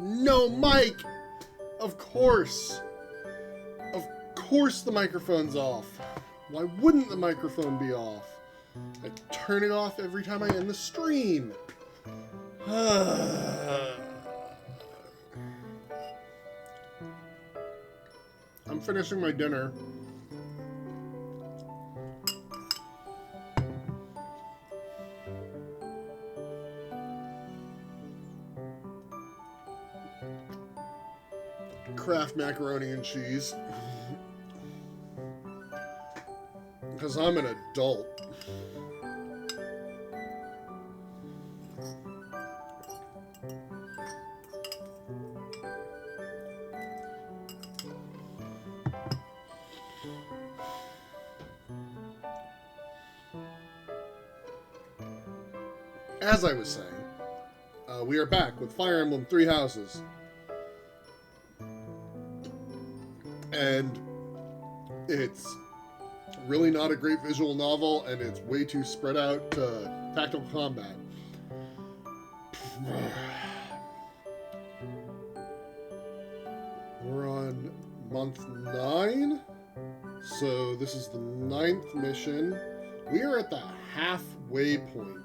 No mic! Of course! Of course the microphone's off. Why wouldn't the microphone be off? I turn it off every time I end the stream. I'm finishing my dinner. Kraft macaroni and cheese. Because I'm an adult. As I was saying, we are back with Fire Emblem Three Houses. And it's really not a great visual novel, and it's way too spread out tactical combat. We're on month 9, so this is the 9th mission. We are at the halfway point.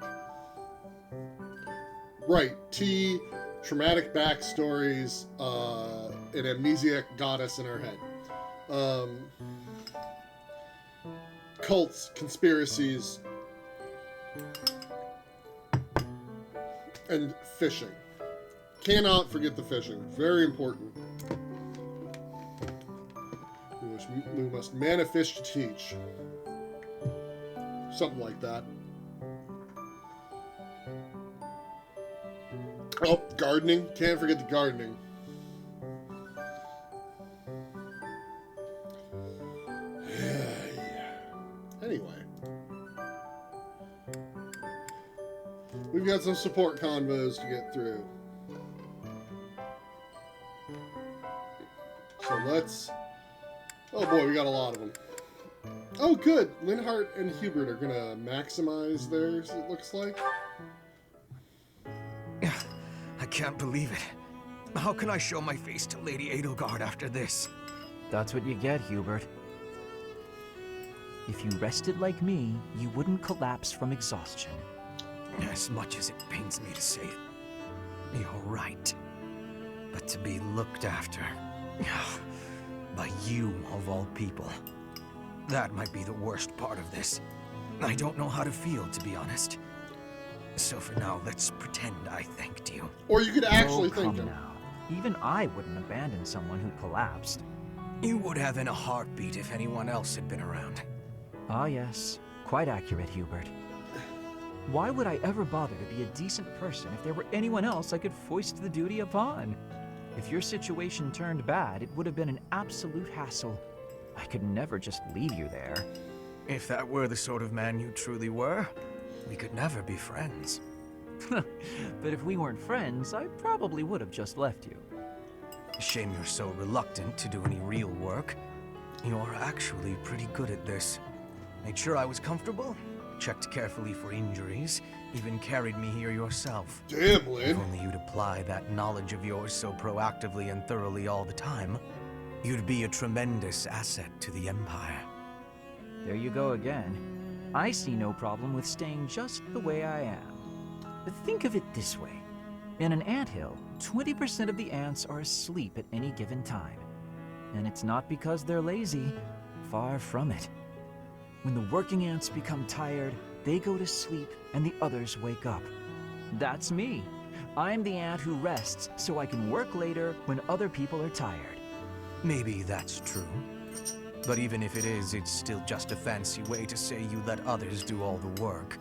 Right, T, traumatic backstories, an amnesiac goddess in our head. Cults, conspiracies, and fishing. Cannot forget the fishing. Very important. We must man a fish to teach. Something like that. Oh, gardening. Can't forget the gardening. Anyway. We've got some support convos to get through. So let's... Oh boy, we got a lot of them. Oh good! Linhart and Hubert are gonna maximize theirs, it looks like. I can't believe it. How can I show my face to Lady Edelgard after this? That's what you get, Hubert. If you rested like me, you wouldn't collapse from exhaustion. As much as it pains me to say it, you're right. But to be looked after by you, of all people, that might be the worst part of this. I don't know how to feel, to be honest. So for now, let's pretend I thanked you. Or you could actually thank come him. now. Even I wouldn't abandon someone who collapsed. You would have in a heartbeat if anyone else had been around. Ah yes, quite accurate, Hubert. Why would I ever bother to be a decent person if there were anyone else I could foist the duty upon? If your situation turned bad, it would have been an absolute hassle. I could never just leave you there. If that were the sort of man you truly were, we could never be friends. But if we weren't friends, I probably would have just left you. Shame you're so reluctant to do any real work. You're actually pretty good at this. Made sure I was comfortable, checked carefully for injuries, even carried me here yourself. Damn, Lynn. If only you'd apply that knowledge of yours so proactively and thoroughly all the time, you'd be a tremendous asset to the Empire. There you go again. I see no problem with staying just the way I am. But think of it this way. In an anthill, 20% of the ants are asleep at any given time. And it's not because they're lazy. Far from it. When the working ants become tired, they go to sleep and the others wake up. That's me. I'm the ant who rests so I can work later when other people are tired. Maybe that's true. But even if it is, it's still just a fancy way to say you let others do all the work.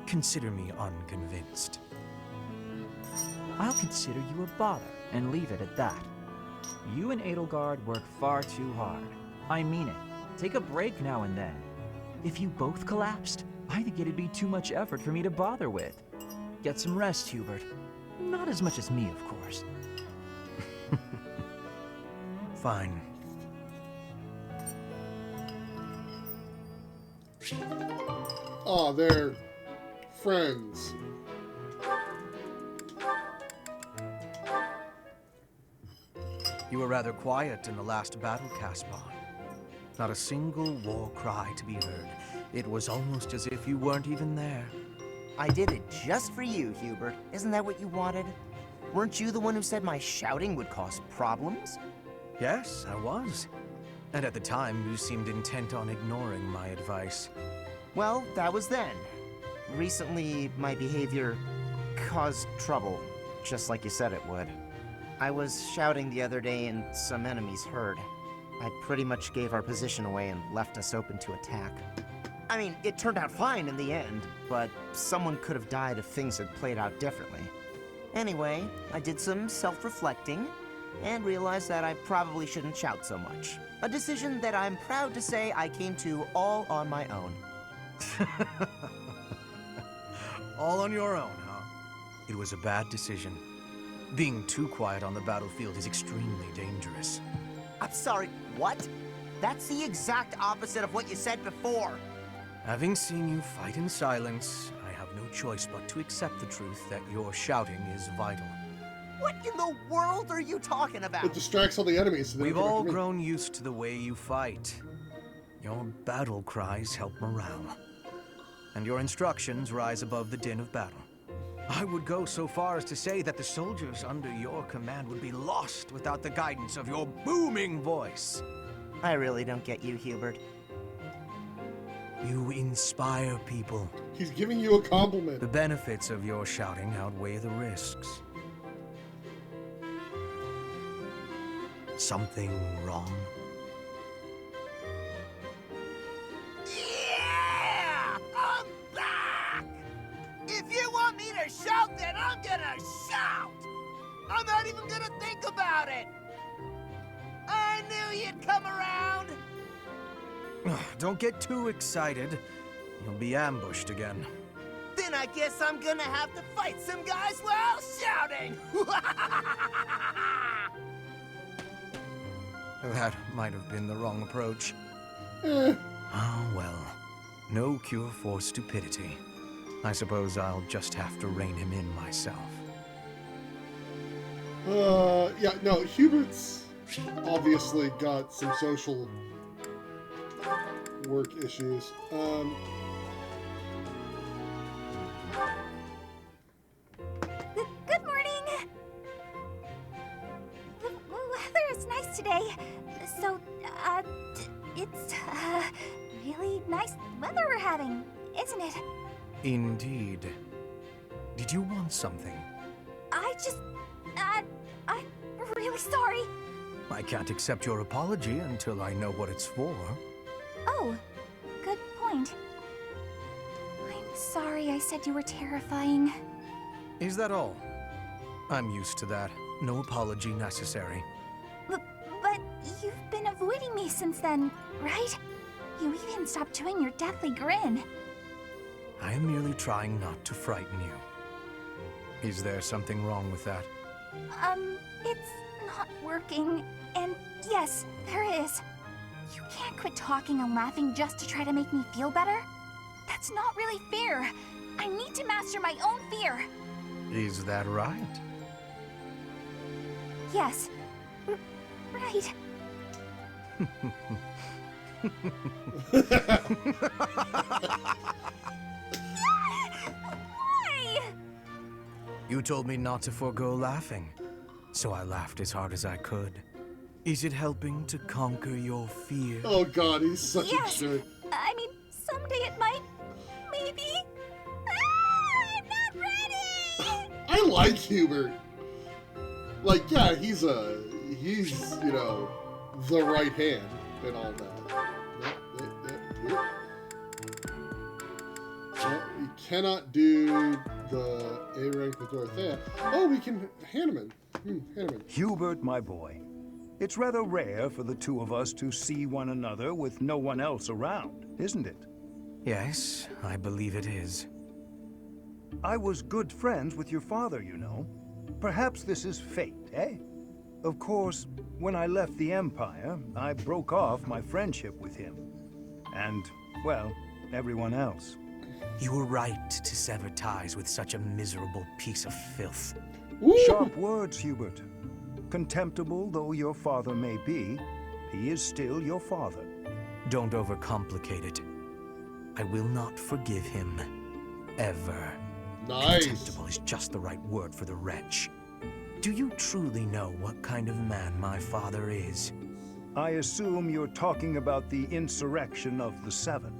Consider me unconvinced. I'll consider you a bother and leave it at that. You and Edelgard work far too hard. I mean it. Take a break now and then. If you both collapsed, I think it'd be too much effort for me to bother with. Get some rest, Hubert. Not as much as me, of course. Fine. Aw, they're friends. You were rather quiet in the last battle, Caspar. Not a single war cry to be heard. It was almost as if you weren't even there. I did it just for you, Hubert. Isn't that what you wanted? Weren't you the one who said my shouting would cause problems? Yes, I was. And at the time, you seemed intent on ignoring my advice. Well, that was then. Recently, my behavior caused trouble, just like you said it would. I was shouting the other day and some enemies heard. I pretty much gave our position away and left us open to attack. I mean, it turned out fine in the end, but someone could have died if things had played out differently. Anyway, I did some self-reflecting and realized that I probably shouldn't shout so much. A decision that I'm proud to say I came to all on my own. All on your own, huh? It was a bad decision. Being too quiet on the battlefield is extremely dangerous. I'm sorry, what? That's the exact opposite of what you said before. Having seen you fight in silence, I have no choice but to accept the truth that your shouting is vital. What in the world are you talking about? It distracts all the enemies. So they We've don't come all after me. grown used to the way you fight. Your battle cries help morale, and your instructions rise above the din of battle. I would go so far as to say that the soldiers under your command would be lost without the guidance of your booming voice. I really don't get you, Hubert. You inspire people. He's giving you a compliment. The benefits of your shouting outweigh the risks. Something wrong? Yeah! I'm back! If you want me to shout, then I'm gonna shout! I'm not even gonna think about it! I knew you'd come around! Don't get too excited. You'll be ambushed again. Then I guess I'm gonna have to fight some guys while shouting! That might have been the wrong approach. Eh. Ah, well. No cure for stupidity. I suppose I'll just have to rein him in myself. Yeah, no, Hubert's obviously got some social work issues. Good morning. The weather is nice today. So, it's, really nice weather we're having, isn't it? Indeed. Did you want something? I'm really sorry. I can't accept your apology until I know what it's for. Oh, good point. I'm sorry I said you were terrifying. Is that all? I'm used to that. No apology necessary. But you've been avoiding me since then, right? You even stopped doing your deathly grin. I am merely trying not to frighten you. Is there something wrong with that? It's not working. And yes, there is. You can't quit talking and laughing just to try to make me feel better. That's not really fair. I need to master my own fear. Is that right? Yes. Right. Why? You told me not to forego laughing, so I laughed as hard as I could. Is it helping to conquer your fear? Oh god, he's such Yes. a jerk. I mean, someday it might. Maybe. I'm not ready! I like Hubert. Like, yeah, he's, you know, the right hand and all that. Well, we cannot do the A rank with Dorothea. Oh, we can Hanneman. Hanneman. Hubert, my boy, it's rather rare for the two of us to see one another with no one else around, isn't it? Yes, I believe it is. I was good friends with your father, you know. Perhaps this is fate, eh? Of course, when I left the Empire, I broke off my friendship with him. And, well, everyone else. You were right to sever ties with such a miserable piece of filth. Woo! Sharp words, Hubert. Contemptible though your father may be, he is still your father. Don't overcomplicate it. I will not forgive him. Ever. Nice. Contemptible is just the right word for the wretch. Do you truly know what kind of man my father is? I assume you're talking about the insurrection of the Seven.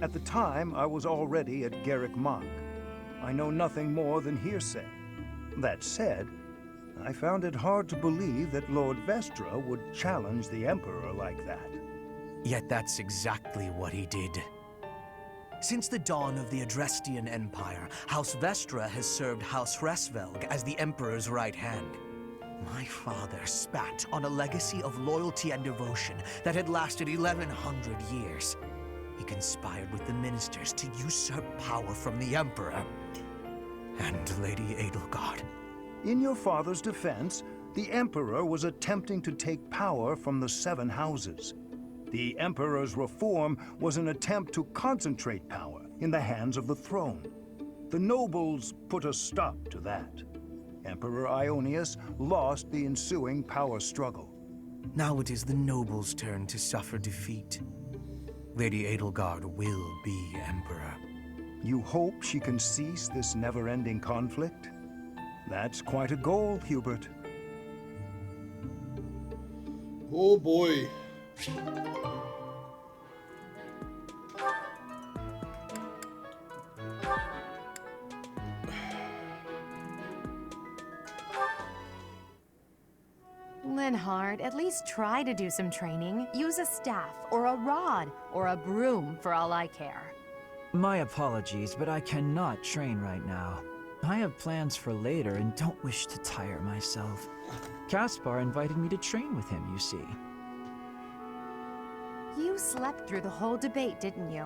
At the time, I was already at Garrick Mach. I know nothing more than hearsay. That said, I found it hard to believe that Lord Vestra would challenge the Emperor like that. Yet that's exactly what he did. Since the dawn of the Adrestian Empire, House Vestra has served House Hresvelg as the Emperor's right hand. My father spat on a legacy of loyalty and devotion that had lasted 1100 years. He conspired with the ministers to usurp power from the Emperor and Lady Edelgard. In your father's defense, the Emperor was attempting to take power from the Seven Houses. The Emperor's reform was an attempt to concentrate power in the hands of the throne. The nobles put a stop to that. Emperor Ionius lost the ensuing power struggle. Now it is the nobles' turn to suffer defeat. Lady Edelgard will be Emperor. You hope she can cease this never-ending conflict? That's quite a goal, Hubert. Oh boy. Linhard, at least try to do some training. Use a staff, or a rod, or a broom, for all I care. My apologies, but I cannot train right now. I have plans for later and don't wish to tire myself. Caspar invited me to train with him, you see. You slept through the whole debate, didn't you?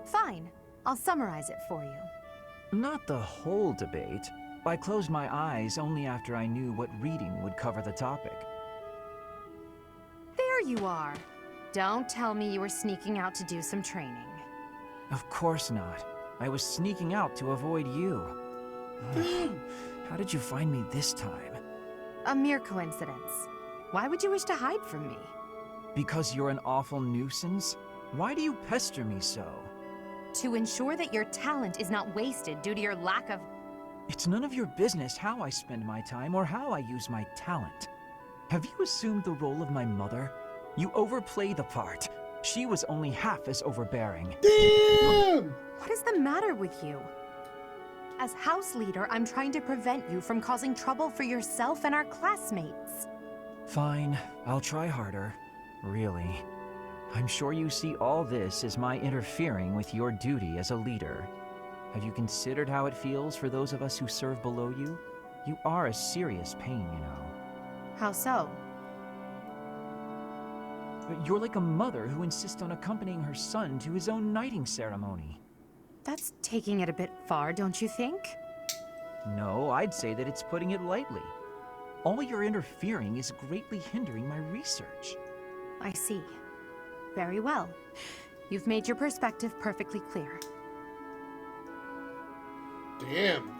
Fine. I'll summarize it for you. Not the whole debate. I closed my eyes only after I knew what reading would cover the topic. There you are. Don't tell me you were sneaking out to do some training. Of course not. I was sneaking out to avoid you. How did you find me this time? A mere coincidence. Why would you wish to hide from me? Because you're an awful nuisance? Why do you pester me so? To ensure that your talent is not wasted due to your lack of... It's none of your business how I spend my time or how I use my talent. Have you assumed the role of my mother? You overplay the part. She was only half as overbearing. Damn! What is the matter with you? As house leader, I'm trying to prevent you from causing trouble for yourself and our classmates. Fine, I'll try harder. Really. I'm sure you see all this as my interfering with your duty as a leader. Have you considered how it feels for those of us who serve below you? You are a serious pain, you know. How so? You're like a mother who insists on accompanying her son to his own knighting ceremony. That's taking it a bit far, don't you think? No, I'd say that it's putting it lightly. All your interfering is greatly hindering my research. I see. Very well. You've made your perspective perfectly clear. Damn.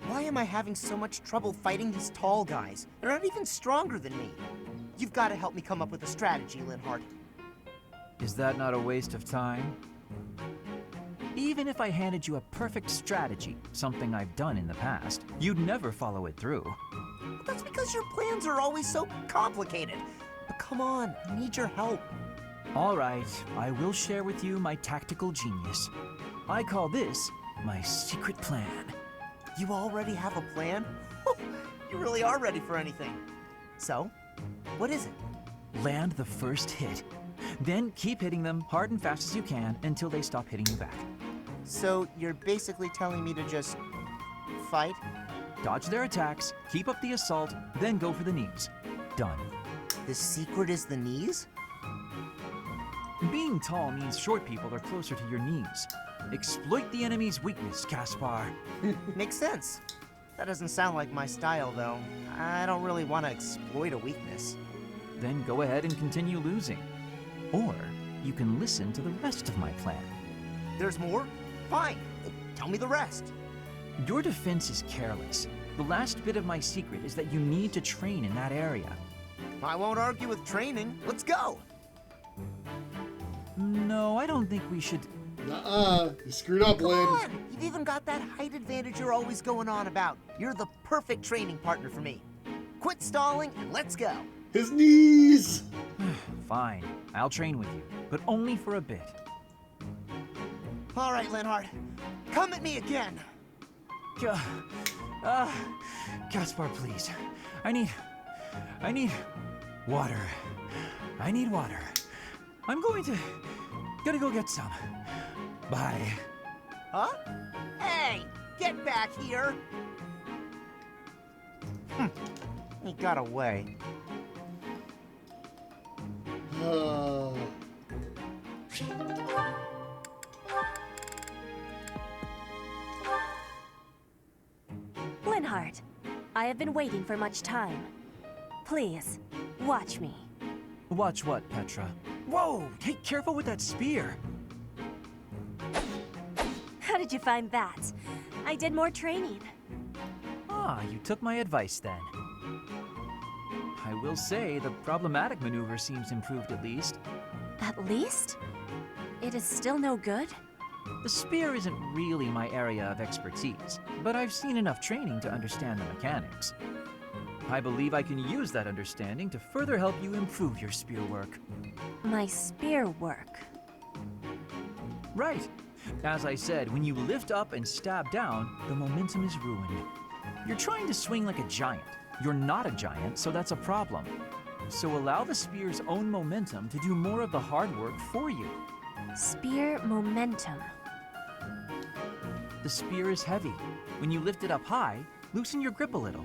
Why am I having so much trouble fighting these tall guys? They're not even stronger than me. You've got to help me come up with a strategy, Linhard. Is that not a waste of time? Even if I handed you a perfect strategy, something I've done in the past, you'd never follow it through. But that's because your plans are always so complicated. But come on, I need your help. All right, I will share with you my tactical genius. I call this my secret plan. You already have a plan? You really are ready for anything. So, what is it? Land the first hit. Then keep hitting them hard and fast as you can until they stop hitting you back. So, you're basically telling me to just fight? Dodge their attacks, keep up the assault, then go for the knees. Done. The secret is the knees? Being tall means short people are closer to your knees. Exploit the enemy's weakness, Caspar. Makes sense. That doesn't sound like my style, though. I don't really want to exploit a weakness. Then go ahead and continue losing. Or you can listen to the rest of my plan. there's more, fine. Tell me the rest. Your defense is careless. The last bit of my secret is that you need to train in that area. I won't argue with training. Let's go. No, I don't think we should... You screwed up, Come Lynn. on! You've even got that height advantage you're always going on about. You're the perfect training partner for me. Quit stalling and let's go. His knees! Fine, I'll train with you, but only for a bit. All right, Linhardt. Come at me again. Gaspar, please. I need water. I need water. I'm gotta go get some. Bye. Huh? Hey, get back here. He got away. Linhardt, I have been waiting for much time. Please, watch me. Watch what, Petra? Whoa! Hey, careful with that spear! How did you find that? I did more training. Ah, you took my advice then. I will say, the problematic maneuver seems improved at least. At least? It is still no good? The spear isn't really my area of expertise, but I've seen enough training to understand the mechanics. I believe I can use that understanding to further help you improve your spear work. My spear work. Right. As I said, when you lift up and stab down, the momentum is ruined. You're trying to swing like a giant. You're not a giant, so that's a problem. So allow the spear's own momentum to do more of the hard work for you. Spear momentum. The spear is heavy. When you lift it up high, loosen your grip a little.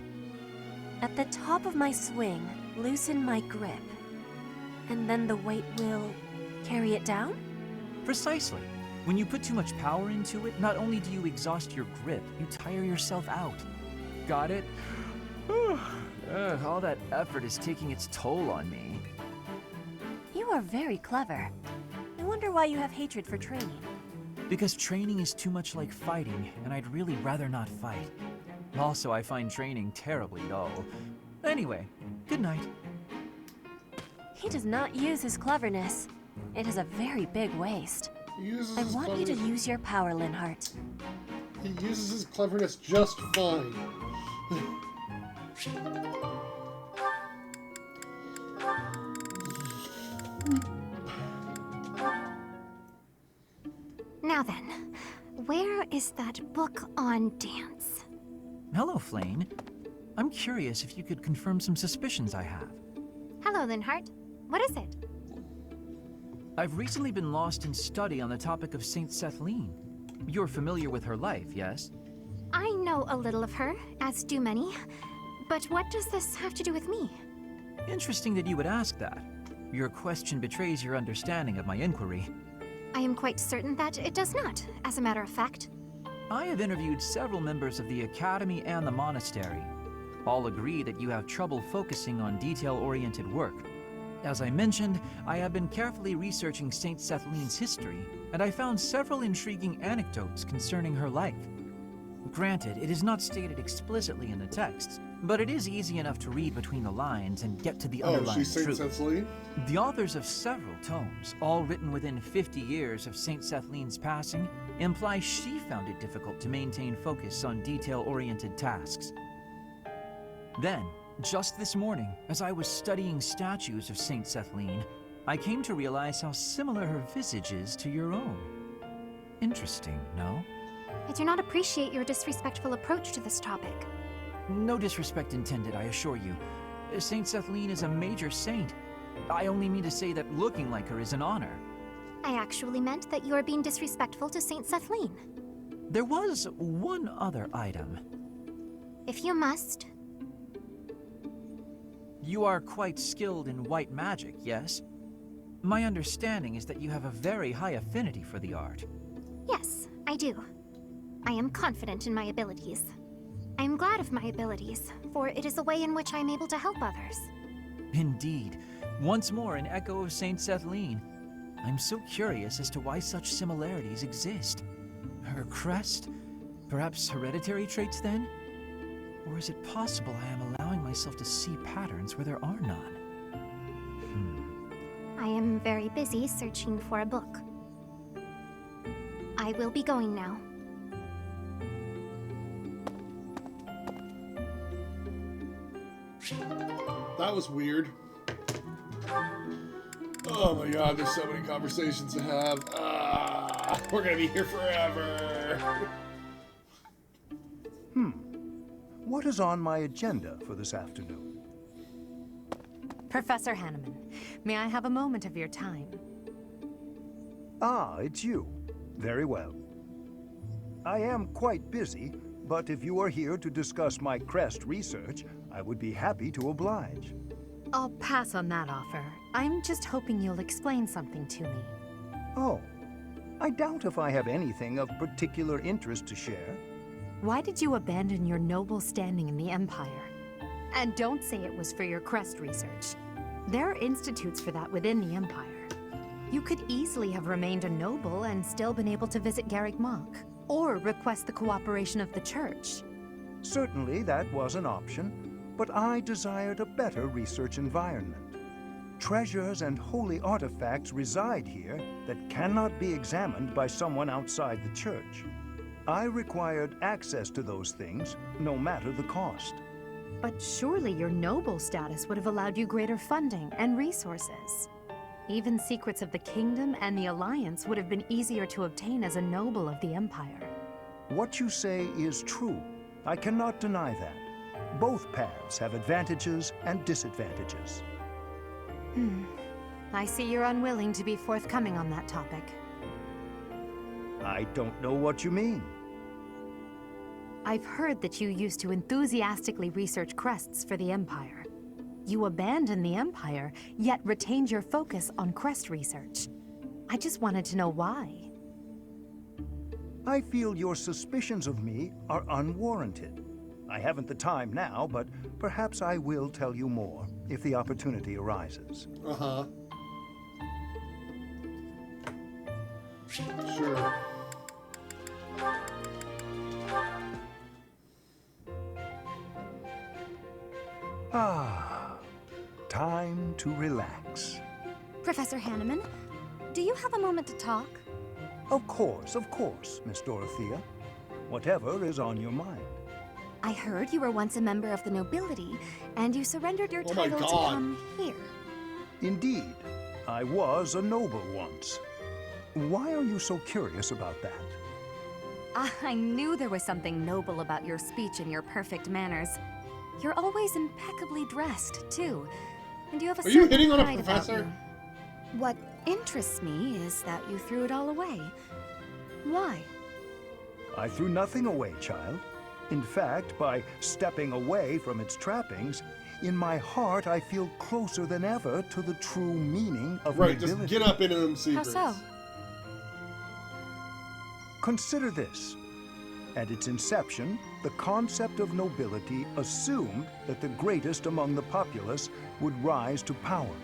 At the top of my swing, loosen my grip. And then the weight will carry it down? Precisely. When you put too much power into it, not only do you exhaust your grip, you tire yourself out. Got it? All that effort is taking its toll on me. You are very clever. I wonder why you have hatred for training. Because training is too much like fighting, and I'd really rather not fight. Also, I find training terribly dull. Anyway, good night. He does not use his cleverness. It is a very big waste. He uses I his want you to cleverness- use your power, Linhardt. He uses his cleverness just fine. Now then, where is that book on dance? Hello, Flane. I'm curious if you could confirm some suspicions I have. Hello, Linhardt. What is it? I've recently been lost in study on the topic of Saint Sethlene. You're familiar with her life, yes? I know a little of her, as do many. But what does this have to do with me? Interesting that you would ask that. Your question betrays your understanding of my inquiry. I am quite certain that it does not, as a matter of fact. I have interviewed several members of the Academy and the monastery. All agree that you have trouble focusing on detail-oriented work. As I mentioned, I have been carefully researching Saint Sethlene's history, and I found several intriguing anecdotes concerning her life. Granted, it is not stated explicitly in the texts, but it is easy enough to read between the lines and get to the Oh, underlying she's Saint truth. Cecily? The authors of several tomes, all written within 50 years of Saint Sethlene's passing, imply she found it difficult to maintain focus on detail-oriented tasks. Then, just this morning, as I was studying statues of Saint Sethlene, I came to realize how similar her visage is to your own. Interesting, no? I do not appreciate your disrespectful approach to this topic. No disrespect intended, I assure you. Saint Sethlene is a major saint. I only mean to say that looking like her is an honor. I actually meant that you are being disrespectful to Saint Sethlene. There was one other item. If you must. You are quite skilled in white magic, yes? My understanding is that you have a very high affinity for the art. Yes, I do. I am confident in my abilities. I am glad of my abilities, for it is a way in which I am able to help others. Indeed. Once more an echo of Saint Sethlene. I'm so curious as to why such similarities exist. Her crest? Perhaps hereditary traits then? Or is it possible I am allowing myself to see patterns where there are none? I am very busy searching for a book. I will be going now. That was weird. Oh my god, there's so many conversations to have. We're gonna be here forever. What is on my agenda for this afternoon? Professor Hanneman, may I have a moment of your time? Ah, it's you. Very well. I am quite busy, but if you are here to discuss my crest research, I would be happy to oblige. I'll pass on that offer. I'm just hoping you'll explain something to me. Oh, I doubt if I have anything of particular interest to share. Why did you abandon your noble standing in the Empire? And don't say it was for your crest research. There are institutes for that within the Empire. You could easily have remained a noble and still been able to visit Garrick Mach, or request the cooperation of the Church. Certainly that was an option, but I desired a better research environment. Treasures and holy artifacts reside here that cannot be examined by someone outside the Church. I required access to those things, no matter the cost. But surely your noble status would have allowed you greater funding and resources. Even secrets of the Kingdom and the Alliance would have been easier to obtain as a noble of the Empire. What you say is true. I cannot deny that. Both paths have advantages and disadvantages. I see you're unwilling to be forthcoming on that topic. I don't know what you mean. I've heard that you used to enthusiastically research crests for the Empire. You abandoned the Empire, yet retained your focus on crest research. I just wanted to know why. I feel your suspicions of me are unwarranted. I haven't the time now, but perhaps I will tell you more if the opportunity arises. Uh-huh. Sure. Ah, time to relax. Professor Hanneman, do you have a moment to talk? Of course, Miss Dorothea. Whatever is on your mind. I heard you were once a member of the nobility, and you surrendered your Oh my title to God. come here. Indeed, I was a noble once. Why are you so curious about that? I knew there was something noble about your speech and your perfect manners. You're always impeccably dressed, too. And you have a Are you certain hitting on a pride about professor? you. What interests me is that you threw it all away. Why? I threw nothing away, child. In fact, by stepping away from its trappings, in my heart I feel closer than ever to the true meaning of Right, nobility. just get up into them How secrets. so? Consider this. At its inception, the concept of nobility assumed that the greatest among the populace would rise to power.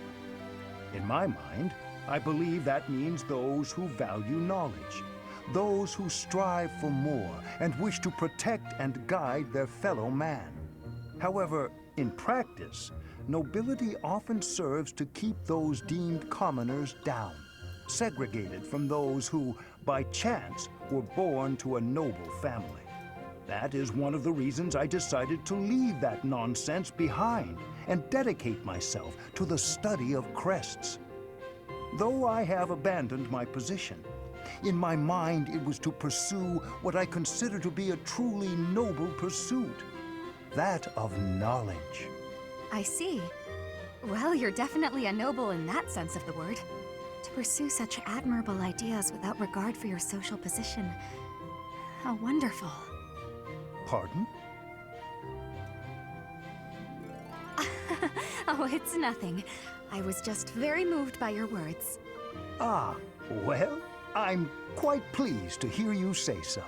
In my mind, I believe that means those who value knowledge, those who strive for more and wish to protect and guide their fellow man. However, in practice, nobility often serves to keep those deemed commoners down, segregated from those who, by chance, were born to a noble family. That is one of the reasons I decided to leave that nonsense behind and dedicate myself to the study of crests. Though I have abandoned my position, in my mind it was to pursue what I consider to be a truly noble pursuit, that of knowledge. I see. Well, you're definitely a noble in that sense of the word. To pursue such admirable ideas without regard for your social position. How wonderful. Pardon? Oh, it's nothing. I was just very moved by your words. Ah, well, I'm quite pleased to hear you say so.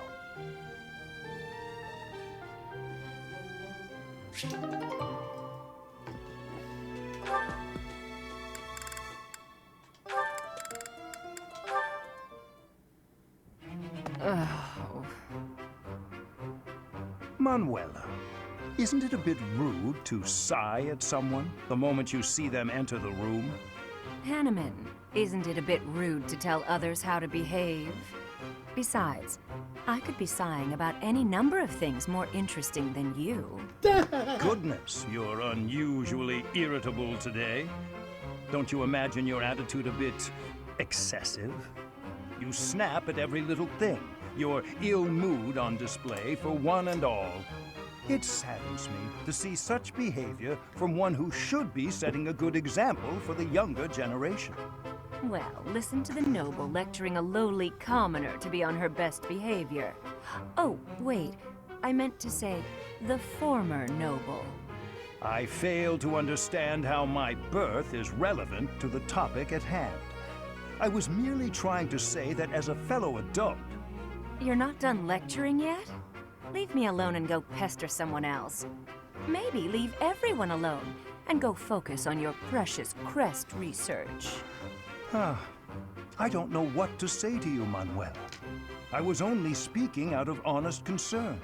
Manuela, isn't it a bit rude to sigh at someone the moment you see them enter the room? Hanneman, isn't it a bit rude to tell others how to behave? Besides, I could be sighing about any number of things more interesting than you. Goodness, you're unusually irritable today. Don't you imagine your attitude a bit excessive? You snap at every little thing, your ill mood on display for one and all. It saddens me to see such behavior from one who should be setting a good example for the younger generation. Well, listen to the noble lecturing a lowly commoner to be on her best behavior. Oh, wait, I meant to say the former noble. I fail to understand how my birth is relevant to the topic at hand. I was merely trying to say that as a fellow adult... You're not done lecturing yet? Leave me alone and go pester someone else. Maybe leave everyone alone and go focus on your precious crest research. I don't know what to say to you, Manuel. I was only speaking out of honest concern.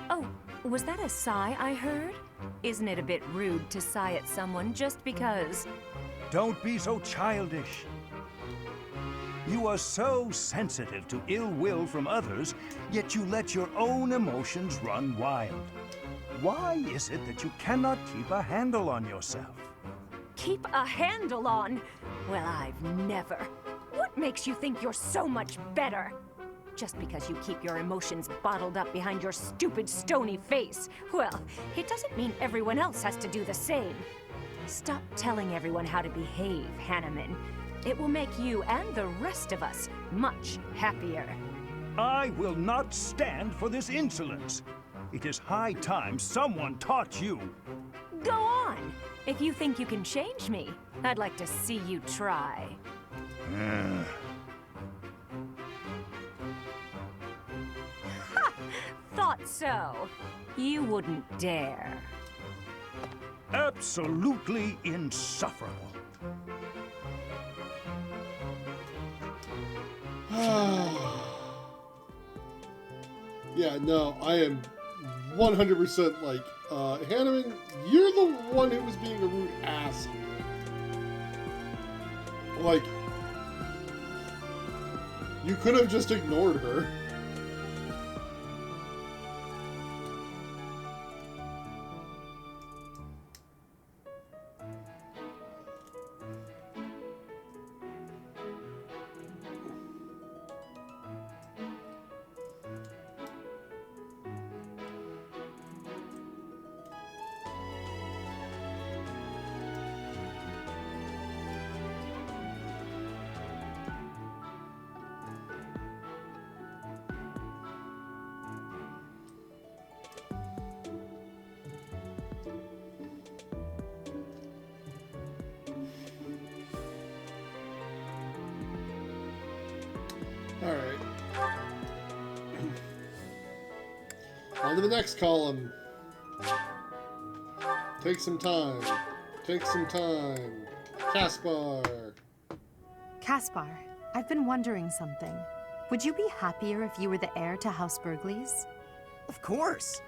Oh, was that a sigh I heard? Isn't it a bit rude to sigh at someone just because? Don't be so childish. You are so sensitive to ill will from others, yet you let your own emotions run wild. Why is it that you cannot keep a handle on yourself? Keep a handle on? Well, I've never. What makes you think you're so much better? Just because you keep your emotions bottled up behind your stupid, stony face. Well, it doesn't mean everyone else has to do the same. Stop telling everyone how to behave, Hanneman. It will make you and the rest of us much happier. I will not stand for this insolence. It is high time someone taught you. Go on! If you think you can change me, I'd like to see you try. Ha! Thought so. You wouldn't dare. Absolutely insufferable. Yeah, no, I am 100% like, Hanneman, you're the one who was being a rude ass. Like, you could have just ignored her. Alright. On to the next column. Take some time. Take some time. Caspar. Caspar, I've been wondering something. Would you be happier if you were the heir to House Burgleys? Of course.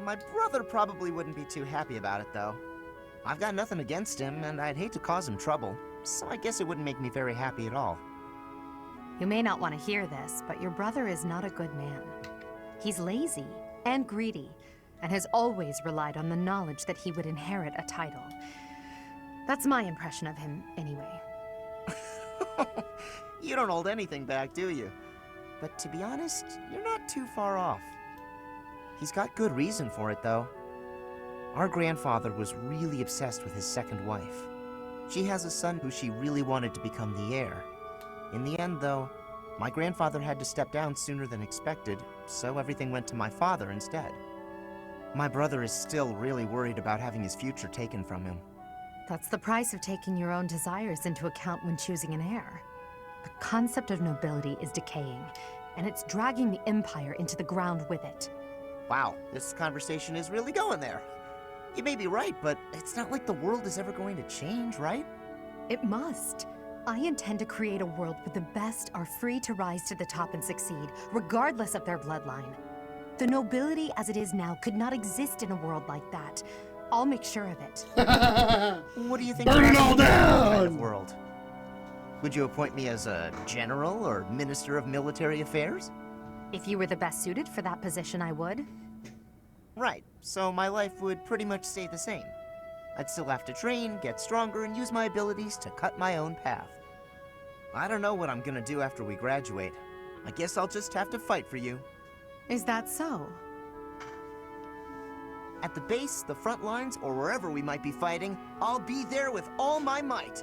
My brother probably wouldn't be too happy about it, though. I've got nothing against him, and I'd hate to cause him trouble, so I guess it wouldn't make me very happy at all. You may not want to hear this, but your brother is not a good man. He's lazy and greedy, and has always relied on the knowledge that he would inherit a title. That's my impression of him, anyway. You don't hold anything back, do you? But to be honest, you're not too far off. He's got good reason for it, though. Our grandfather was really obsessed with his second wife. She has a son who she really wanted to become the heir. In the end, though, my grandfather had to step down sooner than expected, so everything went to my father instead. My brother is still really worried about having his future taken from him. That's the price of taking your own desires into account when choosing an heir. The concept of nobility is decaying, and it's dragging the Empire into the ground with it. Wow, this conversation is really going there. You may be right, but it's not like the world is ever going to change, right? It must. I intend to create a world where the best are free to rise to the top and succeed, regardless of their bloodline. The nobility as it is now could not exist in a world like that. I'll make sure of it. What do you think? Burn it all about that kind of down! world? Would you appoint me as a general or minister of military affairs? If you were the best suited for that position, I would. Right, so my life would pretty much stay the same. I'd still have to train, get stronger, and use my abilities to cut my own path. I don't know what I'm gonna do after we graduate. I guess I'll just have to fight for you. Is that so? At the base, the front lines, or wherever we might be fighting, I'll be there with all my might.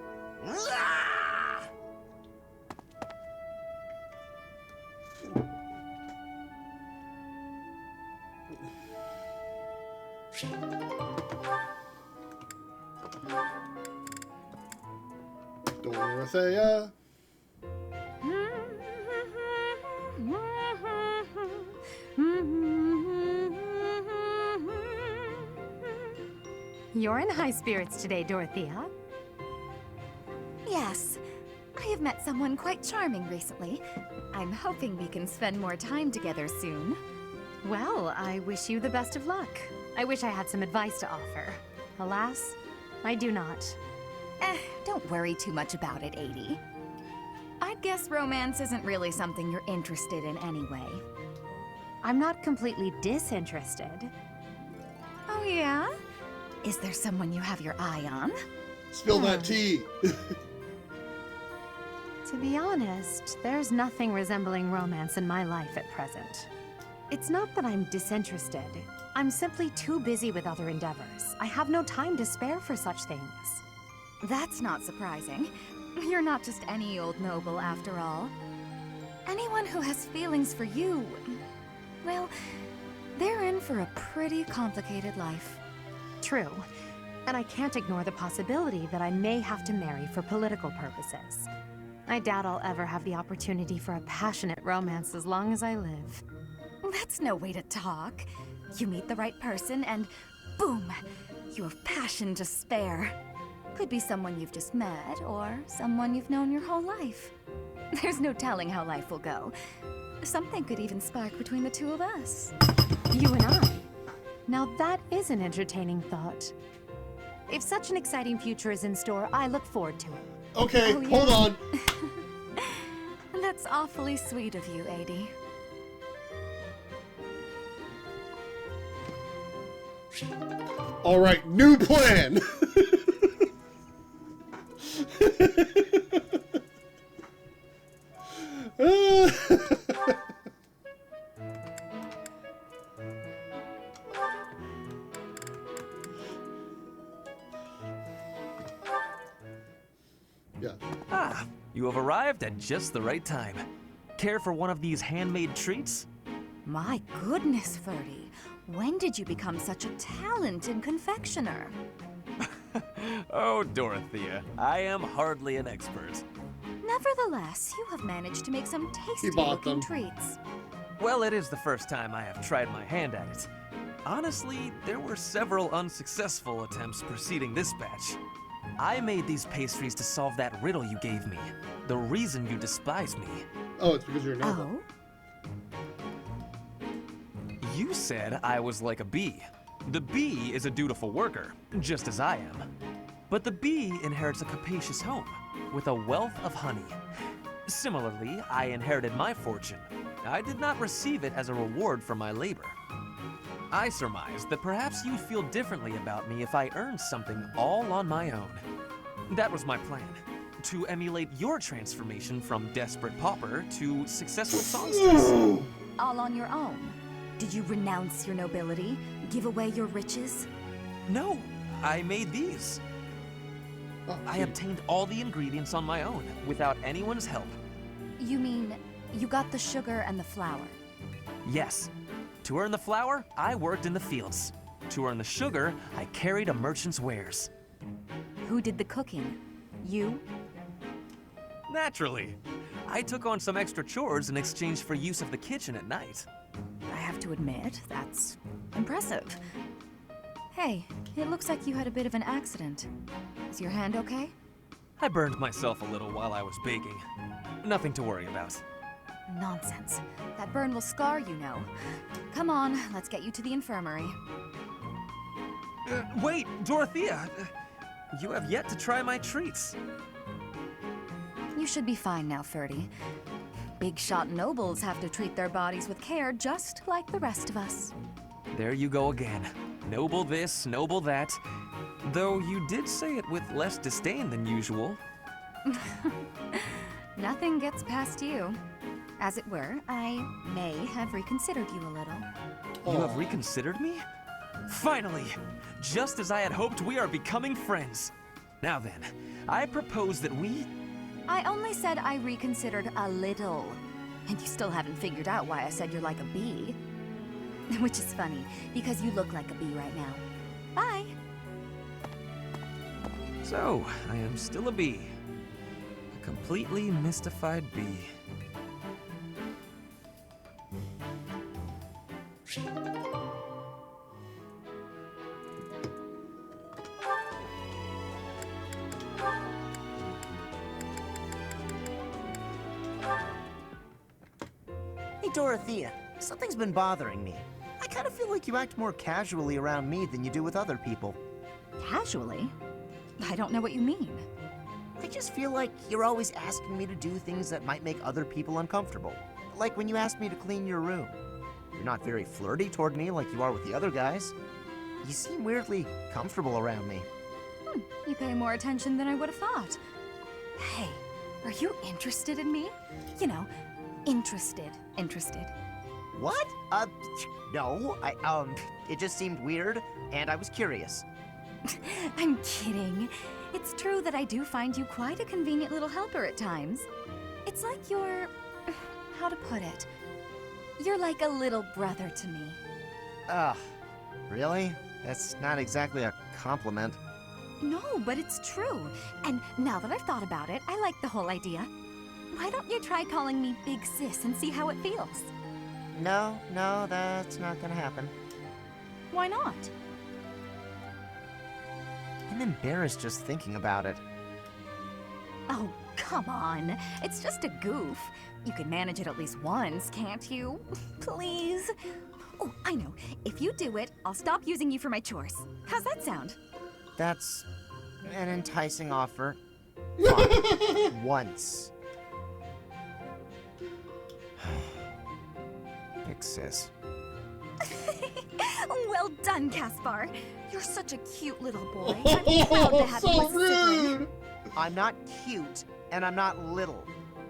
Dorothea. You're in high spirits today, Dorothea. Yes, I have met someone quite charming recently. I'm hoping we can spend more time together soon. Well, I wish you the best of luck. I wish I had some advice to offer. Alas, I do not. Don't worry too much about it, 80. I'd guess romance isn't really something you're interested in anyway. I'm not completely disinterested. Oh yeah? Is there someone you have your eye on? Spill that tea. To be honest, there's nothing resembling romance in my life at present. It's not that I'm disinterested. I'm simply too busy with other endeavors. I have no time to spare for such things. That's not surprising. You're not just any old noble after all. Anyone who has feelings for you, well, they're in for a pretty complicated life. True. And I can't ignore the possibility that I may have to marry for political purposes. I doubt I'll ever have the opportunity for a passionate romance as long as I live. That's no way to talk. You meet the right person and boom, you have passion to spare. Could be someone you've just met or someone you've known your whole life. There's no telling how life will go. Something could even spark between the two of us. You and I. Now that is an entertaining thought. If such an exciting future is in store, I look forward to it. Okay, Oh, yeah? hold on. That's awfully sweet of you, 80. All right, new plan. Yeah. Ah, you have arrived at just the right time. Care for one of these handmade treats? My goodness, Ferdy. When did you become such a talented confectioner? Oh, Dorothea, I am hardly an expert. Nevertheless, you have managed to make some He bought tasty-looking them. treats. Well, it is the first time I have tried my hand at it. Honestly, there were several unsuccessful attempts preceding this batch. I made these pastries to solve that riddle you gave me. The reason you despise me. Oh, it's because you're a noble. Oh? You said I was like a bee. The bee is a dutiful worker, just as I am. But the bee inherits a capacious home, with a wealth of honey. Similarly, I inherited my fortune. I did not receive it as a reward for my labor. I surmised that perhaps you'd feel differently about me if I earned something all on my own. That was my plan, to emulate your transformation from desperate pauper to successful songstress. All on your own? Did you renounce your nobility? Give away your riches? No, I made these. Oh, I obtained all the ingredients on my own, without anyone's help. You mean, you got the sugar and the flour? Yes. To earn the flour, I worked in the fields. To earn the sugar, I carried a merchant's wares. Who did the cooking? You? Naturally. I took on some extra chores in exchange for use of the kitchen at night. I have to admit, that's impressive. Hey, it looks like you had a bit of an accident. Is your hand okay? I burned myself a little while I was baking. Nothing to worry about. Nonsense. That burn will scar you, know. Come on, let's get you to the infirmary. Wait, Dorothea! You have yet to try my treats. You should be fine now, Ferdy. Big shot nobles have to treat their bodies with care just like the rest of us. There you go again. Noble this, noble that. Though you did say it with less disdain than usual. Nothing gets past you. As it were, I may have reconsidered you a little. You have reconsidered me? Finally! Just as I had hoped, we are becoming friends. Now then, I propose that we... I only said I reconsidered a little. And you still haven't figured out why I said you're like a bee. Which is funny, because you look like a bee right now. Bye! So, I am still a bee. A completely mystified bee. Hey, Dorothea, something's been bothering me. I kind of feel like you act more casually around me than you do with other people. Casually? I don't know what you mean. I just feel like you're always asking me to do things that might make other people uncomfortable. Like when you asked me to clean your room. You're not very flirty toward me like you are with the other guys. You seem weirdly comfortable around me. You pay more attention than I would have thought. Hey, are you interested in me? You know, interested. What? No. It just seemed weird, and I was curious. I'm kidding. It's true that I do find you quite a convenient little helper at times. It's like you're... how to put it? You're like a little brother to me. Ugh. Really? That's not exactly a compliment. No, but it's true. And now that I've thought about it, I like the whole idea. Why don't you try calling me Big Sis and see how it feels? No, that's not gonna happen. Why not? I'm embarrassed just thinking about it. Oh, come on. It's just a goof. You can manage it at least once, can't you? Please? Oh, I know. If you do it, I'll stop using you for my chores. How's that sound? That's an enticing offer. Fine. Once. Big sis. Well done, Caspar. You're such a cute little boy. I'm proud to have you So as a sibling. rude! I'm not cute, and I'm not little.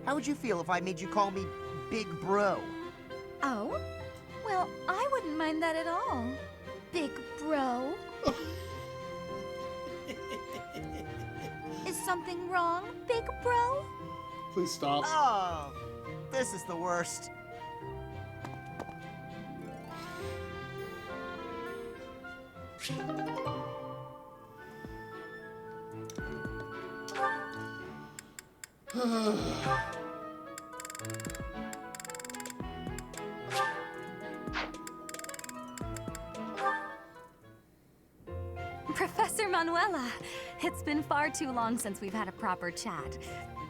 How would you feel if I made you call me Big Bro? Oh? Well, I wouldn't mind that at all. Big bro. Is something wrong, big bro? Please stop. Oh, this is the worst. Professor Manuela, it's been far too long since we've had a proper chat.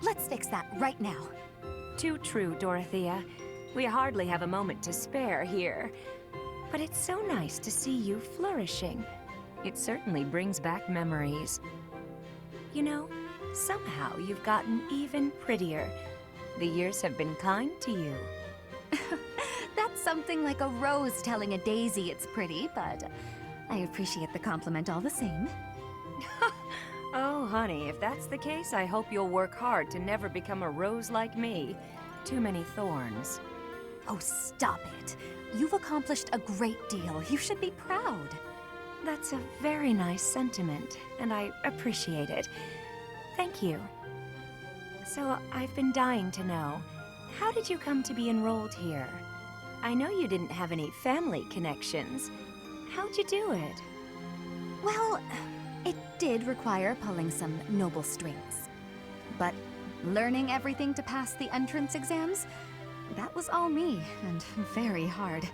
Let's fix that right now. Too true, Dorothea. We hardly have a moment to spare here. But it's so nice to see you flourishing. It certainly brings back memories. You know, somehow you've gotten even prettier. The years have been kind to you. That's something like a rose telling a daisy it's pretty, but I appreciate the compliment all the same. Oh, honey, if that's the case, I hope you'll work hard to never become a rose like me. Too many thorns. Oh, stop it. You've accomplished a great deal. You should be proud. That's a very nice sentiment, and I appreciate it. Thank you. So, I've been dying to know, how did you come to be enrolled here? I know you didn't have any family connections. How'd you do it? Well, it did require pulling some noble strings. But learning everything to pass the entrance exams, that was all me, and very hard.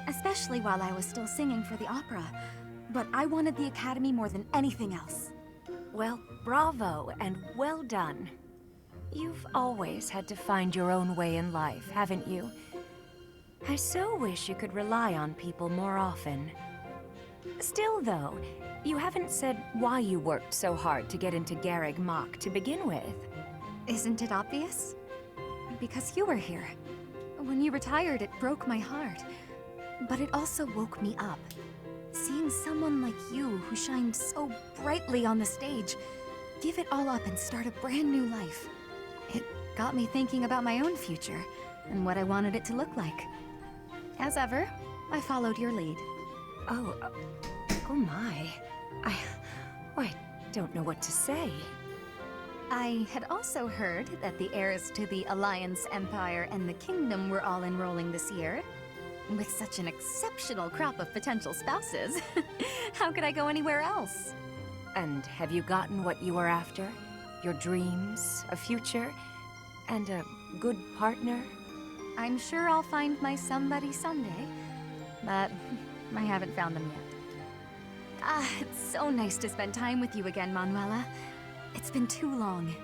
Especially while I was still singing for the opera. But I wanted the academy more than anything else. Well, bravo, and well done. You've always had to find your own way in life, haven't you? I so wish you could rely on people more often. Still, though, you haven't said why you worked so hard to get into Garreg Mach to begin with. Isn't it obvious? Because you were here. When you retired, it broke my heart. But it also woke me up. Seeing someone like you, who shined so brightly on the stage, give it all up and start a brand new life. It got me thinking about my own future, and what I wanted it to look like. As ever, I followed your lead. Oh my. I don't know what to say. I had also heard that the heirs to the Alliance, Empire, and the Kingdom were all enrolling this year. With such an exceptional crop of potential spouses, how could I go anywhere else? And have you gotten what you were after? Your dreams, a future, and a good partner? I'm sure I'll find my somebody someday, but I haven't found them yet. Ah, it's so nice to spend time with you again, Manuela. It's been too long.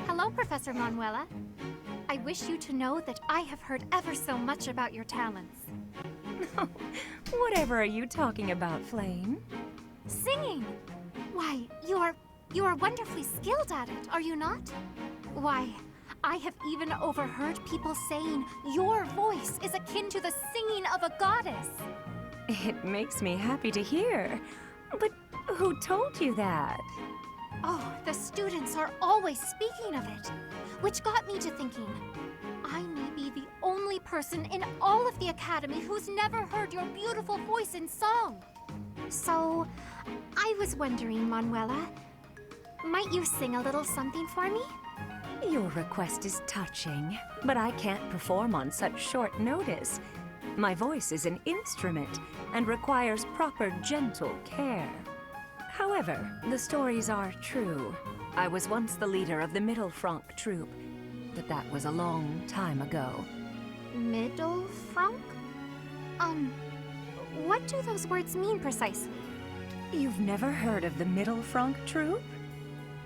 Hello, Professor Manuela. I wish you to know that I have heard ever so much about your talents. Whatever are you talking about, Flame? Singing! Why, you are wonderfully skilled at it, are you not? Why, I have even overheard people saying your voice is akin to the singing of a goddess. It makes me happy to hear. But who told you that? Oh, the students are always speaking of it, which got me to thinking, I may be the only person in all of the Academy who's never heard your beautiful voice in song. So, I was wondering, Manuela, might you sing a little something for me? Your request is touching, but I can't perform on such short notice. My voice is an instrument and requires proper gentle care. However, the stories are true. I was once the leader of the Middle Franc troupe, but that was a long time ago. Middle Franc? What do those words mean precisely? You've never heard of the Middle Franc troupe?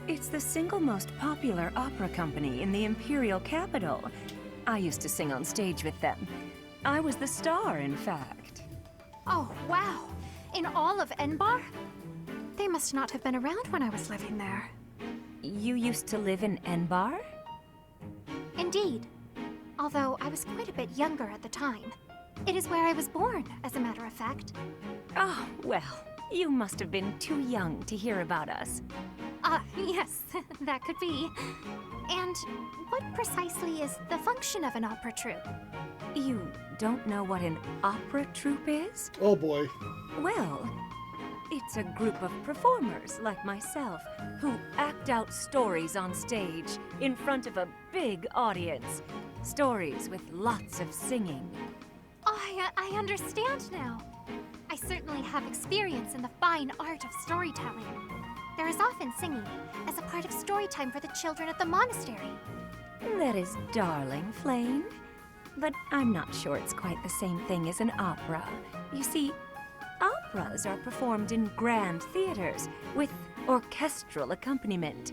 It's the single most popular opera company in the Imperial capital. I used to sing on stage with them. I was the star, in fact. Oh, wow. In all of Enbar? They must not have been around when I was living there. You used to live in Enbar? Indeed. Although I was quite a bit younger at the time. It is where I was born, as a matter of fact. Oh, well, you must have been too young to hear about us. Yes, that could be. And what precisely is the function of an opera troupe? You don't know what an opera troupe is? Oh boy. Well, it's a group of performers like myself who act out stories on stage in front of a big audience. Stories with lots of singing. I understand now. I certainly have experience in the fine art of storytelling. There is often singing as a part of story time for the children at the monastery. That is darling, Flame. But I'm not sure it's quite the same thing as an opera. You see, operas are performed in grand theaters with orchestral accompaniment.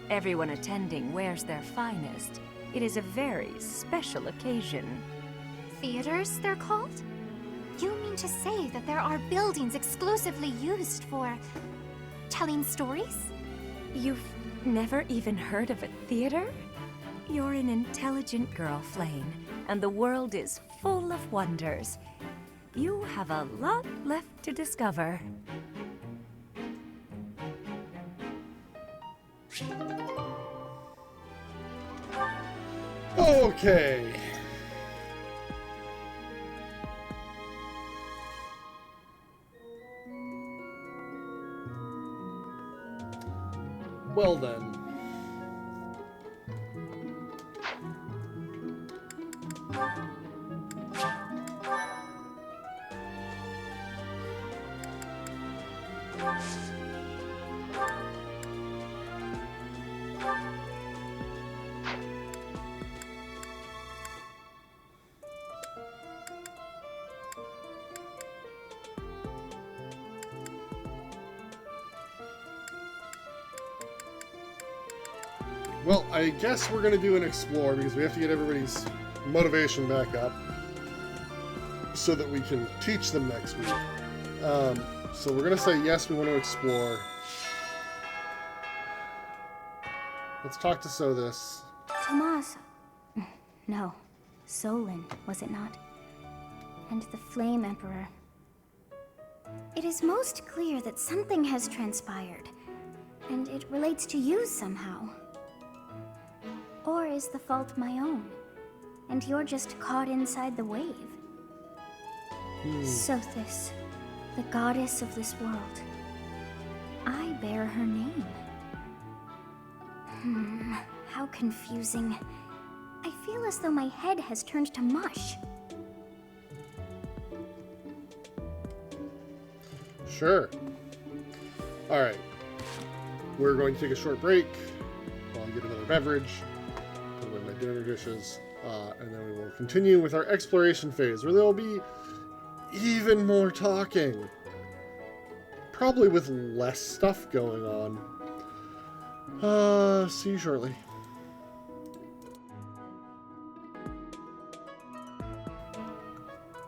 Everyone attending wears their finest. It is a very special occasion. Theaters, they're called? You mean to say that there are buildings exclusively used for telling stories? You've never even heard of a theater? You're an intelligent girl, Flame, and the world is full of wonders. You have a lot left to discover. Okay. Well then. Well, I guess we're gonna do an explore because we have to get everybody's motivation back up so that we can teach them next week. So we're gonna say yes, we want to explore. Let's talk to Sothis. Tomas. No. Solon, was it not? And the Flame Emperor. It is most clear that something has transpired, and it relates to you somehow. Or is the fault my own, and you're just caught inside the wave? Sothis, the goddess of this world. I bear her name. How confusing. I feel as though my head has turned to mush. Sure. Alright. We're going to take a short break while I get another beverage, put away my dinner dishes, and then we will continue with our exploration phase, where there will be even more talking. Probably with less stuff going on. See you shortly.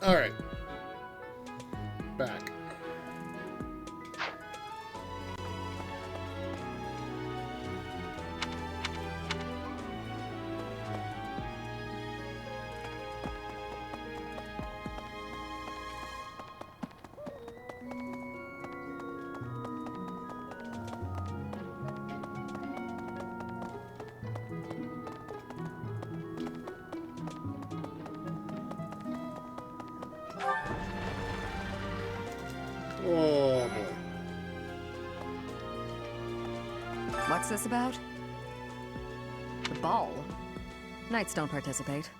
Alright. Back. Oh boy. What's this about? The ball? Knights don't participate.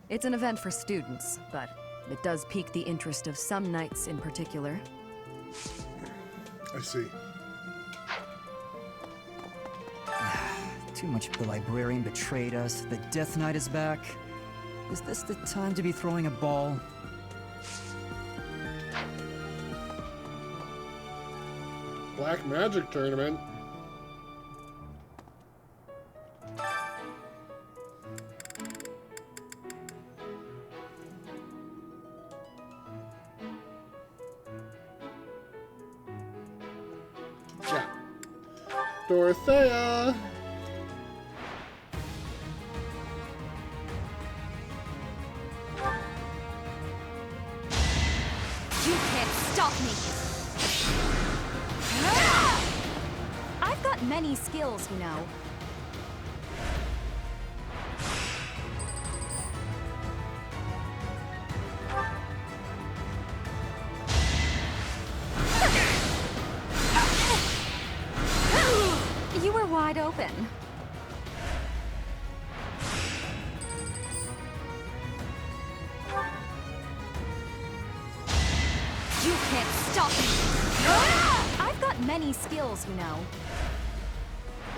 It's an event for students, but it does pique the interest of some knights in particular. I see. Too much the librarian betrayed us. The Death Knight is back. Is this the time to be throwing a ball? Black Magic Tournament. Yeah. Dorothea! You can't stop me! I've got many skills, you know. You were wide open. You can't stop me! I've got many skills, you know.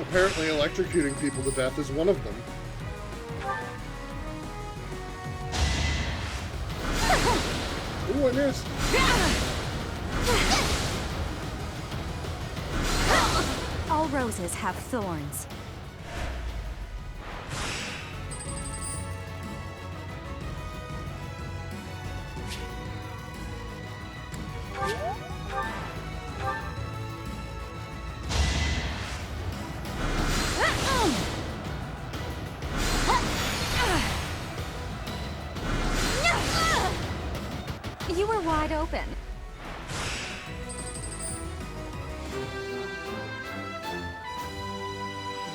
Apparently electrocuting people to death is one of them. Ooh, I missed. All roses have thorns. You were wide open.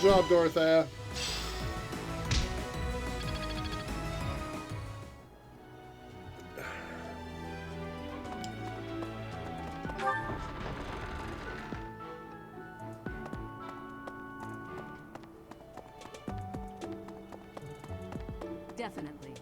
Good job, Dorothea. Definitely.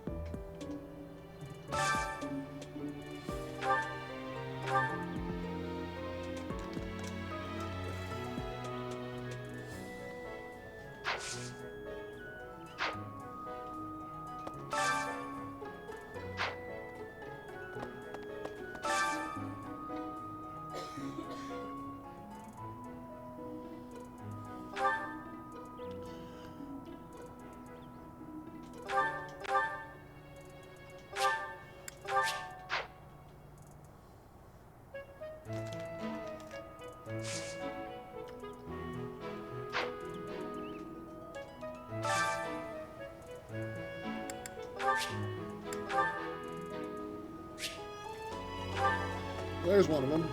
There's one of them.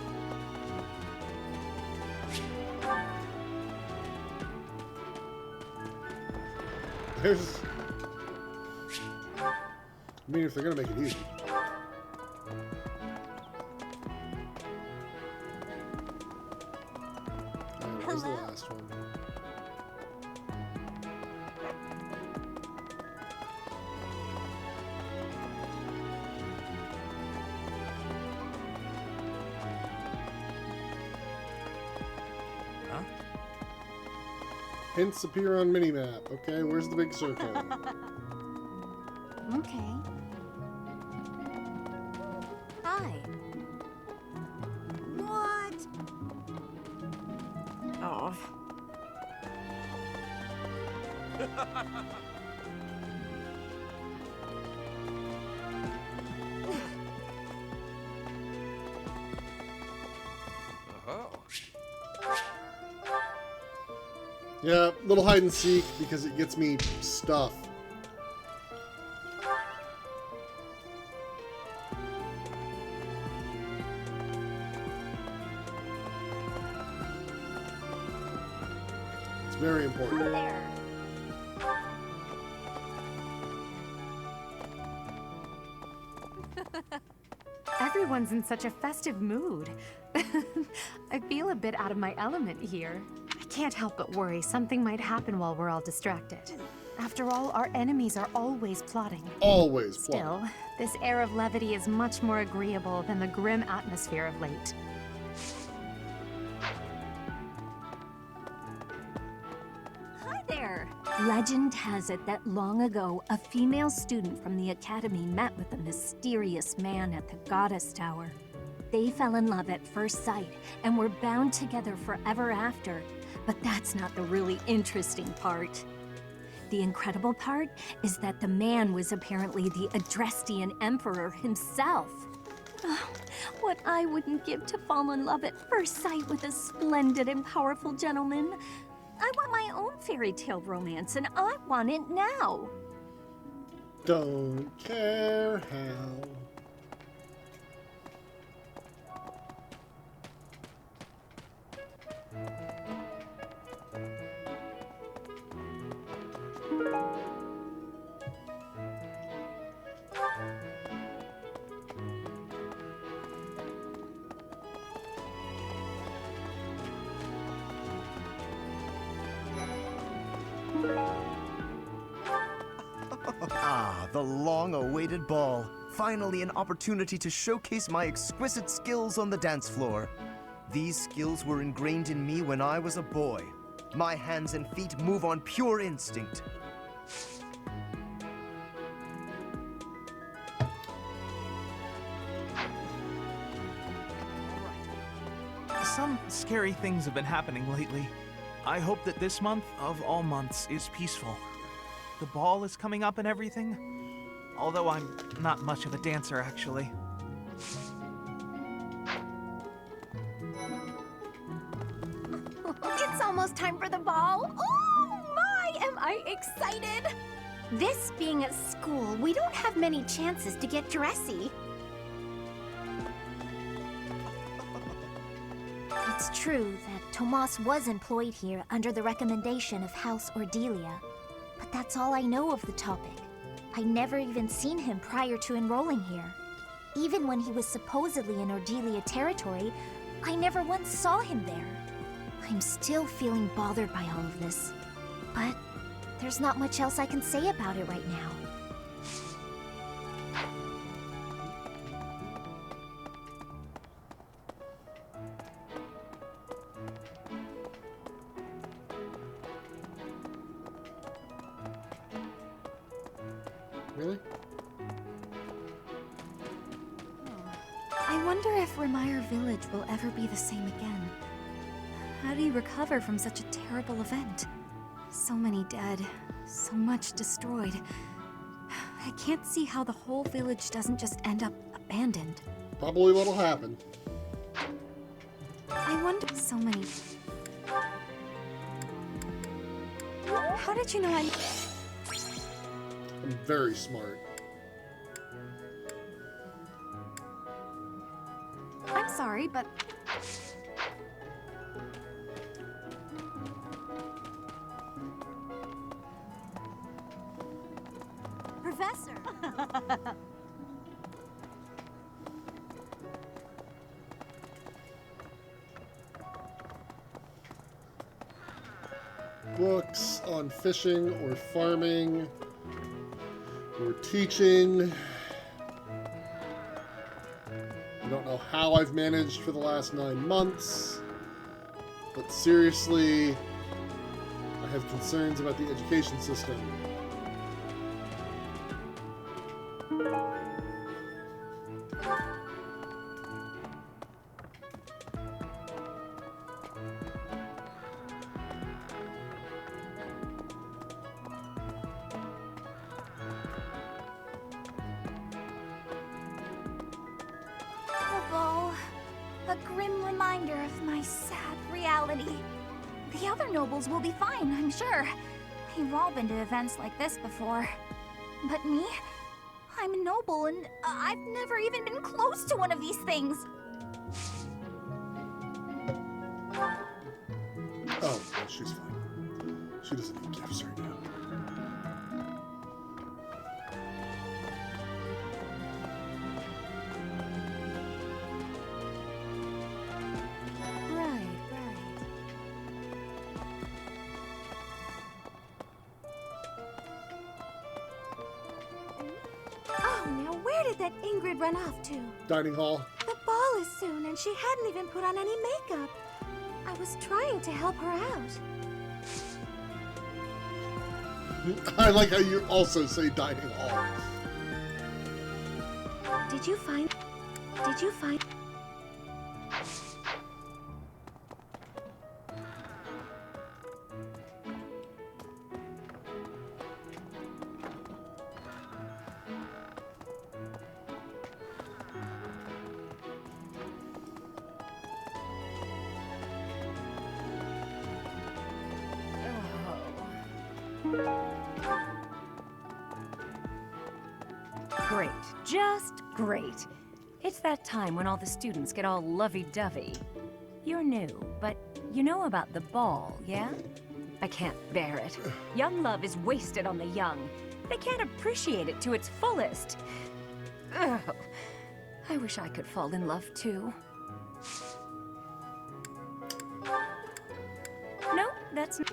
There's... I mean, if they're gonna make it easy. Alright, where's the last one? Huh? Hints appear on minimap. Okay, where's the big circle? Okay. Hi. What? Oh. Yeah, little hide and seek because it gets me stuff. It's very important. There. Everyone's in such a festive mood. I feel a bit out of my element here. I can't help but worry something might happen while we're all distracted. After all, our enemies are always plotting. Always plot. Still, this air of levity is much more agreeable than the grim atmosphere of late. Hi there. Legend has it that long ago, a female student from the academy met with a mysterious man at the Goddess Tower. They fell in love at first sight and were bound together forever after. But that's not the really interesting part. The incredible part is that the man was apparently the Adrestian Emperor himself. Oh, what I wouldn't give to fall in love at first sight with a splendid and powerful gentleman. I want my own fairy tale romance, and I want it now. Don't care how. Ah, the long-awaited ball. Finally an opportunity to showcase my exquisite skills on the dance floor. These skills were ingrained in me when I was a boy. My hands and feet move on pure instinct. Some scary things have been happening lately. I hope that this month, of all months, is peaceful. The ball is coming up and everything. Although I'm not much of a dancer, actually. It's almost time for the ball. Oh my, am I excited! This being at school, we don't have many chances to get dressy. It's true that Tomas was employed here under the recommendation of House Ordelia. But that's all I know of the topic. I never even seen him prior to enrolling here. Even when he was supposedly in Ordelia territory, I never once saw him there. I'm still feeling bothered by all of this. But there's not much else I can say about it right now. Really? I wonder if Remire Village will ever be the same again. How do you recover from such a terrible event? So many dead, so much destroyed. I can't see how the whole village doesn't just end up abandoned. Probably what'll happen. I wonder so many... How did you know I'm very smart. I'm sorry. sorry, but... Professor! Books on fishing or farming or teaching. I don't know how I've managed for the last 9 months, but seriously, I have concerns about the education system. A grim reminder of my sad reality. The other nobles will be fine, I'm sure. They've all been to events like this before. But me? I'm a noble and I've never even been close to one of these things. Oh, yeah, she's fine. She doesn't need gifts right now. That Ingrid run off to? Dining hall. The ball is soon, and she hadn't even put on any makeup. I was trying to help her out. I like how you also say dining hall. Did you find... Great. Just great. It's that time when all the students get all lovey-dovey. You're new, but you know about the ball, yeah? I can't bear it. Young love is wasted on the young. They can't appreciate it to its fullest. Ugh. I wish I could fall in love too. No, that's not...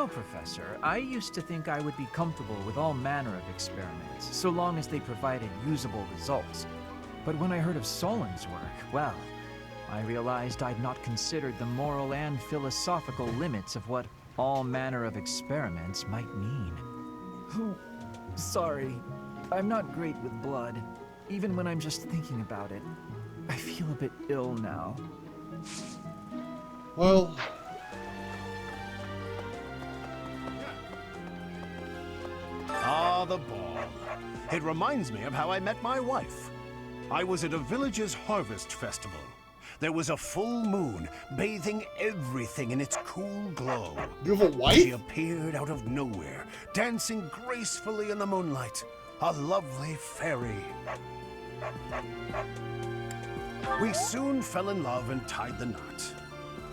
Professor, I used to think I would be comfortable with all manner of experiments, so long as they provided usable results. But when I heard of Solon's work, well, I realized I'd not considered the moral and philosophical limits of what all manner of experiments might mean. Oh, sorry. I'm not great with blood. Even when I'm just thinking about it, I feel a bit ill now. Well... Ah, the ball. It reminds me of how I met my wife. I was at a village's harvest festival. There was a full moon, bathing everything in its cool glow. You have a wife? She appeared out of nowhere, dancing gracefully in the moonlight. A lovely fairy. We soon fell in love and tied the knot.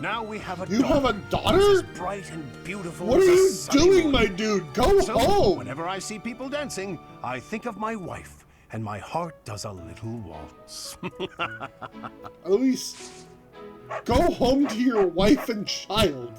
Now we have a daughter. You have a daughter? Who's as bright and beautiful What as are a you sunny doing, moon. my dude? Go So, home! whenever I see people dancing, I think of my wife, and my heart does a little waltz. At least go home to your wife and child.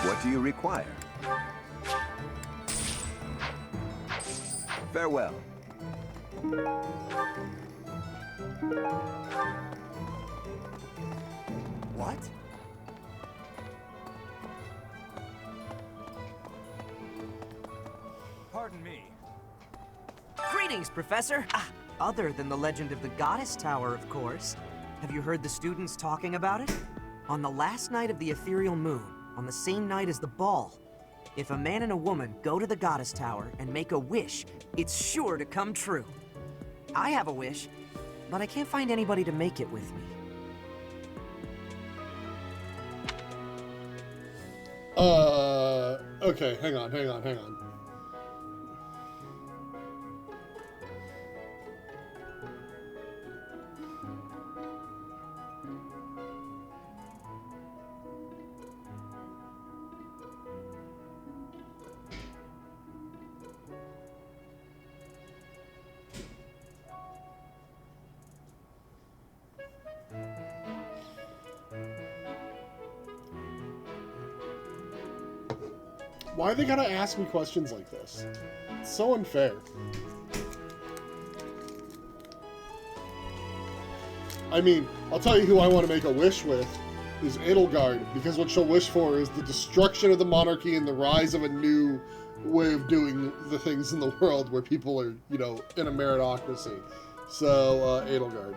What do you require? Farewell. What? Pardon me. Greetings, Professor. Other than the legend of the Goddess Tower, of course. Have you heard the students talking about it? On the last night of the ethereal moon, on the same night as the ball, if a man and a woman go to the Goddess Tower and make a wish, it's sure to come true. I have a wish, but I can't find anybody to make it with me. Okay, hang on. Why they gotta ask me questions like this? It's so unfair. I mean, I'll tell you who I want to make a wish with is Edelgard, because what she'll wish for is the destruction of the monarchy and the rise of a new way of doing the things in the world where people are, you know, in a meritocracy. So, Edelgard.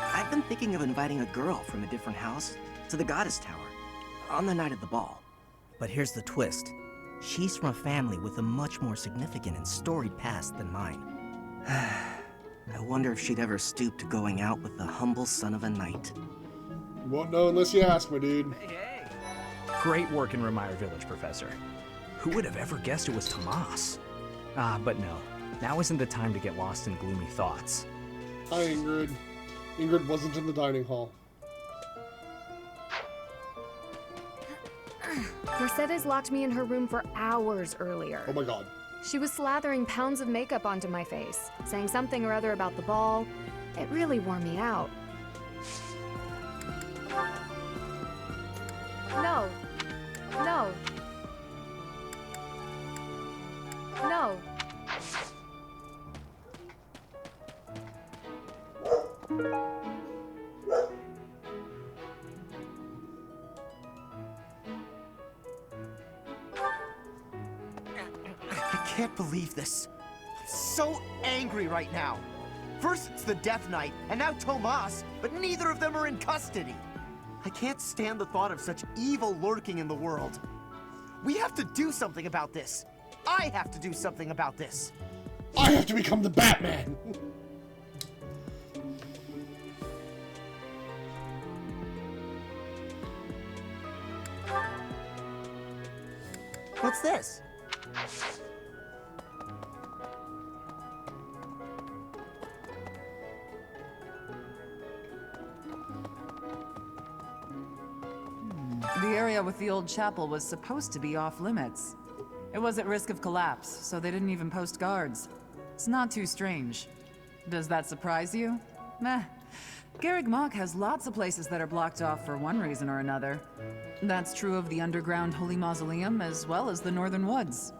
I've been thinking of inviting a girl from a different house to the Goddess Tower on the night of the ball. But here's the twist. She's from a family with a much more significant and storied past than mine. I wonder if she'd ever stoop to going out with the humble son of a knight. You won't know unless you ask, my dude. Hey. Great work in Remire Village, Professor. Who would have ever guessed it was Tomas? But no. Now isn't the time to get lost in gloomy thoughts. Hi, Ingrid. Ingrid wasn't in the dining hall. Mercedes locked me in her room for hours earlier. Oh my god. She was slathering pounds of makeup onto my face, saying something or other about the ball. It really wore me out. No. No. No. I can't believe this. I'm so angry right now. First it's the Death Knight, and now Tomas, but neither of them are in custody. I can't stand the thought of such evil lurking in the world. We have to do something about this. I have to do something about this. I have to become the Batman! What's this? The area with the old chapel was supposed to be off limits. It was at risk of collapse, so they didn't even post guards. It's not too strange. Does that surprise you? Meh. Garreg Mach has lots of places that are blocked off for one reason or another. That's true of the underground Holy Mausoleum as well as the Northern Woods.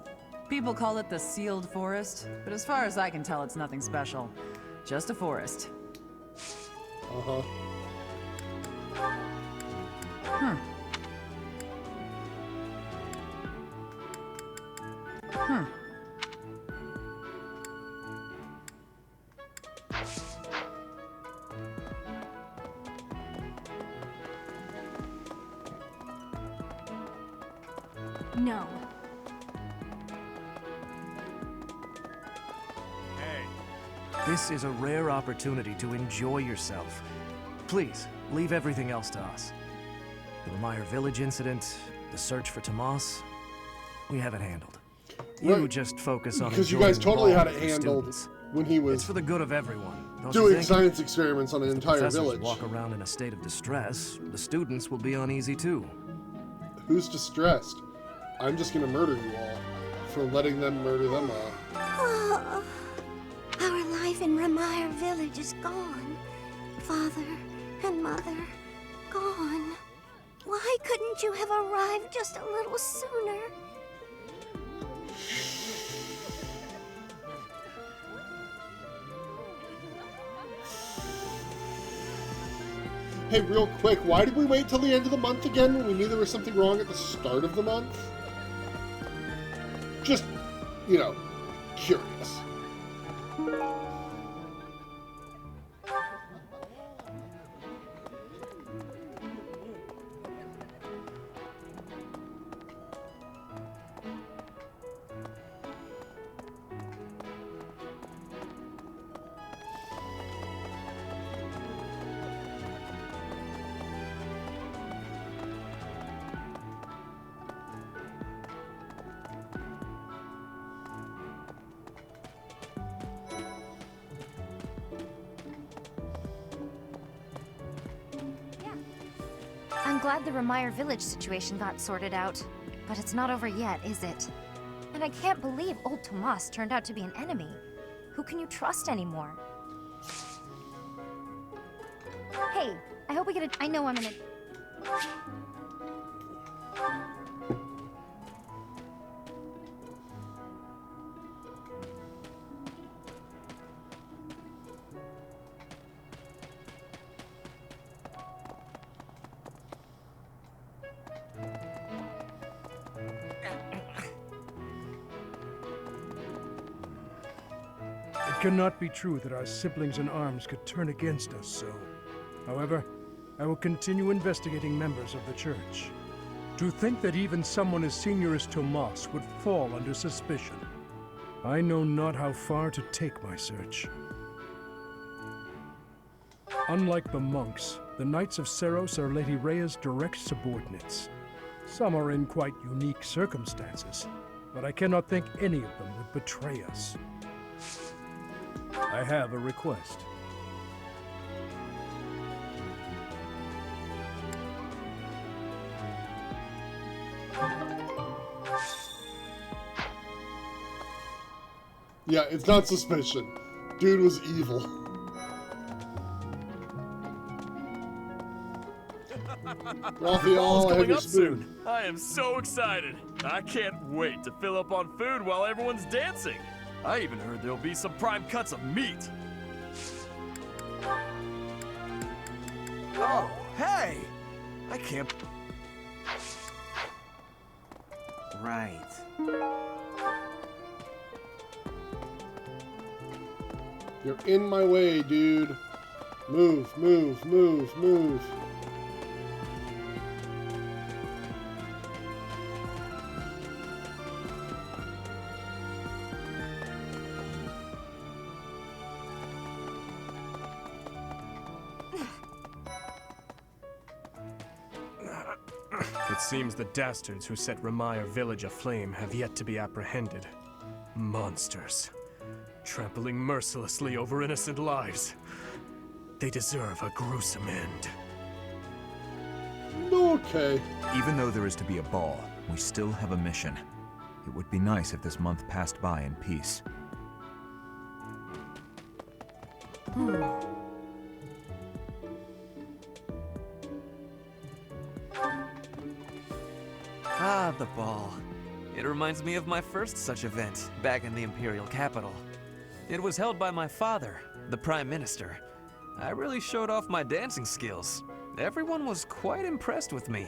People call it the Sealed Forest, but as far as I can tell, it's nothing special. Just a forest. Uh-huh. Huh. Huh. No. This is a rare opportunity to enjoy yourself. Please, leave everything else to us. The Remire Village incident, the search for Tomas, we have it handled. You Right. just focus on Because you enjoying guys the totally ball had it with your handled students. when he was It's for the good of everyone. Don't you doing think? science experiments on an If the entire professors village. walk around in a state of distress, the students will be uneasy too. Who's distressed? I'm just gonna murder you all for letting them murder them all. Oh, our life in Remire Village is gone. Father and Mother, gone. Why couldn't you have arrived just a little sooner? Hey, real quick, why did we wait till the end of the month again when we knew there was something wrong at the start of the month? Just, you know, curious. I'm glad the Remire Village situation got sorted out, but it's not over yet, is it? And I can't believe old Tomas turned out to be an enemy. Who can you trust anymore? Hey, I hope we get a— I know I'm in a— It cannot be true that our siblings in arms could turn against us so. However, I will continue investigating members of the church. To think that even someone as senior as Tomas would fall under suspicion. I know not how far to take my search. Unlike the monks, the Knights of Seros are Lady Rhea's direct subordinates. Some are in quite unique circumstances, but I cannot think any of them would betray us. I have a request. Yeah, it's not suspicion. Dude was evil. Raphael, I have your spoon. I am so excited. I can't wait to fill up on food while everyone's dancing. I even heard there'll be some prime cuts of meat. Oh, hey! I can't... Right. You're in my way, dude. Move, move, move, move. It seems the dastards who set Remire Village aflame have yet to be apprehended. Monsters. Trampling mercilessly over innocent lives. They deserve a gruesome end. Okay. Even though there is to be a ball, we still have a mission. It would be nice if this month passed by in peace. Ah, the ball. It reminds me of my first such event, back in the Imperial capital. It was held by my father, the Prime Minister. I really showed off my dancing skills. Everyone was quite impressed with me.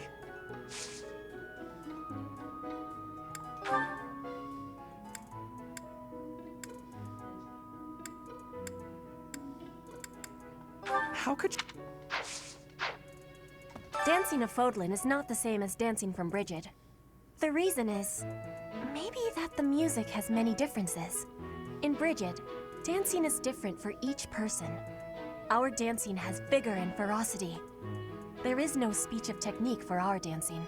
How could you... Dancing of Fodlan is not the same as dancing from Brigid. The reason is, maybe that the music has many differences. In Brigid, dancing is different for each person. Our dancing has vigor and ferocity. There is no speech of technique for our dancing.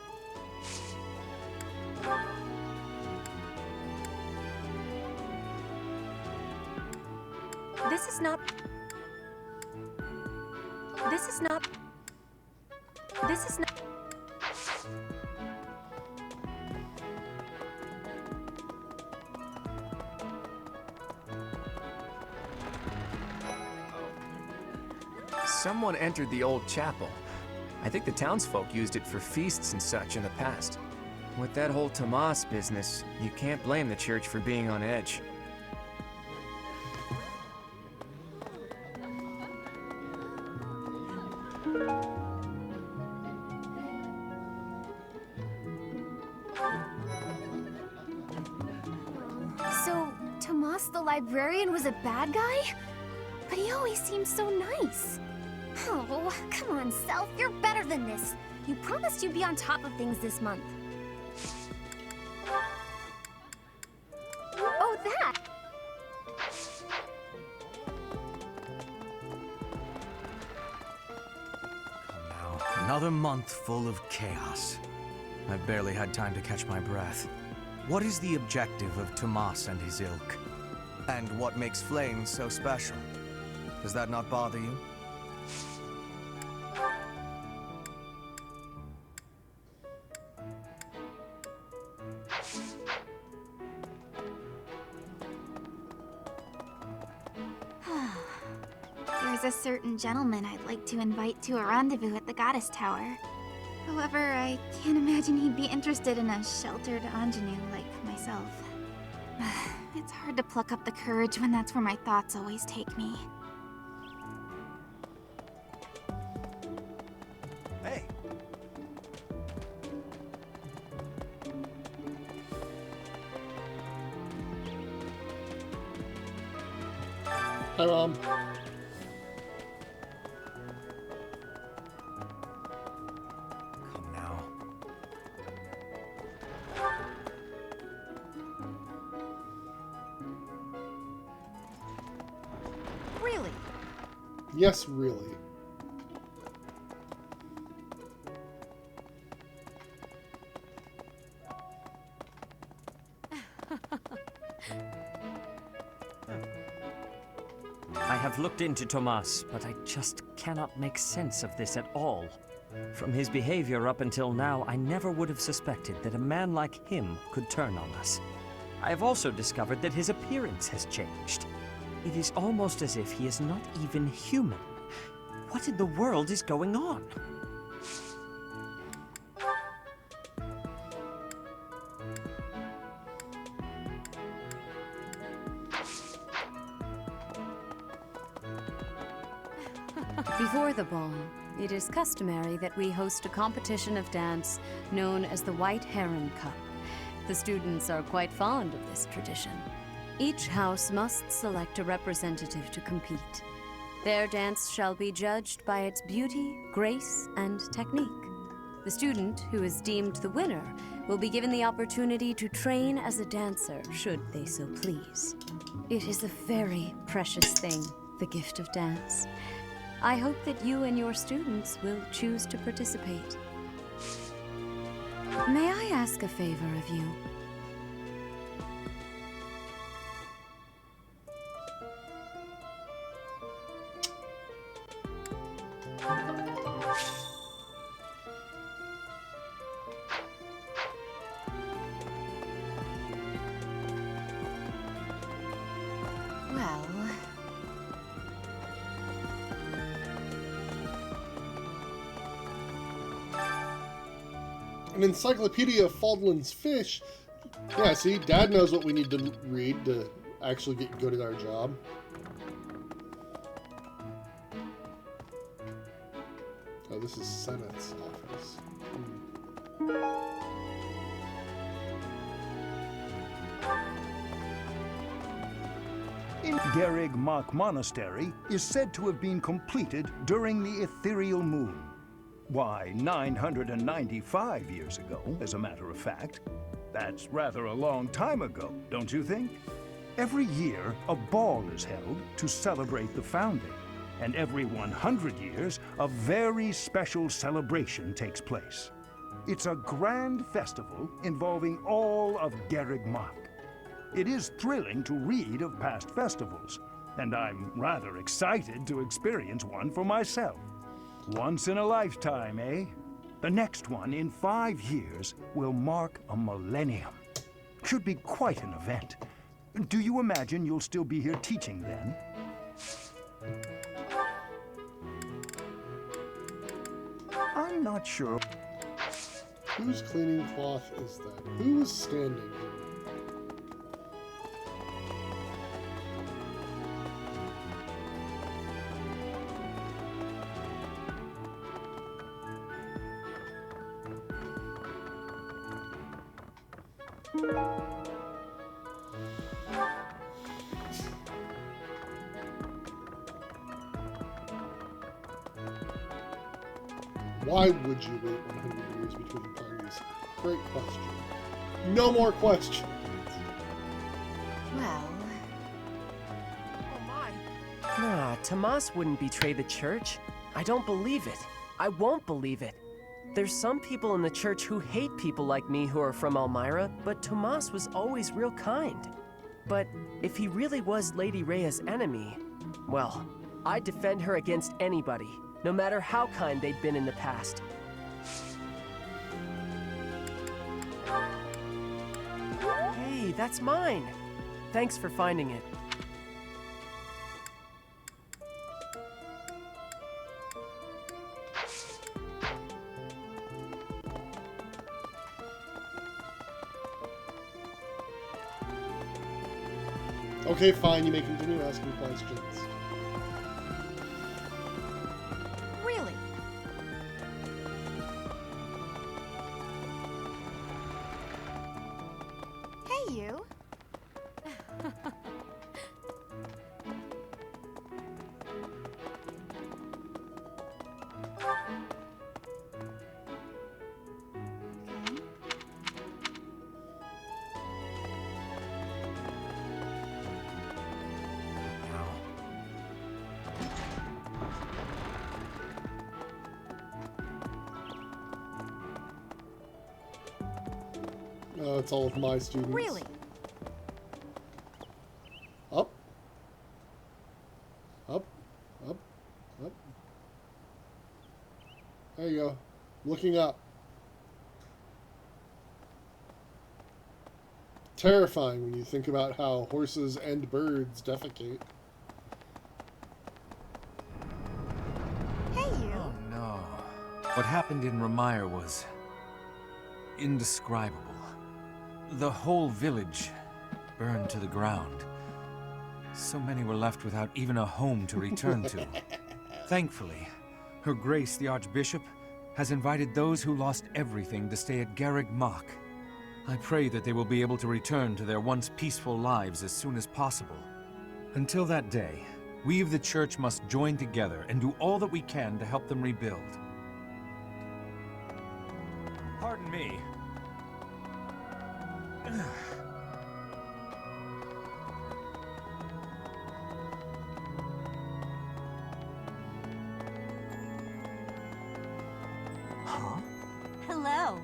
This is not... This is not... This is not... Someone entered the old chapel. I think the townsfolk used it for feasts and such in the past. With that whole Tomas business, you can't blame the church for being on edge. So, Tomas the librarian was a bad guy? But he always seemed so nice. Oh, come on, Self, you're better than this. You promised you'd be on top of things this month. Oh, that! Now, another month full of chaos. I've barely had time to catch my breath. What is the objective of Tomas and his ilk? And what makes Flame so special? Does that not bother you? There's a certain gentleman I'd like to invite to a rendezvous at the Goddess Tower. However, I can't imagine he'd be interested in a sheltered ingenue like myself. It's hard to pluck up the courage when that's where my thoughts always take me. Hey. Hi, Mom. Come now. Really? Yes, really. I have looked into Tomas, but I just cannot make sense of this at all. From his behavior up until now, I never would have suspected that a man like him could turn on us. I have also discovered that his appearance has changed. It is almost as if he is not even human. What in the world is going on? Before the ball, it is customary that we host a competition of dance known as the White Heron Cup. The students are quite fond of this tradition. Each house must select a representative to compete. Their dance shall be judged by its beauty, grace, and technique. The student who is deemed the winner will be given the opportunity to train as a dancer, should they so please. It is a very precious thing, the gift of dance. I hope that you and your students will choose to participate. May I ask a favor of you? Well... An encyclopedia of Faldland's fish? Yeah, see, Dad knows what we need to read to actually get good at our job. Oh, this is Senate's office. Gerig Mach Monastery is said to have been completed during the ethereal moon. Why, 995 years ago, as a matter of fact. That's rather a long time ago, don't you think? Every year, a ball is held to celebrate the founding. And every 100 years, a very special celebration takes place. It's a grand festival involving all of Garreg Mach. It is thrilling to read of past festivals, and I'm rather excited to experience one for myself. Once in a lifetime, eh? The next one, in 5 years, will mark a millennium. Should be quite an event. Do you imagine you'll still be here teaching then? I'm not sure. Whose cleaning cloth is that? Who is standing here? Why would you wait 100 years between parties? Great question. No more questions. Well... Nah, Tomas wouldn't betray the church. I don't believe it. I won't believe it. There's some people in the church who hate people like me who are from Elmira, but Tomas was always real kind. But if he really was Lady Rhea's enemy, well, I'd defend her against anybody, no matter how kind they'd been in the past. Hey, that's mine! Thanks for finding it. Okay, fine, you may continue asking questions. Really? Hey, you. It's all of my students. Really? Up. Up. Up. Up. There you go. Looking up. Terrifying when you think about how horses and birds defecate. Hey, you. Oh no. What happened in Remire was indescribable. The whole village burned to the ground. So many were left without even a home to return to. Thankfully, Her Grace the Archbishop has invited those who lost everything to stay at Garreg Mach. I pray that they will be able to return to their once peaceful lives as soon as possible. Until that day, we of the Church must join together and do all that we can to help them rebuild. Pardon me. Huh? Hello.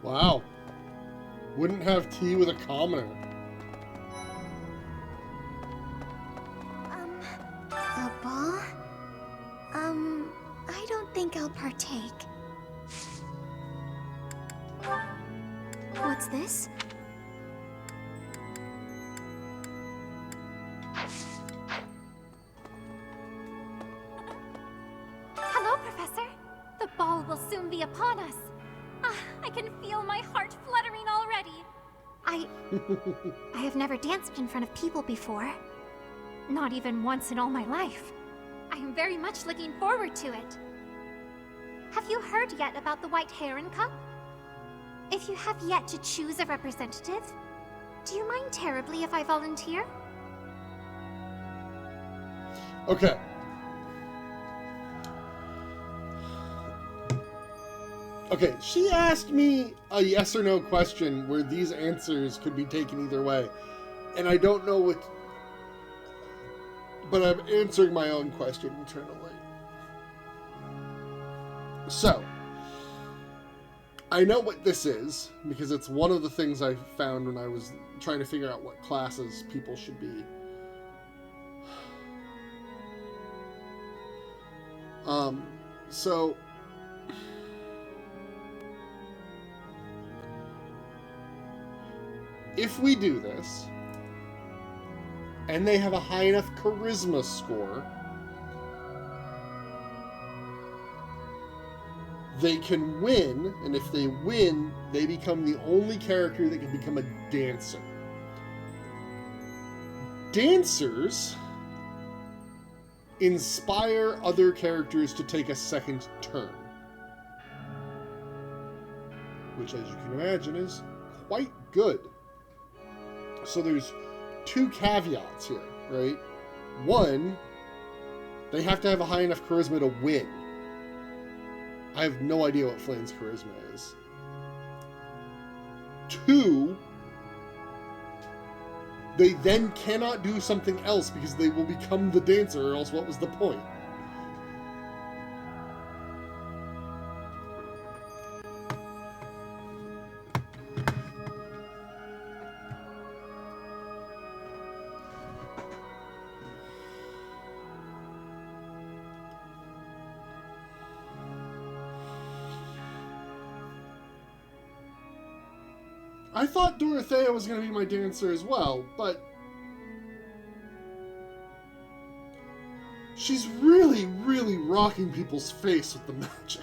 Wow. Wouldn't have tea with a commoner. A ball? I don't think I'll partake. What's this? Hello, Professor. The ball will soon be upon us. Ah, I can feel my heart fluttering already. I have never danced in front of people before. Not even once in all my life. I am very much looking forward to it. Have you heard yet about the White Heron Cup? If you have yet to choose a representative, do you mind terribly if I volunteer? Okay. Okay, she asked me a yes or no question where these answers could be taken either way. And I don't know what... But I'm answering my own question internally. So, I know what this is, because it's one of the things I found when I was trying to figure out what classes people should be. So... If we do this, and they have a high enough charisma score, they can win, and if they win, they become the only character that can become a dancer. Dancers inspire other characters to take a second turn, which, as you can imagine, is quite good. So there's two caveats here, right? One, they have to have a high enough charisma to win. I have no idea what Flayn's charisma is. Two, they then cannot do something else because they will become the dancer, or else what was the point? I thought Dorothea was going to be my dancer as well, but she's really, really rocking people's face with the magic.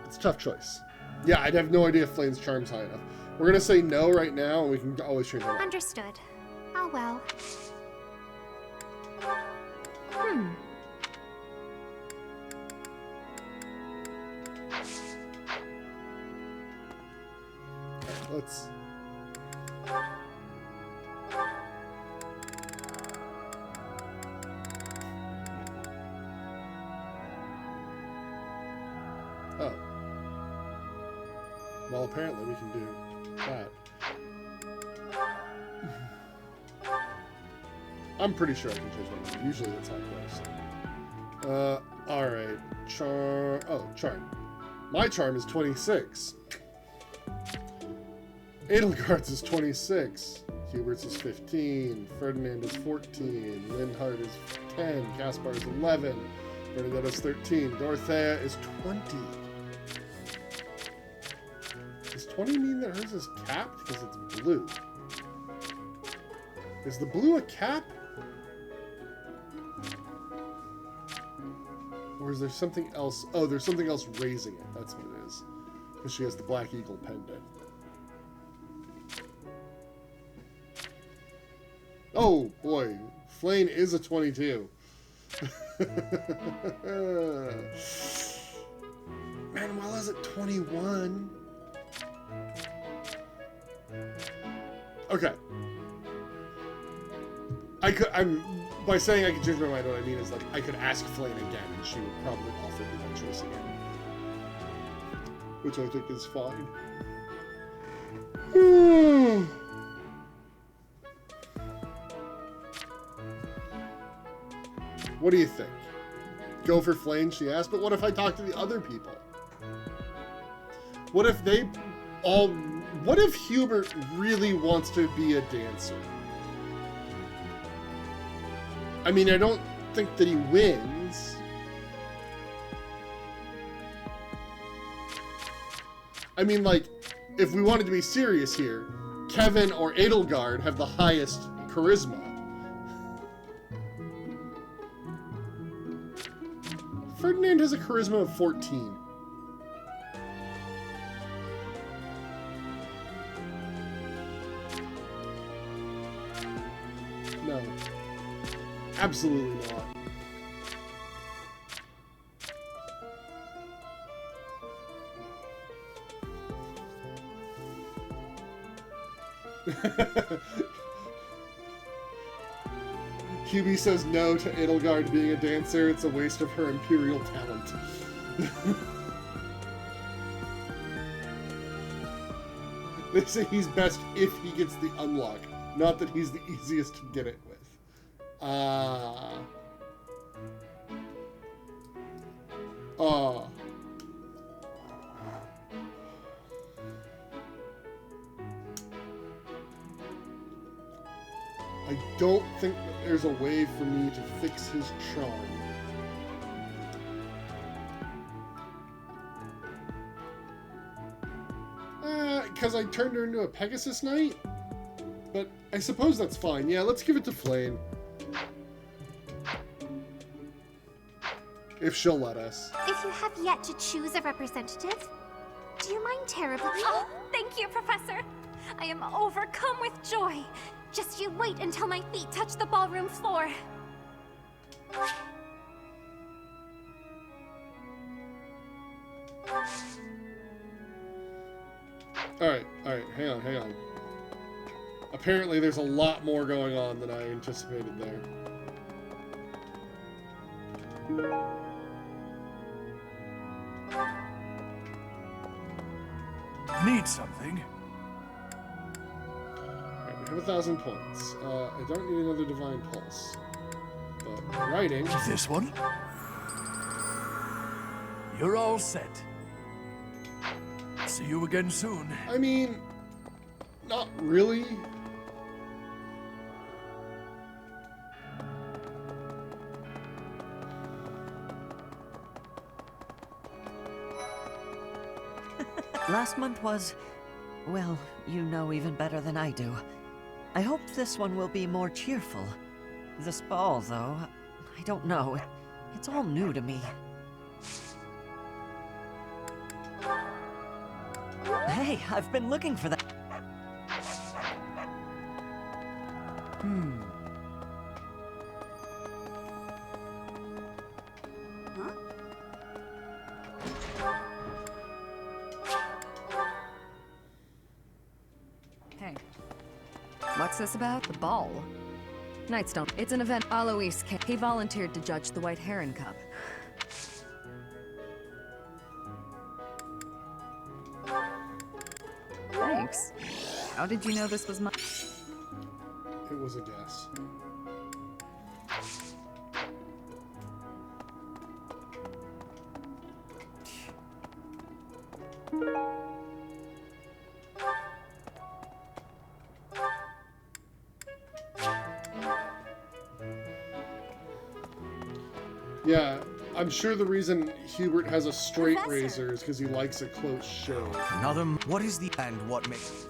It's a tough choice. Yeah, I'd have no idea if Flayn's charm's high enough. We're gonna say no right now, and we can always change it. Understood. Oh well. Let's... Oh. Well, apparently we can do that. I'm pretty sure I can change my mind. Usually that's how it goes. Alright. Charm. My charm is 26. Edelgard's is 26. Hubert's is 15. Ferdinand is 14. Lindhard is 10. Caspar is 11. Bernadetta's 13. Dorothea is 20. Does 20 mean that hers is capped? Because it's blue. Is the blue a cap? Or is there something else? Oh, there's something else raising it. That's what it is. Because she has the Black Eagle pendant. Oh, boy. Flayn is a 22. Manuela's at 21. Okay. By saying I could change my mind, what I mean is, like, I could ask Flame again, and she would probably offer me that choice again. Which I think is fine. What do you think? Go for Flame, she asked, but what if I talk to the other people? What if they all... What if Hubert really wants to be a dancer? I mean, I don't think that he wins. I mean, like, if we wanted to be serious here, Kevin or Edelgard have the highest charisma. Ferdinand has a charisma of 14. No. Absolutely not. QB says no to Edelgard being a dancer. It's a waste of her imperial talent. They say he's best if he gets the unlock, not that he's the easiest to get it with. I don't think that there's a way for me to fix his charm. Because I turned her into a Pegasus Knight? But I suppose that's fine. Yeah, let's give it to Flame. If she'll let us. If you have yet to choose a representative, do you mind terribly? Oh, thank you, Professor. I am overcome with joy. Just you wait until my feet touch the ballroom floor. Alright, hang on. Apparently there's a lot more going on than I anticipated there. Need something? Alright, we have 1,000 points. I don't need another Divine Pulse. But writing... This one? You're all set. See you again soon. I mean, not really. Last month was, well, you know even better than I do. I hope this one will be more cheerful. This ball, though, I don't know. It's all new to me. Hey, I've been looking for that. Hey. What's this about? The ball? Knights don't. It's an event Alois came. He volunteered to judge the White Heron Cup. Thanks. How did you know this was my... It was a guess. Yeah, I'm sure the reason Hubert has a straight razor is because he likes a close shave. What is the and what makes...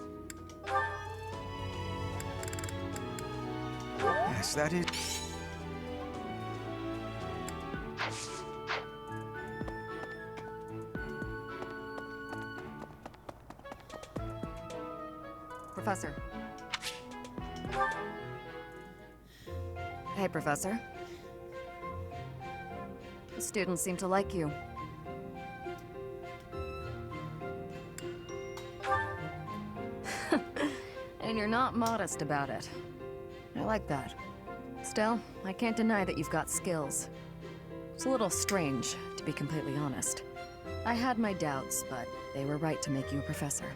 Yes, that is... Professor. Hey, Professor. The students seem to like you. And you're not modest about it. I like that. Still, I can't deny that you've got skills. It's a little strange, to be completely honest. I had my doubts, but they were right to make you a professor.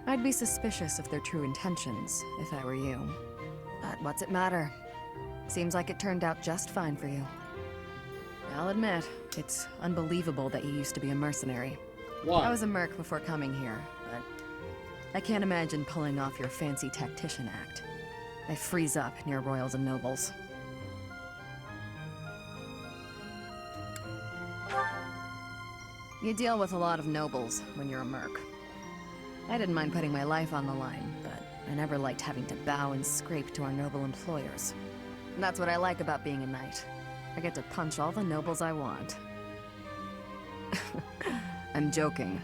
I'd be suspicious of their true intentions, if I were you. But what's it matter? Seems like it turned out just fine for you. I'll admit, it's unbelievable that you used to be a mercenary. Why? I was a merc before coming here, but I can't imagine pulling off your fancy tactician act. I freeze up near royals and nobles. You deal with a lot of nobles when you're a merc. I didn't mind putting my life on the line, but I never liked having to bow and scrape to our noble employers. And that's what I like about being a knight. I get to punch all the nobles I want. I'm joking.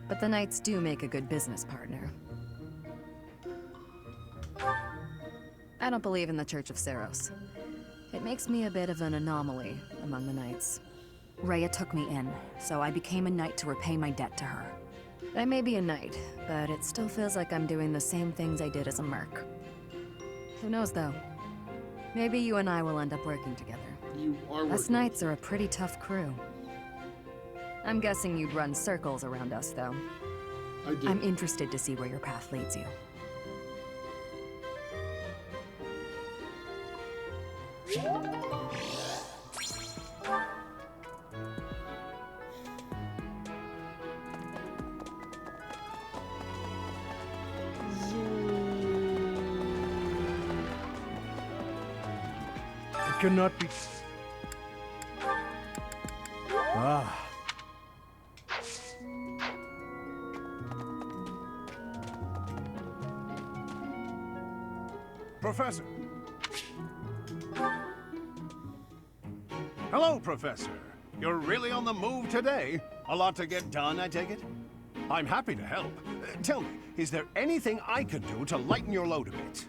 But the knights do make a good business partner. I don't believe in the Church of Seros. It makes me a bit of an anomaly among the knights. Rhea took me in, so I became a knight to repay my debt to her. I may be a knight, but it still feels like I'm doing the same things I did as a merc. Who knows, though? Maybe you and I will end up working together. You are Us working. knights are a pretty tough crew. I'm guessing you'd run circles around us, though. I do. I'm interested to see where your path leads you. It cannot be. Ah. Professor. Hello, Professor. You're really on the move today. A lot to get done, I take it? I'm happy to help. Tell me, is there anything I can do to lighten your load a bit?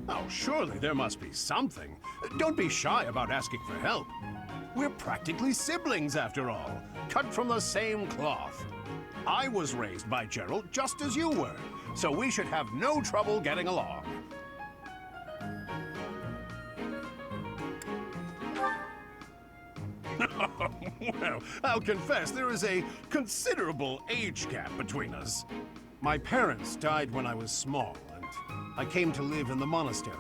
Oh, surely there must be something. Don't be shy about asking for help. We're practically siblings, after all, cut from the same cloth. I was raised by Gerald just as you were, so we should have no trouble getting along. Well, I'll confess there is a considerable age gap between us. My parents died when I was small, and I came to live in the monastery.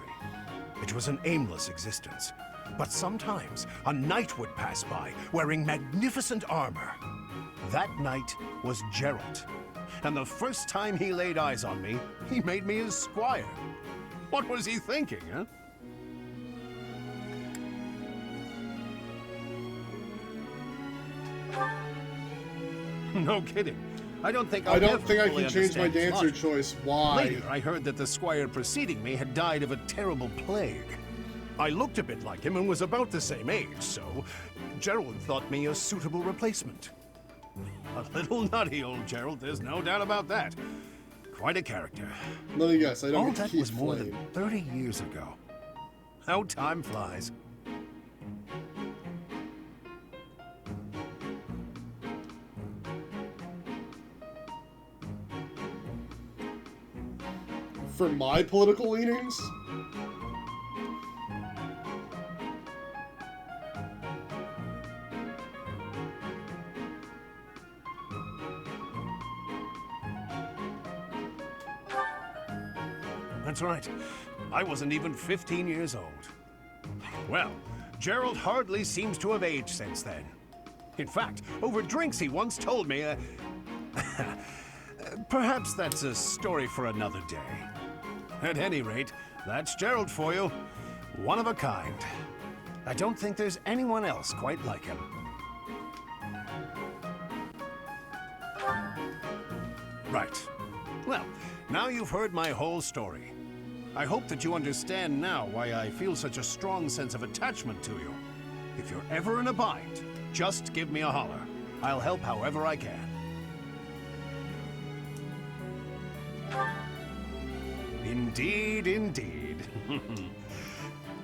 It was an aimless existence, but sometimes a knight would pass by wearing magnificent armor. That knight was Gerald, and the first time he laid eyes on me, he made me his squire. What was he thinking, huh? No kidding. I don't think I don't think I can change my dancer logic. choice. Why? Later, I heard that the squire preceding me had died of a terrible plague. I looked a bit like him and was about the same age, so Gerald thought me a suitable replacement. A little nutty, old Gerald, there's no doubt about that. Quite a character. Let me guess, I don't All get to that keep was more Flame. than 30 years ago. How time flies. For my political leanings? That's right. I wasn't even 15 years old. Well, Gerald hardly seems to have aged since then. In fact, over drinks he once told me, perhaps that's a story for another day. At any rate, that's Gerald for you. One of a kind. I don't think there's anyone else quite like him. Right. Well, now you've heard my whole story. I hope that you understand now why I feel such a strong sense of attachment to you. If you're ever in a bind, just give me a holler. I'll help however I can. Indeed, indeed.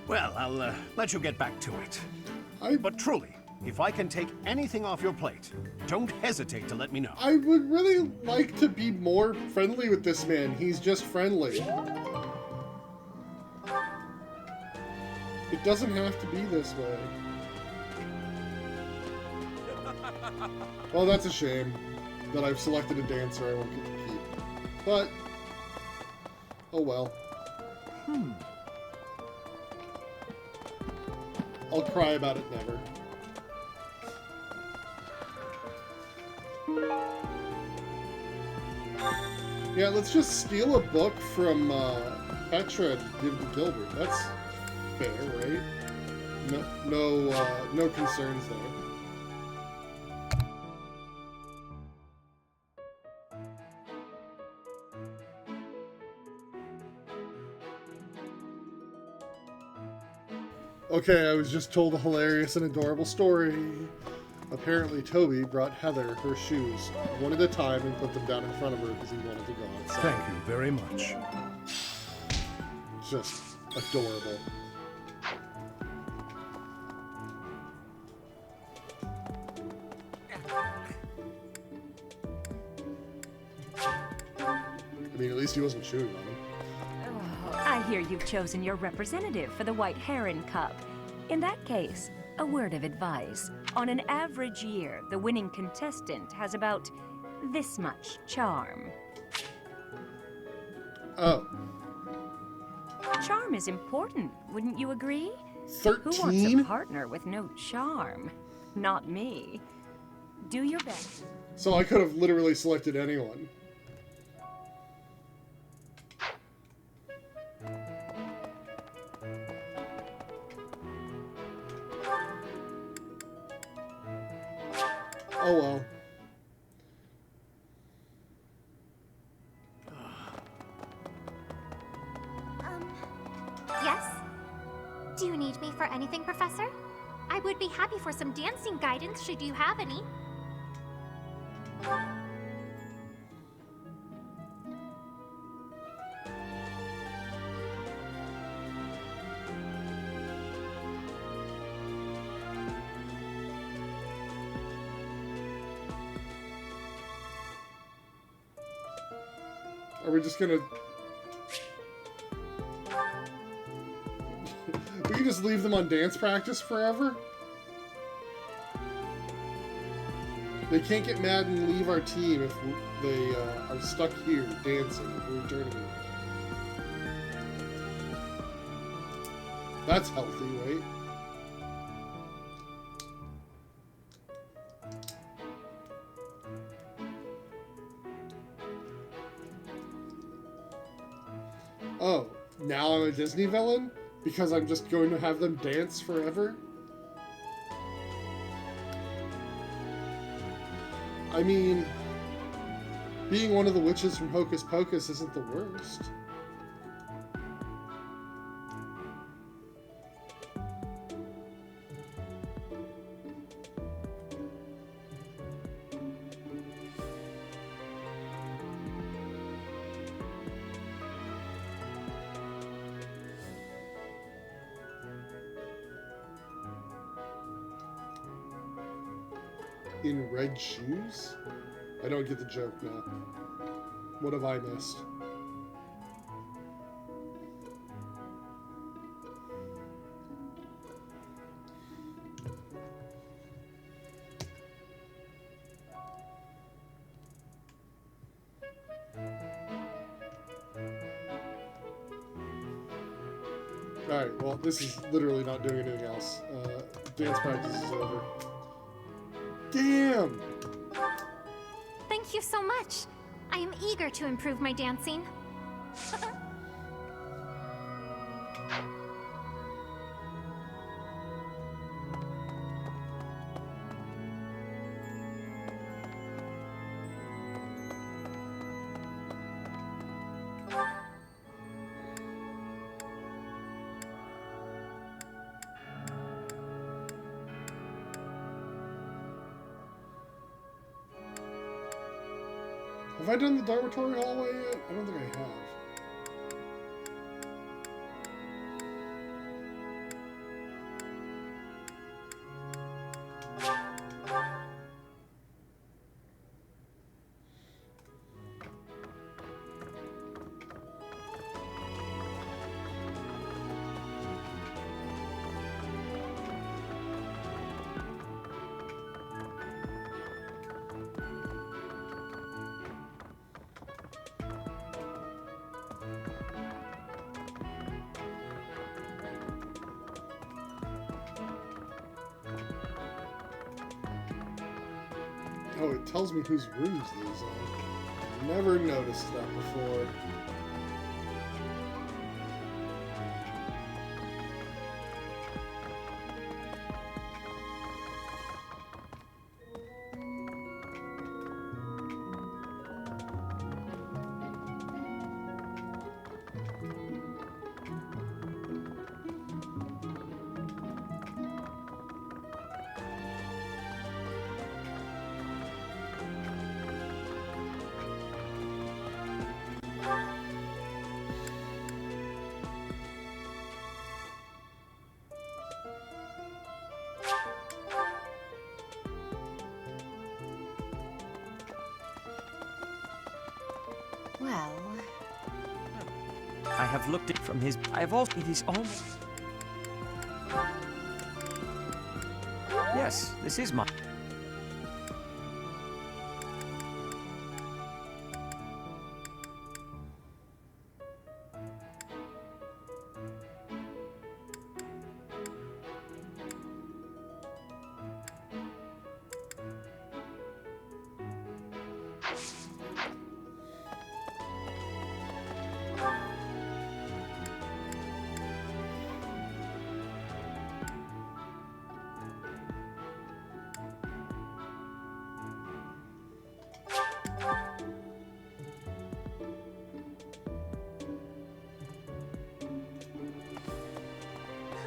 Well, I'll let you get back to it. But truly, if I can take anything off your plate, don't hesitate to let me know. I would really like to be more friendly with this man. He's just friendly. It doesn't have to be this way. Well, that's a shame that I've selected a dancer I won't get to keep. But, oh well. I'll cry about it never. Yeah, let's just steal a book from Petra and give it to Gilbert. That's fair, right? No concerns there. Okay, I was just told a hilarious and adorable story. Apparently, Toby brought Heather her shoes one at a time and put them down in front of her because he wanted to go outside. Thank you very much. Just adorable. I mean, at least he wasn't chewing on them. I hear you've chosen your representative for the White Heron Cup. In that case, a word of advice. On an average year, the winning contestant has about this much charm. Oh. Charm is important, wouldn't you agree? 13? Who wants a partner with no charm? Not me. Do your best. So I could have literally selected anyone. Oh well. Yes? Do you need me for anything, Professor? I would be happy for some dancing guidance should you have any. Are we just gonna... we can just leave them on dance practice forever? They can't get mad and leave our team if they are stuck here dancing if we return to them. That's healthy, right? Oh, now I'm a Disney villain? Because I'm just going to have them dance forever? I mean, being one of the witches from Hocus Pocus isn't the worst. In red shoes? I don't get the joke now. What have I missed? Alright, well, this is literally not doing anything else. Dance practice is over. Damn! Thank you so much. I am eager to improve my dancing. Have I done the dormitory hallway yet? I don't think I have. Oh, it tells me whose rooms these are. Never noticed that before. Well... I have looked at from his... I have also... It is almost... Yes, this is my...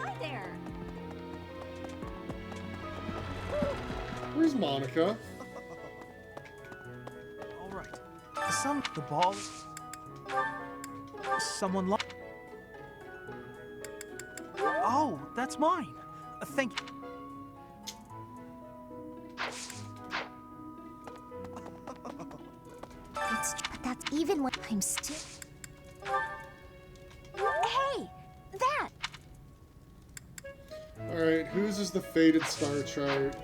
Hi there. Where's Monica? All right. The ball. Someone lost. Oh, that's mine. Thank you. But that's even when I'm still... Hey! That! Alright, whose is the faded star chart?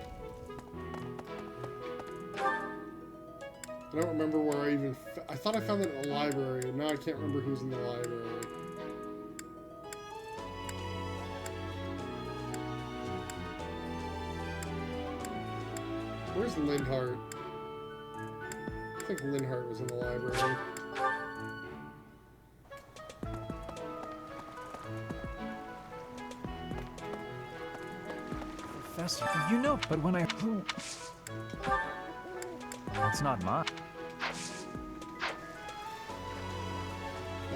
I don't remember where I even... I thought I found it in the library, and now I can't remember who's in the library. Where's Linhart? I think Linhart was in the library. Professor, you know, but when I... It's not mine.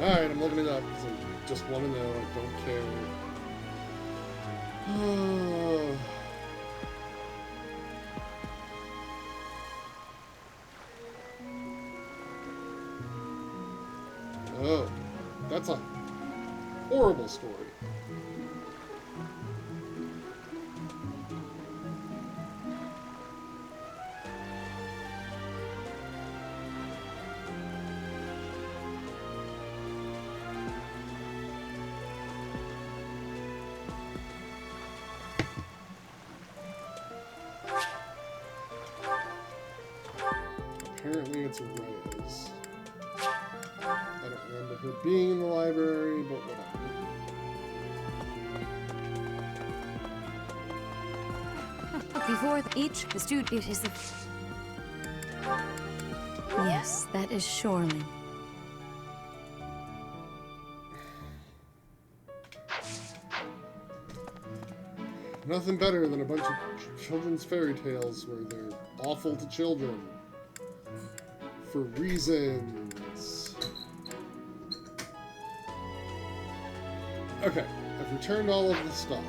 Alright, I'm looking it up because I just want to know. I don't care. Oh, that's a horrible story. Apparently it's Reyes. I don't remember her being in the library, but whatever. Before the student is the... Yes, that is Shoreline. Nothing better than a bunch of children's fairy tales where they're awful to children. For reasons. Okay, I've returned all of the stuff.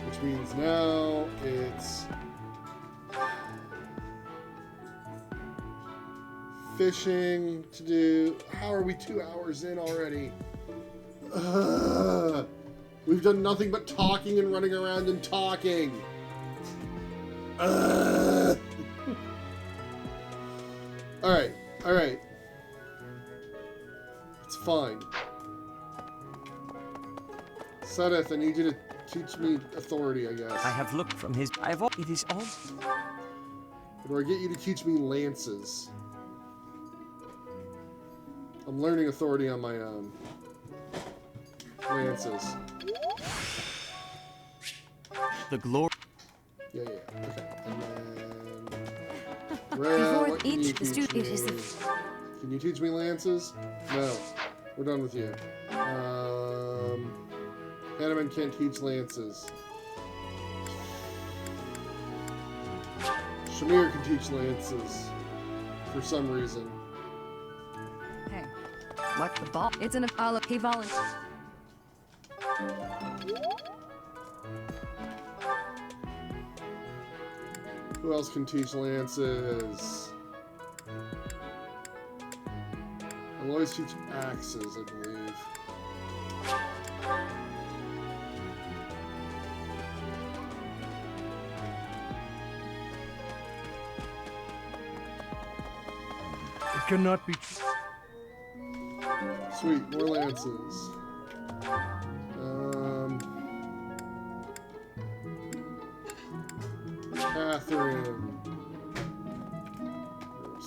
Which means now it's... fishing to do. How are we 2 hours in already? We've done nothing but talking and running around and talking. Alright, alright. It's fine. Sedith, I need you to teach me authority, I guess. I have looked from his... I have all... It is all... Or I get you to teach me lances. I'm learning authority on my own. Lances. The glory... Yeah, okay. And then... Before each student, it is the... Can you teach me lances? No. We're done with you. Hanneman can't teach lances. Shamir can teach lances. For some reason. Hey, like the ball. It's an olive. He volunteered. Who else can teach lances? I'll always teach axes, I believe. It cannot be Sweet, more lances. Catherine.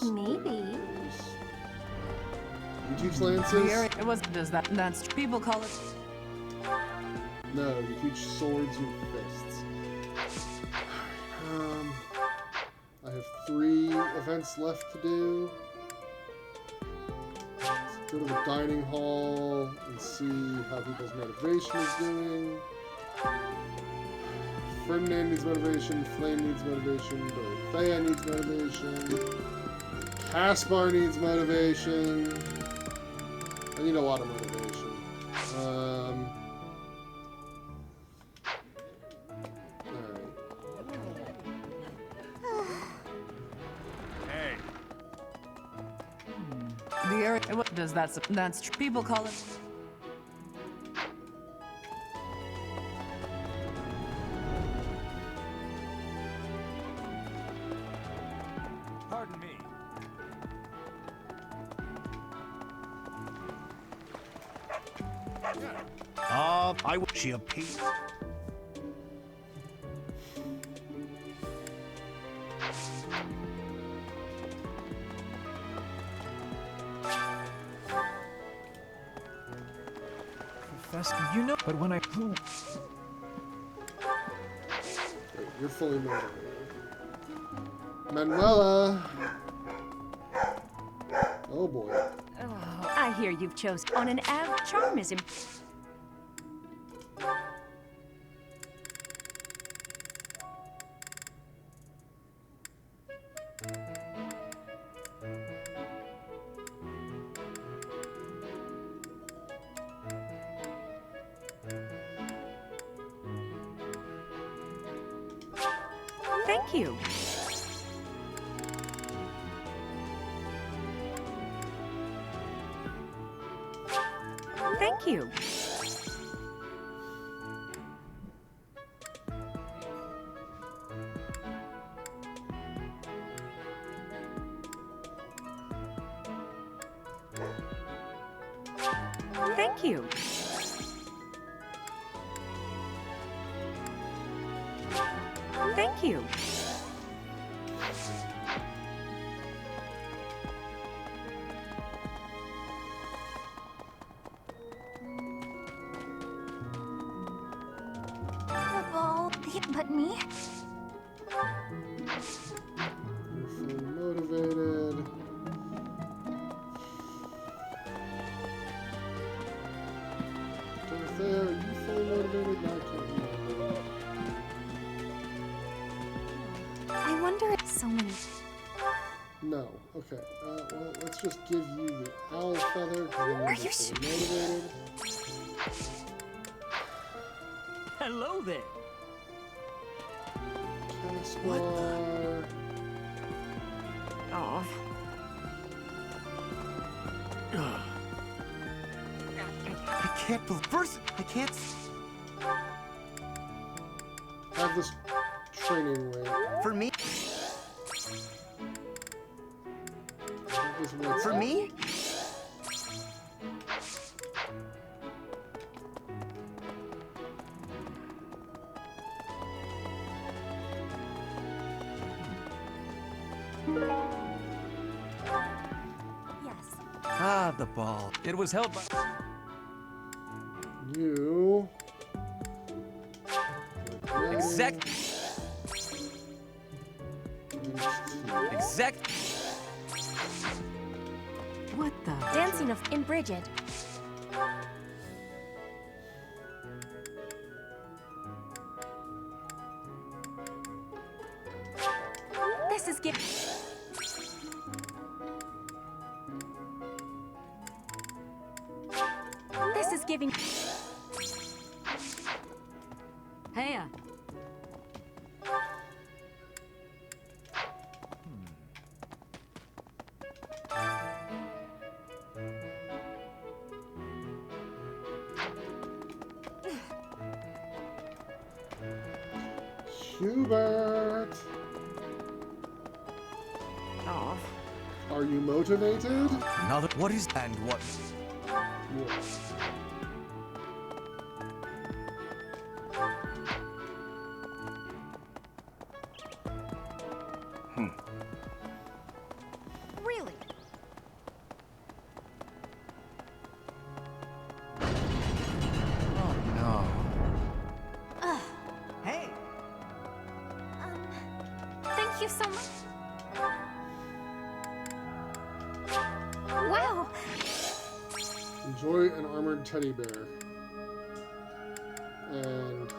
Maybe. You teach lances? It was. That's people call it. No, you teach swords and fists. I have 3 events left to do. Let's go to the dining hall and see how people's motivation is doing. Ferdinand needs motivation, Flame needs motivation, Dorothea needs motivation, Caspar needs motivation. I need a lot of motivation. Hey. The area. What does that? That's people call it. Pardon me. I wish she appeared. Professor, you know, but when I... Wait, you're fully motivated. Manuela! Oh boy. Oh, I hear you've chosen on an charm is Thank you. Thank you. Thank you. Thank you. The ball. But me? You're fully motivated. Dorothea, are you fully motivated? No, I can't remember. I wonder if so many. No. Okay. Well, let's just give you the owl feather because then Are you're you fully motivated. Hello there. Caspar. Oh. I can't believe. First, I can't. Have this training ring. For me? Have this what's For up. me? Yes. Ah, the ball. It was held by... You. Exact. And Exact. What the? Dancing in Bridget. This is giving. This is giving. Hey. Hubert! Oh. Are you motivated? Another. What is and what? Yes. Really? Oh no. Hey! Thank you so much. Wow. Enjoy an armored teddy bear. And...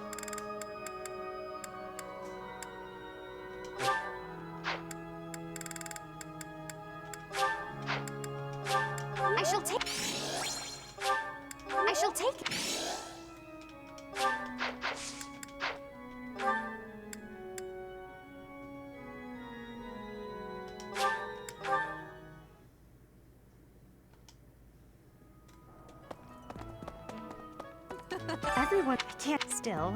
I shall take. I shall take. Everyone can't still.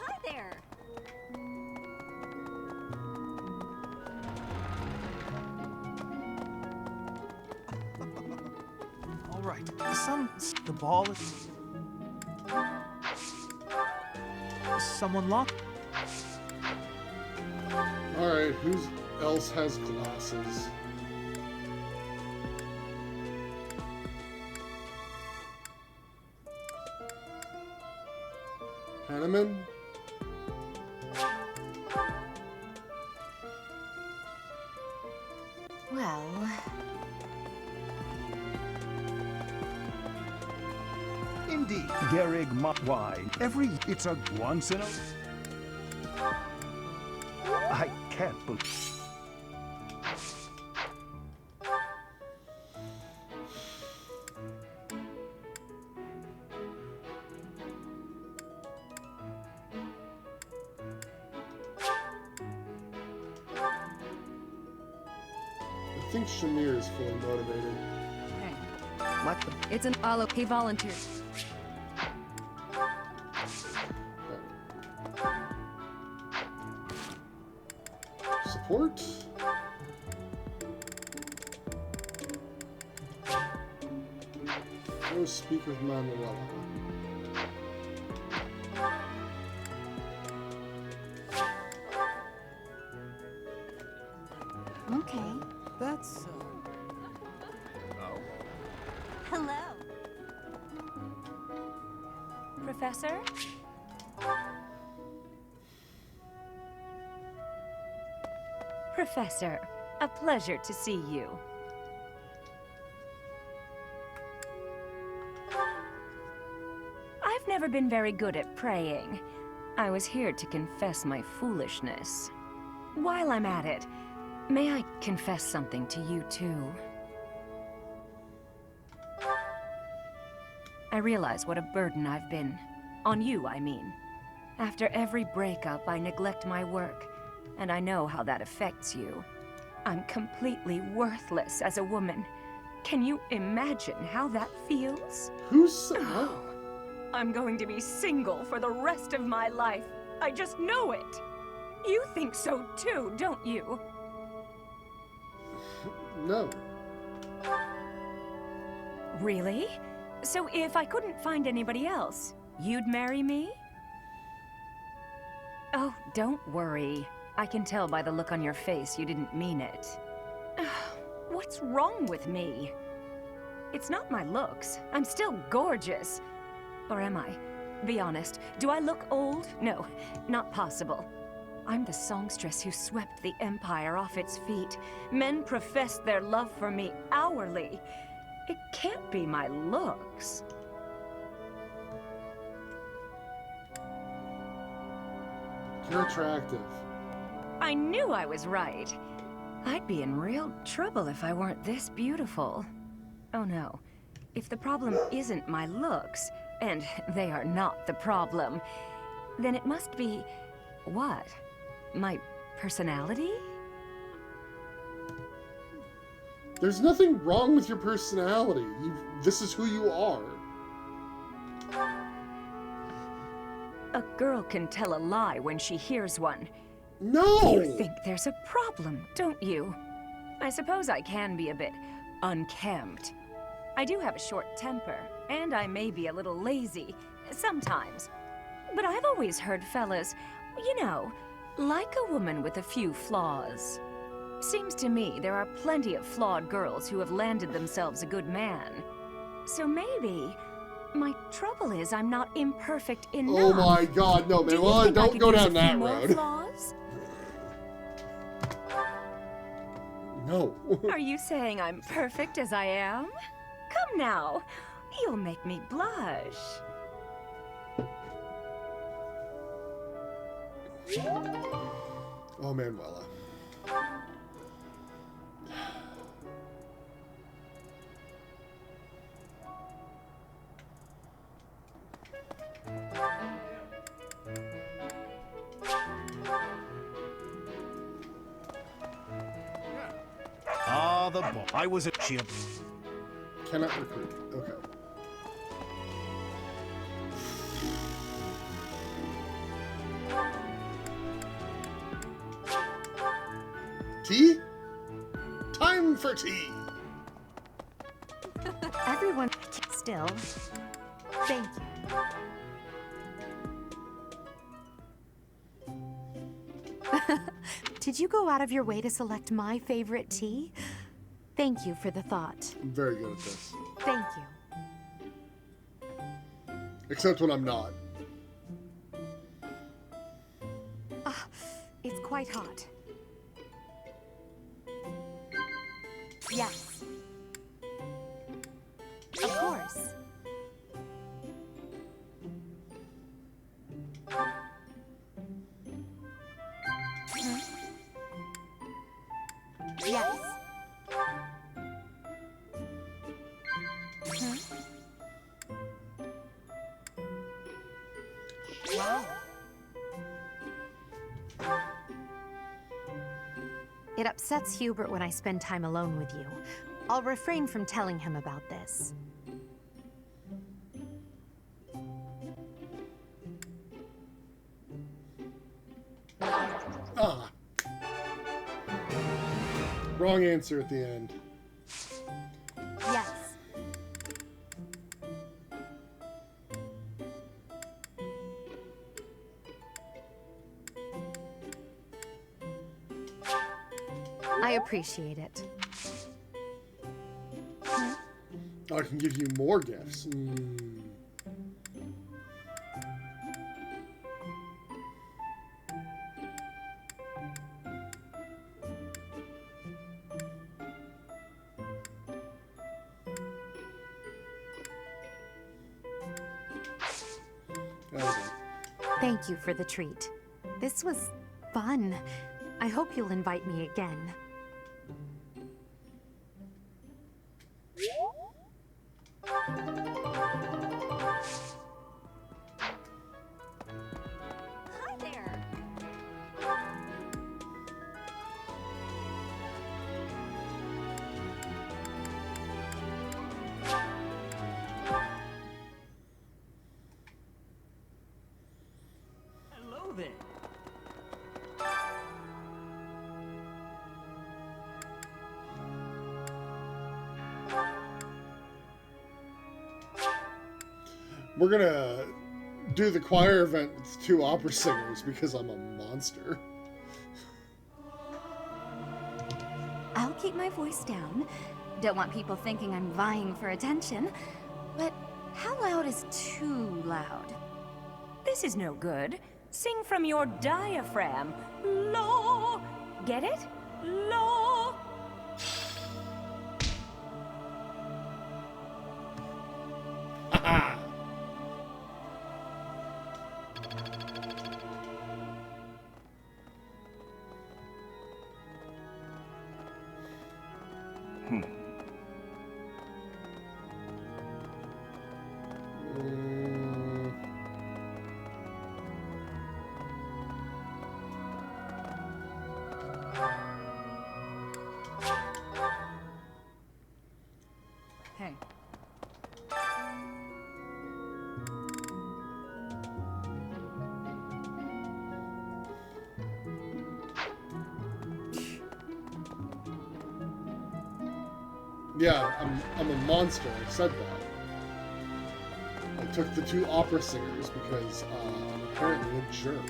Hi there. All right. The ball is... Someone locked? Alright, who else has glasses? Hanneman? Well... Indeed, Gerig why? It's a once in a... I can't believe... I think Shamir is fully motivated. What? It's an Alo. He volunteered. Support? Go speak with Manuela. Okay. That's... Oh. Hello. Professor? Professor, a pleasure to see you. I've never been very good at praying. I was here to confess my foolishness. While I'm at it, may I confess something to you too? I realize what a burden I've been. On you, I mean. After every breakup, I neglect my work, and I know how that affects you. I'm completely worthless as a woman. Can you imagine how that feels? Who's... I'm going to be single for the rest of my life. I just know it. You think so too, don't you? No. Really? So if I couldn't find anybody else, you'd marry me? Oh, don't worry. I can tell by the look on your face you didn't mean it. What's wrong with me? It's not my looks. I'm still gorgeous. Or am I? Be honest. Do I look old? No, not possible. I'm the songstress who swept the Empire off its feet. Men professed their love for me hourly. It can't be my looks. You're attractive. I knew I was right. I'd be in real trouble if I weren't this beautiful. Oh no. If the problem isn't my looks, and they are not the problem, then it must be... what? My personality? There's nothing wrong with your personality. This is who you are. A girl can tell a lie when she hears one. No! You think there's a problem, don't you? I suppose I can be a bit unkempt. I do have a short temper, and I may be a little lazy, sometimes. But I've always heard fellas, you know, like a woman with a few flaws. Seems to me there are plenty of flawed girls who have landed themselves a good man. So maybe my trouble is I'm not imperfect enough. Oh my god, no, Manuela, don't go down that road. Flaws? No. Are you saying I'm perfect as I am? Come now, you'll make me blush. Oh, Manuela. Ah, the ball. I was a chip. Cannot recruit. Okay. Tea? Time for tea! Everyone still. Thank you. Did you go out of your way to select my favorite tea? Thank you for the thought. I'm very good at this. Thank you. Except when I'm not. It's quite hot. Yes. Of course. Yes. Wow. It upsets Hubert when I spend time alone with you. I'll refrain from telling him about this. Ah. Wrong answer at the end. Yes. I appreciate it. I can give you more gifts. Thank you for the treat. This was fun. I hope you'll invite me again. Hi there. Hello there. We're gonna do the choir event with 2 opera singers because I'm a monster. I'll keep my voice down. Don't want people thinking I'm vying for attention. But how loud is too loud? This is no good. Sing from your diaphragm. Low. Get it? Low. Hey. Yeah, I'm a monster. I said that. I took the 2 opera singers because I'm apparently a jerk.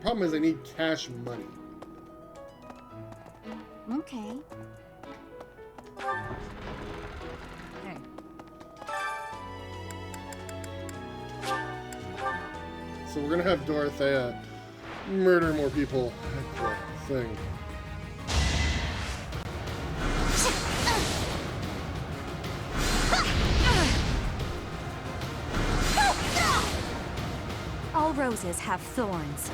Problem is, I need cash money. Okay. Hey. So we're gonna have Dorothea murder more people at the thing. All roses have thorns.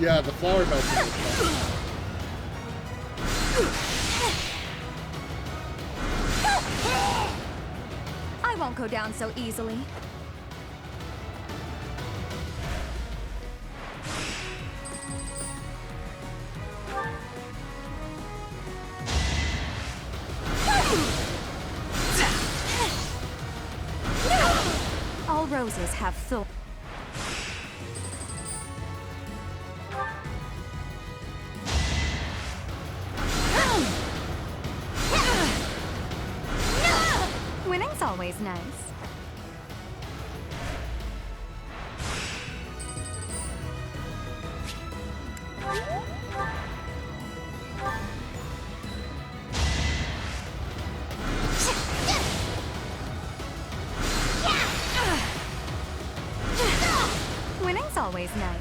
Yeah, the flower belts are I won't go down so easily. All roses have thorns. Winning's always nice. Winning's always nice.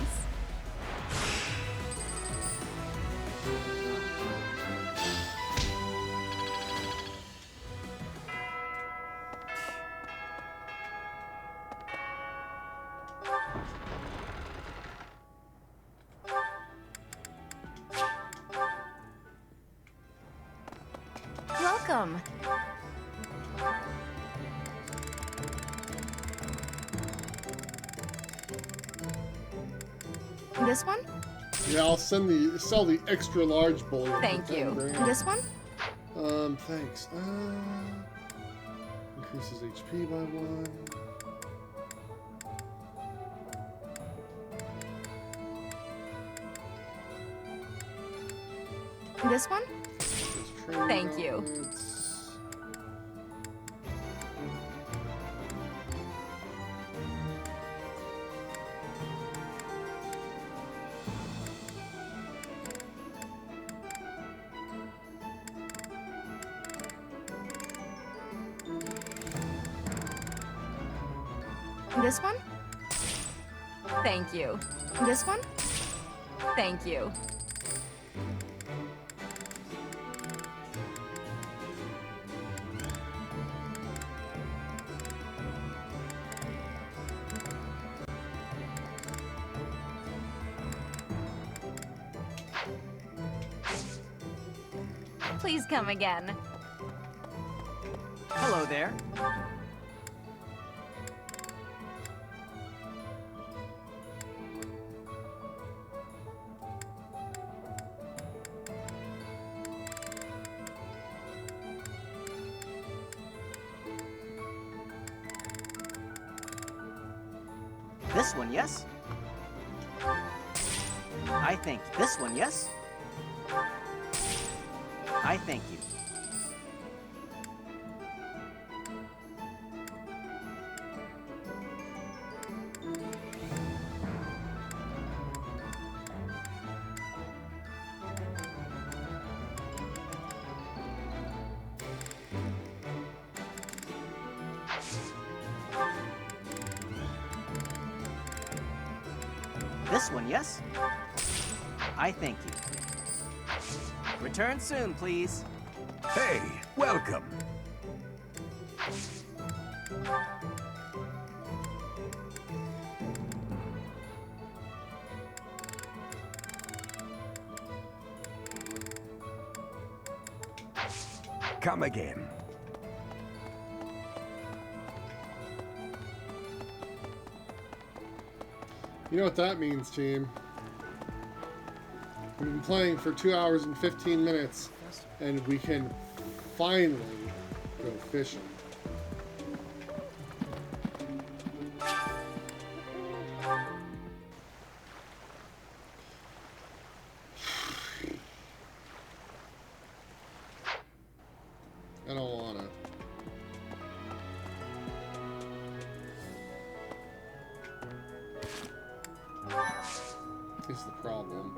Welcome. This one? Yeah, I'll sell the extra large bullion. Thank for you. 10 grand. This one? Thanks. Increases HP by 1. This one? Thank you. This one? Thank you. This one? Thank you. Please come again. Hello there. This one, yes? I think this one, yes? I thank you. This one, yes? I thank you. Return soon, please. Hey, welcome. Come again. You know what that means, team. We've been playing for 2 hours and 15 minutes, and we can finally go fishing. I don't wanna. Is the problem.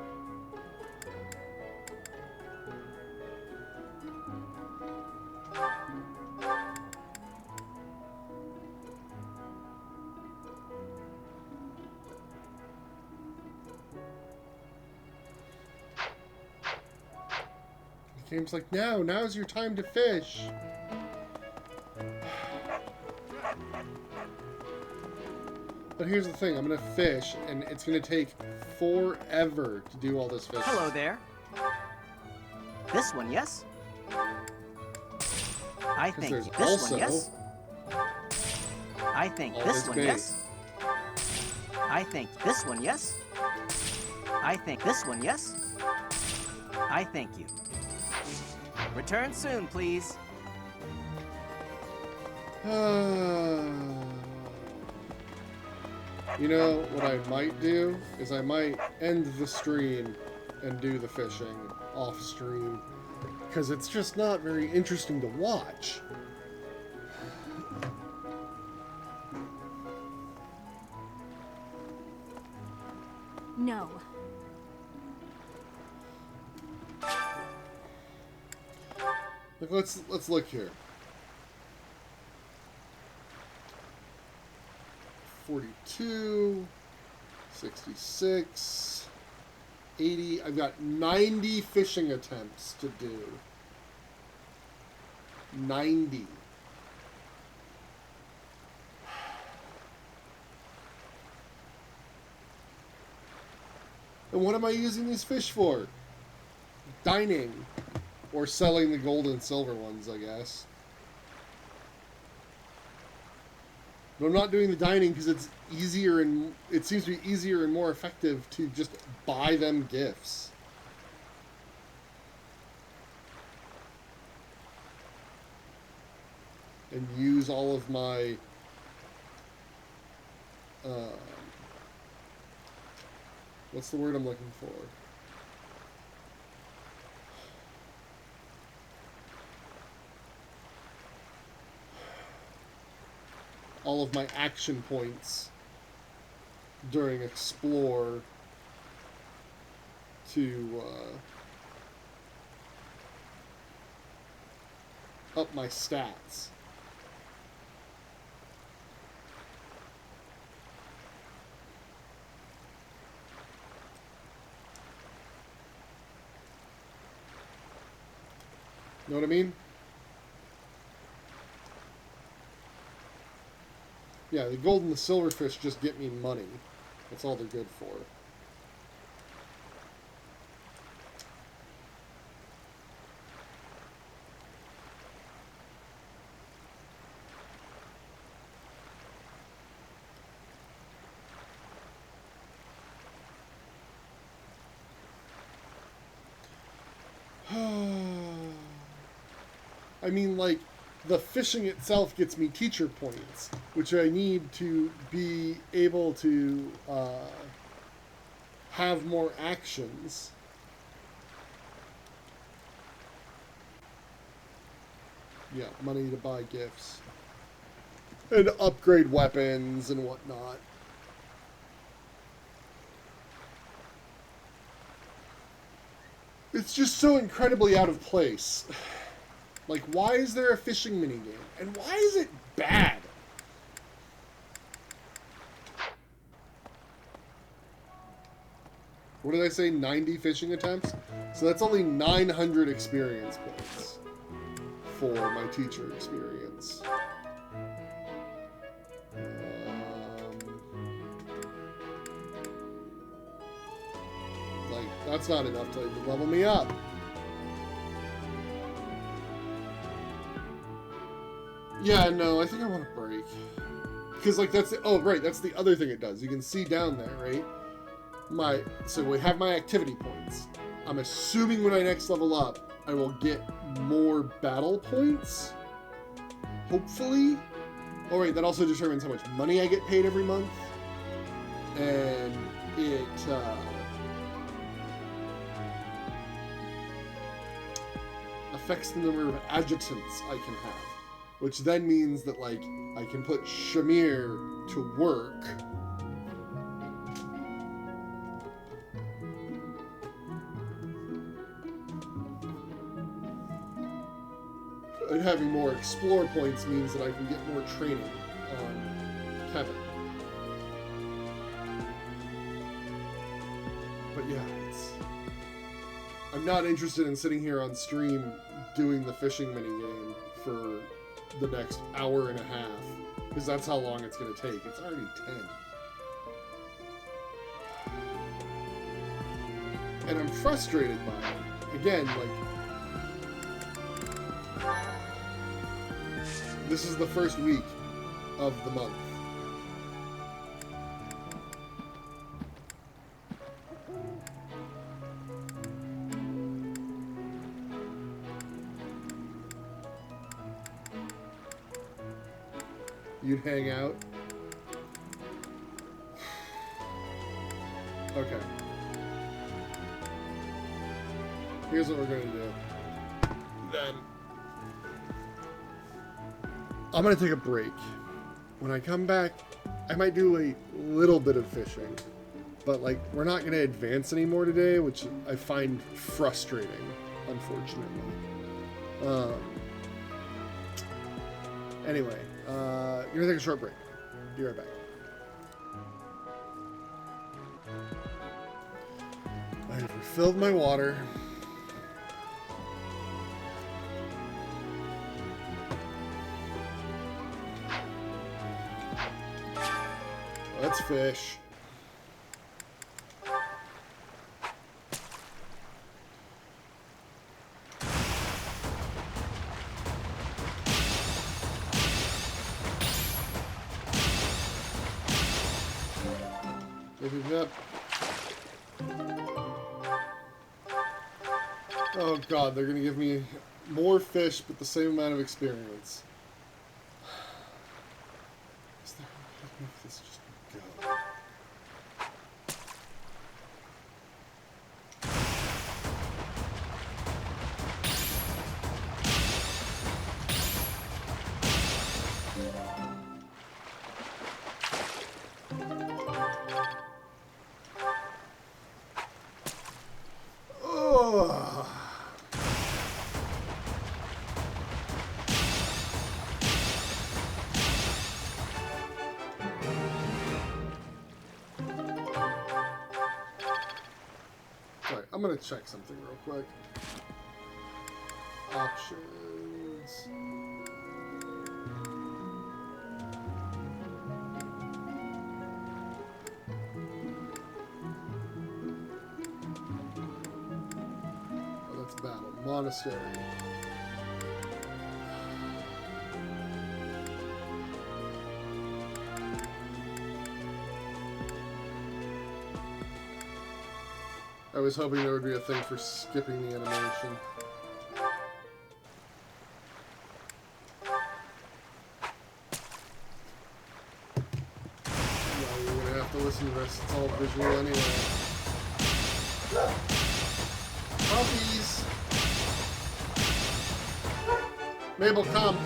The game's like, now's your time to fish. But here's the thing, I'm gonna fish, and it's gonna take forever to do all this fishing. Hello there. This one, yes? I think there's this also one, yes? I think all this this one, bait. yes? I think this one, yes? I think this one, yes? I thank you. Return soon, please. You know, what I might do is I might end the stream and do the fishing off stream, because it's just not very interesting to watch. No. Like, let's look here. 42, 66, 80. I've got 90 fishing attempts to do. 90. And what am I using these fish for? Dining. Or selling the gold and silver ones, I guess. But I'm not doing the dining because it's easier, and it seems to be easier and more effective to just buy them gifts. And use all of my what's the word I'm looking for? All of my action points during Explore to up my stats. Know what I mean? Yeah, the gold and the silverfish just get me money. That's all they're good for. I mean, like, the fishing itself gets me teacher points, which I need to be able to have more actions. Yeah, money to buy gifts. And upgrade weapons and whatnot. It's just so incredibly out of place. Like, why is there a fishing minigame? And why is it bad? What did I say? 90 fishing attempts? So that's only 900 experience points for my teacher experience. Like, that's not enough to even level me up. Yeah, no, I think I want a break. Because, like, that's the... Oh, right, that's the other thing it does. You can see down there, right? So we have my activity points. I'm assuming when I next level up, I will get more battle points. Hopefully. Oh, right, that also determines how much money I get paid every month. And it... affects the number of adjutants I can have. Which then means that, like, I can put Shamir to work. And having more explore points means that I can get more training on Kevin. But yeah, I'm not interested in sitting here on stream doing the fishing minigame for the next hour and a half, because that's how long it's going to take. It's already 10. And I'm frustrated by it. Again, like, this is the first week of the month. You'd hang out? Okay. Here's what we're gonna do. Then I'm gonna take a break. When I come back, I might do a little bit of fishing. But, like, we're not gonna advance anymore today, which I find frustrating, unfortunately. Anyway, you're gonna take a short break. Be right back. I have refilled my water. Let's fish. Oh god, they're gonna give me more fish but the same amount of experience. Is there a way to make this just go? Alright, I'm gonna check something real quick. Options. Oh, that's battle. Monastery. I was hoping there would be a thing for skipping the animation. to listen to this. It's all visual anyway. Puppies! Mabel, come!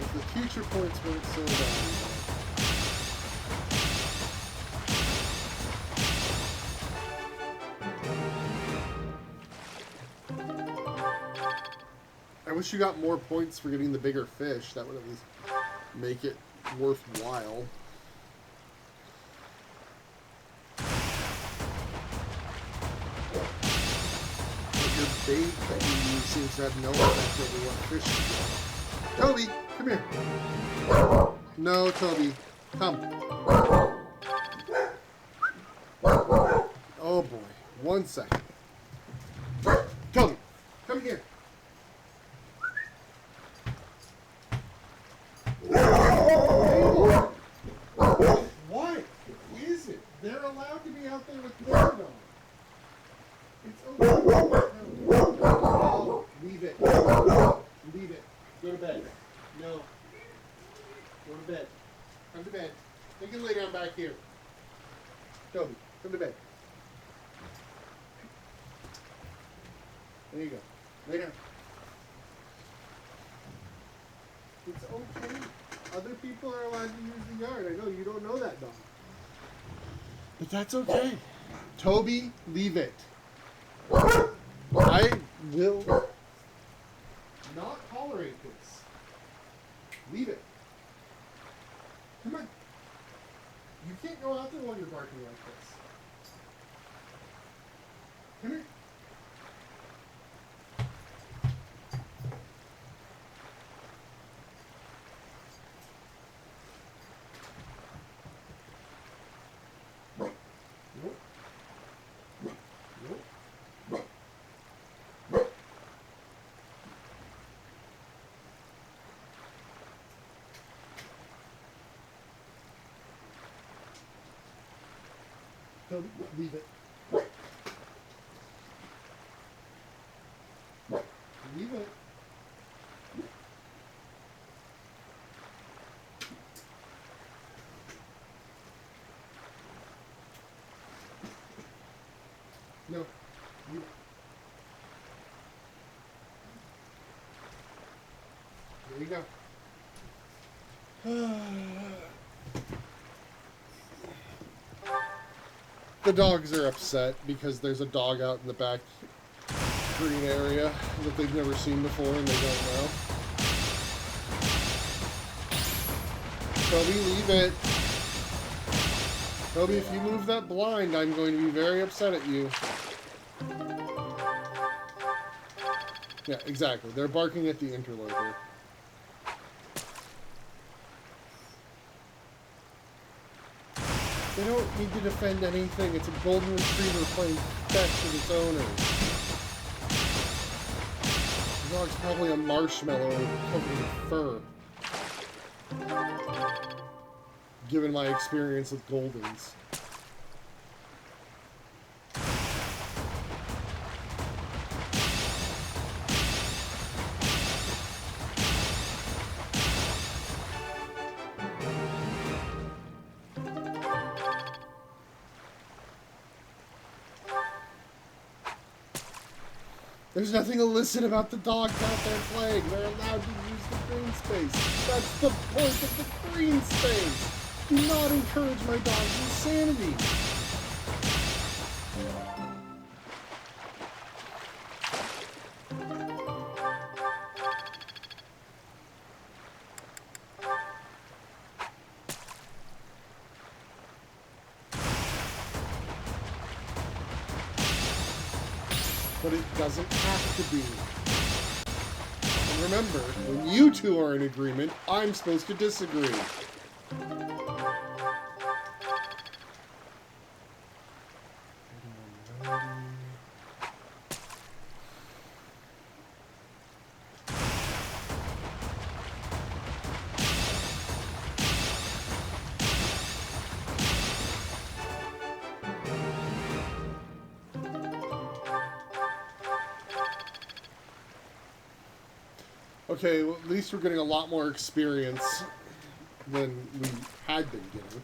If the future points weren't so bad. I wish you got more points for getting the bigger fish. That would at least make it worthwhile. But your bait that you use seems to have no effect over what fish you get. Toby, come here. No, Toby, come. Oh boy, 1 second. Toby, come here. What is it? They're allowed to be out there with their dog. It's okay. No, leave it. Leave it. Go to bed. No. Go to bed. Come to bed. You can lay down back here. Toby, come to bed. There you go. Lay down. It's okay. Other people are allowed to use the yard. I know you don't know that, dog. But that's okay. Toby, leave it. I will not tolerate this. Leave it. Come on. You can't go out there while you're barking like this. Come here. Toby, leave it. Leave it. No. Leave it. There you go. The dogs are upset because there's a dog out in the back green area that they've never seen before and they don't know. Toby, leave it. Toby, if you move that blind, I'm going to be very upset at you. Yeah, exactly. They're barking at the interloper. They don't need to defend anything. It's a golden retriever playing fetch with its owner. The dog's probably a marshmallow covered in fur. Given my experience with Goldens. There's nothing illicit about the dogs out there playing. They're allowed to use the green space. That's the point of the green space. Do not encourage my dog's insanity. But it doesn't have to be. And remember, when you two are in agreement, I'm supposed to disagree. Okay, well, at least we're getting a lot more experience than we had been getting.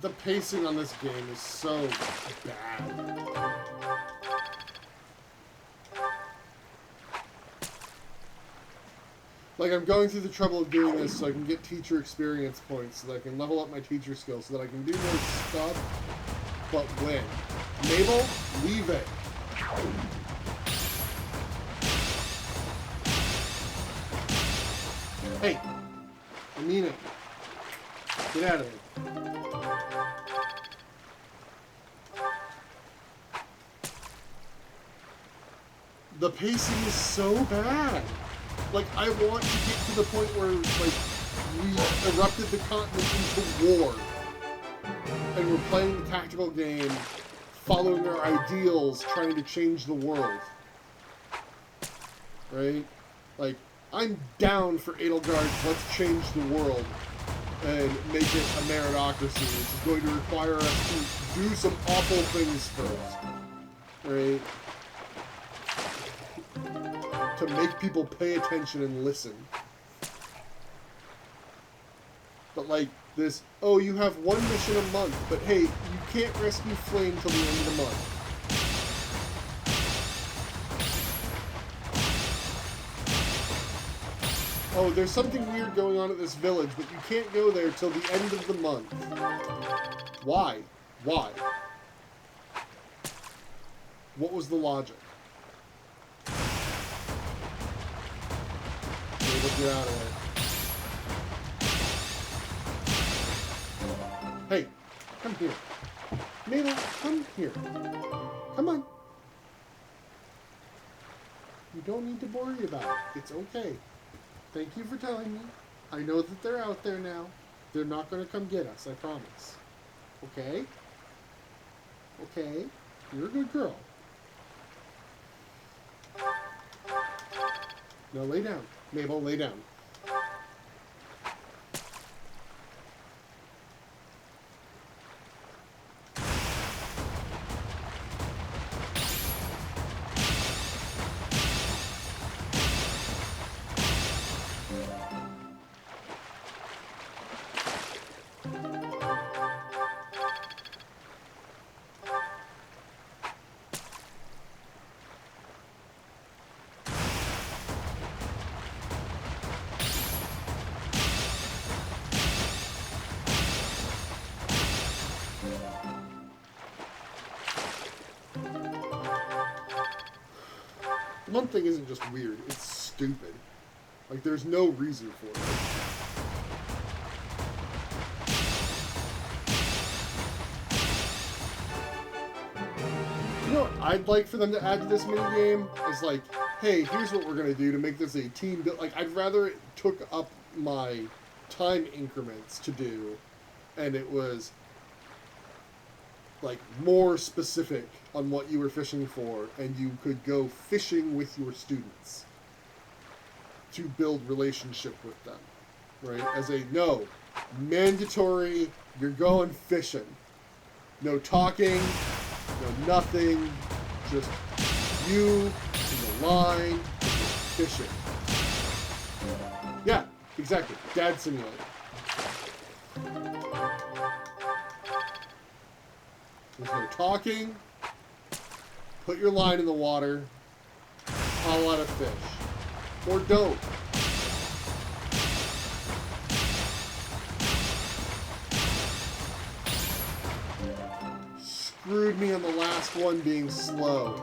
The pacing on this game is so bad. Like, I'm going through the trouble of doing this so I can get teacher experience points, so that I can level up my teacher skills, so that I can do more stuff, but win. Mabel, leave it. Hey, I mean it. Get out of here. The pacing is so bad. Like, I want to get to the point where, like, we erupted the continent into war. And we're playing the tactical game, following our ideals, trying to change the world. Right? Like, I'm down for Edelgard's let's change the world and make it a meritocracy, which is going to require us to do some awful things first. Right? To make people pay attention and listen. But like this, oh, you have one mission a month, but hey, you can't rescue Flame till the end of the month. Oh, there's something weird going on at this village, but you can't go there till the end of the month. Why? Why? What was the logic? Get out of there. Hey, come here. Mabel, come here. Come on. You don't need to worry about it. It's okay. Thank you for telling me. I know that they're out there now. They're not going to come get us, I promise. Okay? Okay? You're a good girl. Now lay down. Mabel, lay down. One thing isn't just weird, it's stupid. Like, there's no reason for it. You know what I'd like for them to add to this minigame? Is like, hey, here's what we're gonna do to make this a team build. Like, I'd rather it took up my time increments to do, and it was like more specific on what you were fishing for, and you could go fishing with your students to build relationship with them, right? As a no, mandatory, you're going fishing. No talking, no nothing, just you and the line, and fishing. Yeah, exactly, Dad Simulator. There's no talking. Put your line in the water. Haul out a fish. Or don't. Screwed me on the last one being slow.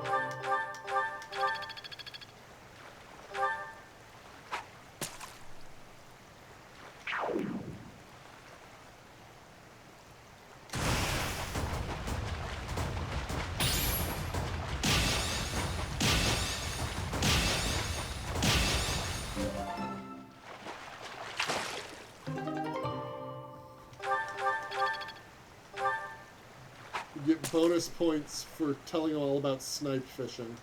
You get bonus points for telling them all about snipe fishing.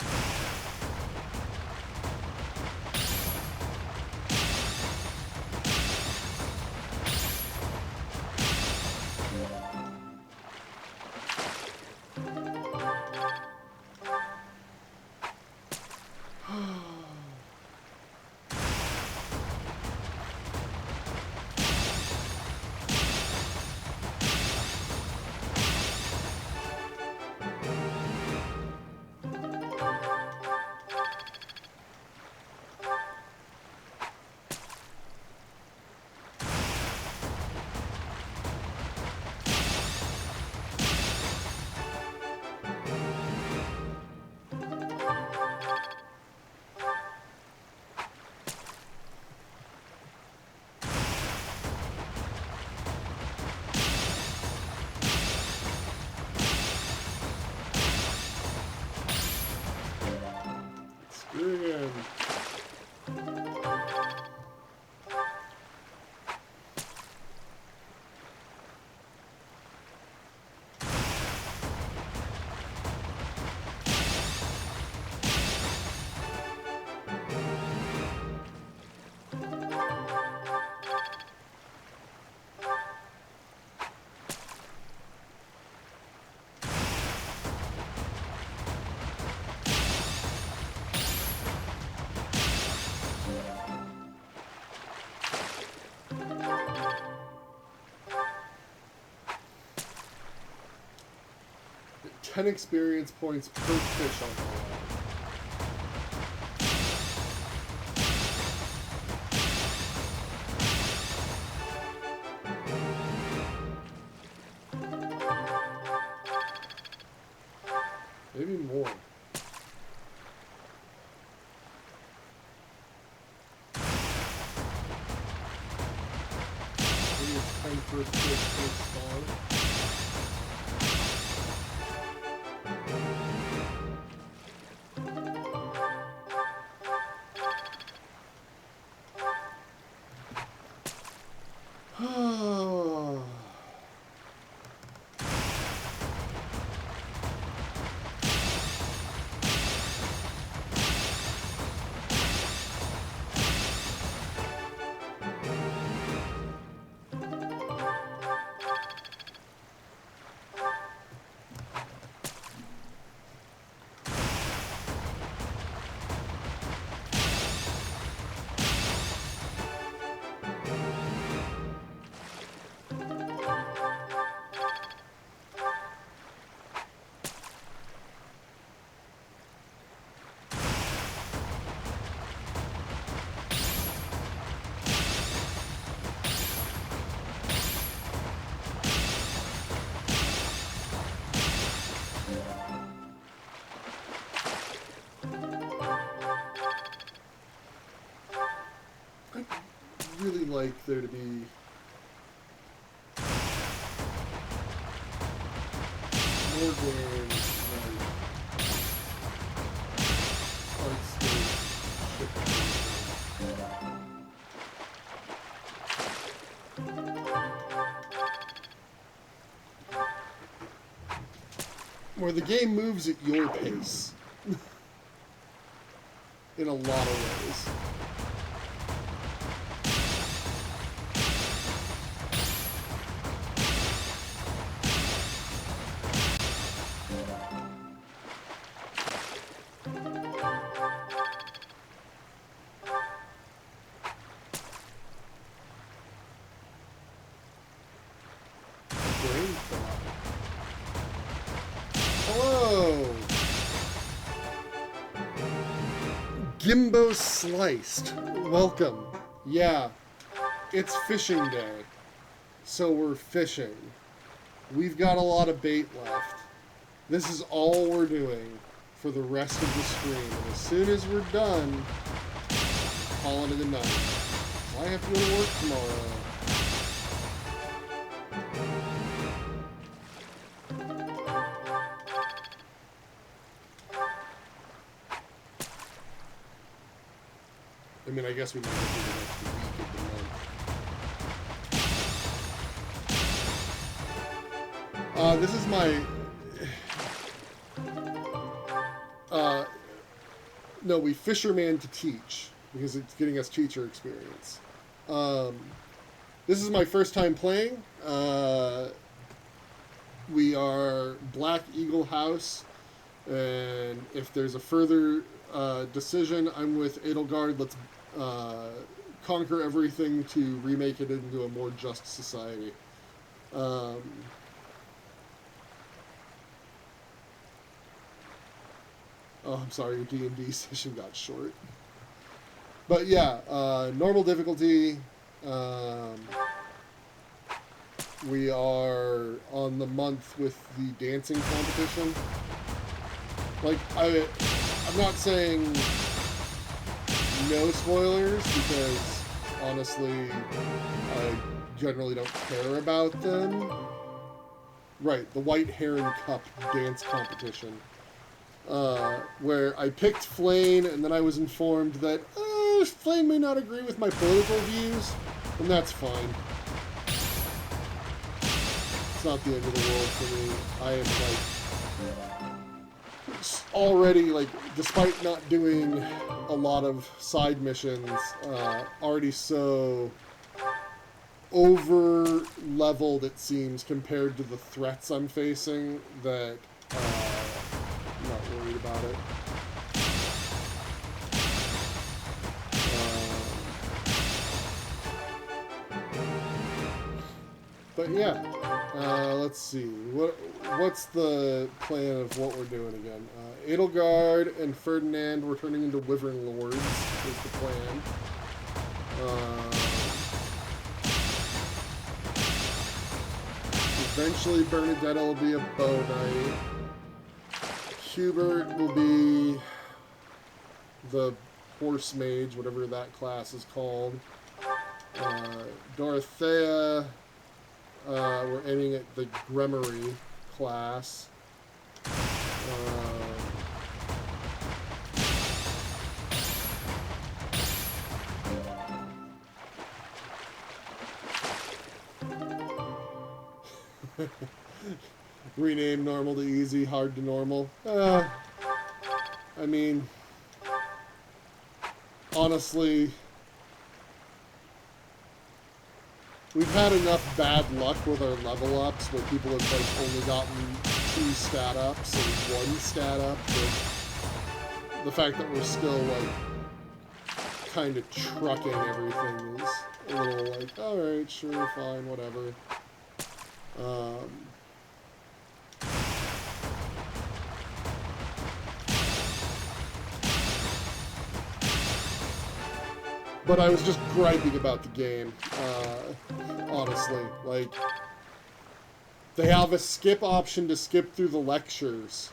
Do it again. Get 10 experience points per fish on the line. Maybe more. Maybe it's 10 per fish per star. Really like there to be more games like where the game moves at your pace in a lot of ways. Hello! Gimbo Sliced. Welcome. Yeah, it's fishing day. So we're fishing. We've got a lot of bait left. This is all we're doing for the rest of the stream. And as soon as we're done, calling it a night. So I have to go to work tomorrow. I mean, I guess we might get through the next week of the month. This is my... no, we fisherman to teach, because it's getting us teacher experience. This is my first time playing. We are Black Eagle House, and if there's a further decision, I'm with Edelgard. Let's conquer everything to remake it into a more just society. Oh, I'm sorry, your D&D session got short. But yeah, normal difficulty. We are on the month with the dancing competition. Like, I'm not saying no spoilers, because honestly, I generally don't care about them. Right, the White Heron Cup dance competition. where I picked Flame, and then I was informed that Flame may not agree with my political views, and that's fine. It's not the end of the world for me. I am, like, already, like, despite not doing a lot of side missions, already so over-leveled, it seems, compared to the threats I'm facing, that I'm not worried about it. But yeah, let's see. What's the plan of what we're doing again? Edelgard and Ferdinand were turning into Wyvern Lords is the plan. Eventually Bernadetta will be a bow knight. Hubert will be the horse mage, whatever that class is called. Dorothea, we're aiming at the Gremory class. Rename normal to easy, hard to normal. I mean, honestly, we've had enough bad luck with our level ups where people have like only gotten 2 stat ups and 1 stat up. The fact that we're still like kind of trucking everything is a little like, alright, sure, fine, whatever. But I was just griping about the game, honestly. Like, they have a skip option to skip through the lectures,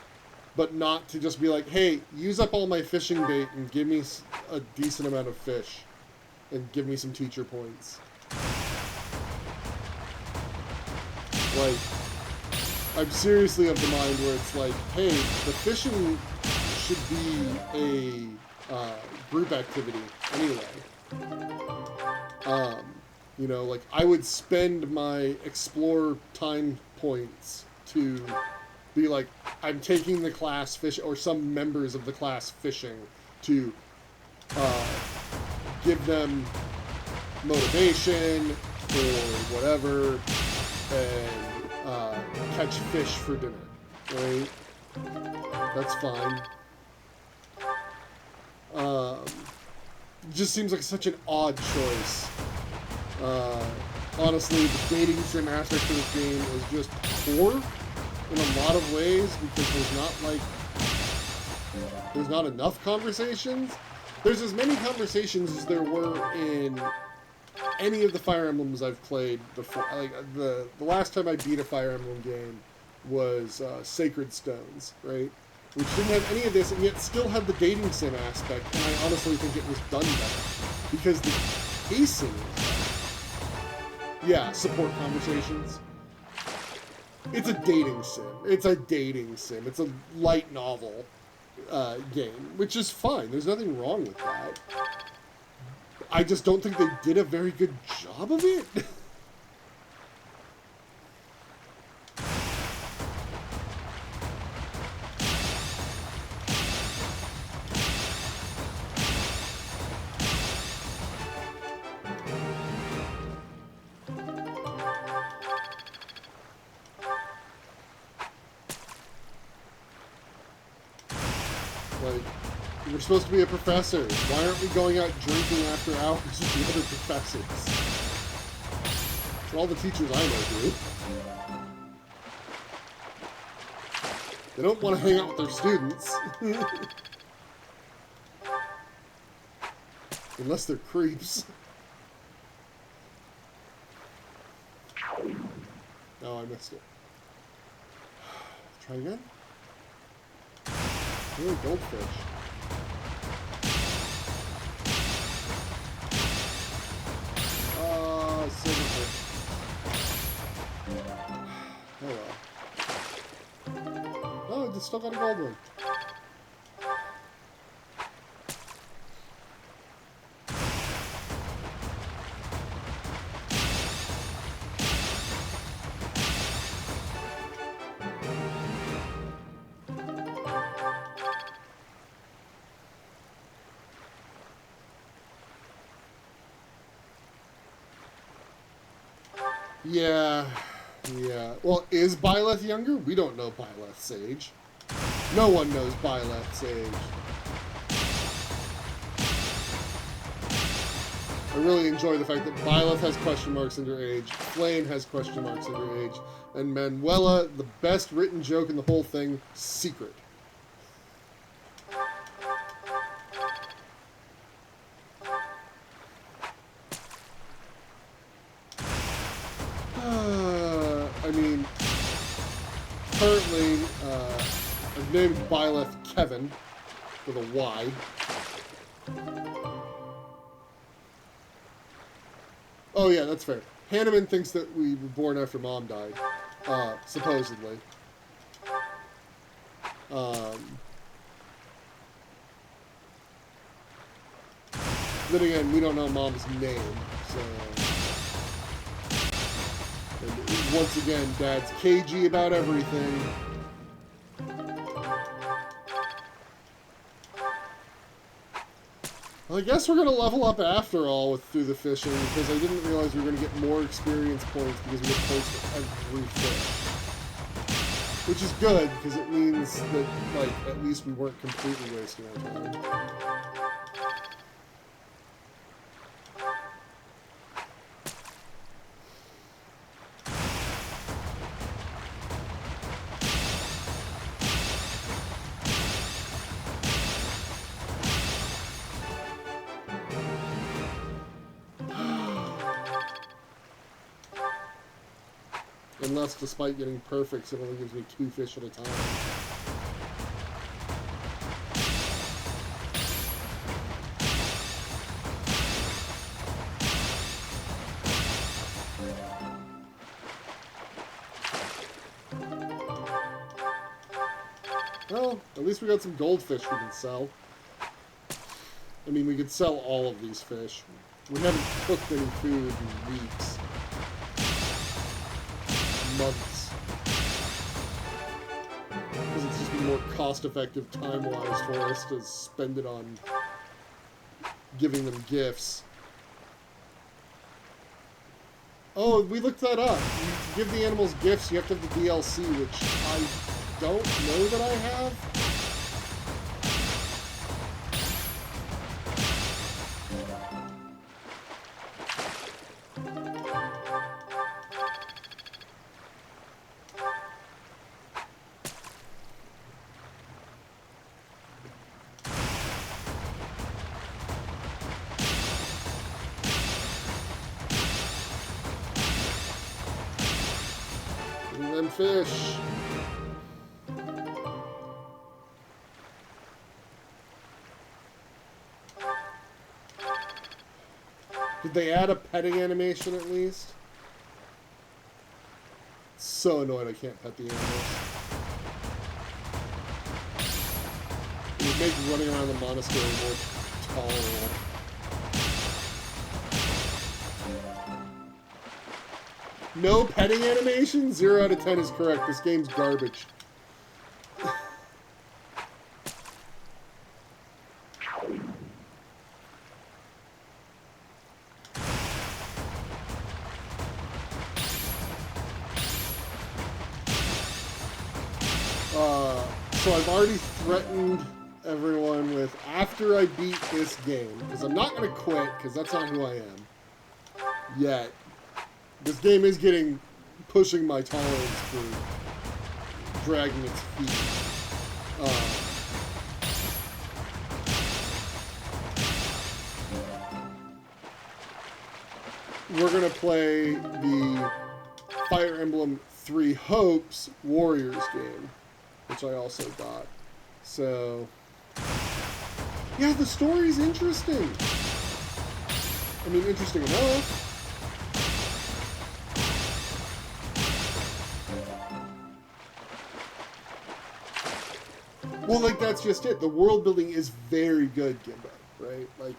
but not to just be like, hey, use up all my fishing bait and give me a decent amount of fish, and give me some teacher points. Like, I'm seriously of the mind where it's like, hey, the fishing should be a group activity anyway. You know, like, I would spend my explore time points to be like, I'm taking the class fish, or some members of the class fishing, to give them motivation or whatever, and catch fish for dinner, right? That's fine. Just seems like such an odd choice. Honestly, the dating sim aspect of this game is just poor in a lot of ways, because there's not enough conversations. There's as many conversations as there were in any of the Fire Emblems I've played before. Like, the last time I beat a Fire Emblem game was Sacred Stones, right? Which didn't have any of this, and yet still had the dating sim aspect, and I honestly think it was done better. Because the pacing was better. Yeah, support conversations. It's a dating sim. It's a dating sim. It's a light novel game, which is fine. There's nothing wrong with that. I just don't think they did a very good job of it. Like, we're supposed to be a professor. Why aren't we going out drinking after hours with the other professors? That's all the teachers I know do. They don't want to hang out with their students. Unless they're creeps. Oh, I missed it. Try again? Really, goldfish. Silverfish. Oh well. Oh, I just still got a gold one. Yeah. Yeah. Well, is Byleth younger? We don't know Byleth's age. No one knows Byleth's age. I really enjoy the fact that Byleth has question marks in her age, Flame has question marks in her age, and Manuela, the best written joke in the whole thing, secret. I mean, currently, I've named Byleth Kevin with a Y. Oh yeah, that's fair. Hanneman thinks that we were born after Mom died, supposedly. Then again, we don't know Mom's name, so... And once again, Dad's cagey about everything. Well, I guess we're going to level up after all through the fishing, because I didn't realize we were going to get more experience points because we get points for every fish. Which is good, because it means that, like, at least we weren't completely wasting our time. Unless, despite getting perfects, it only gives me 2 fish at a time. Well, at least we got some goldfish we can sell. I mean, we could sell all of these fish. We haven't cooked any food in weeks. Months. Because it's just more cost-effective time-wise for us to spend it on giving them gifts. Oh, we looked that up. To give the animals gifts, you have to have the DLC, which I don't know that I have. Fish. Did they add a petting animation at least? So annoyed I can't pet the animals. It would make running around the monastery more tolerable. No petting animation? 0 out of 10 is correct. This game's garbage. So I've already threatened everyone with, after I beat this game, because I'm not going to quit, because that's not who I am, yet. This game is pushing my tolerance for dragging its feet. We're going to play the Fire Emblem Three Hopes Warriors game, which I also got. So, yeah, the story's interesting. I mean, interesting enough. Well, like, that's just it. The world building is very good, Gimbo, right? Like,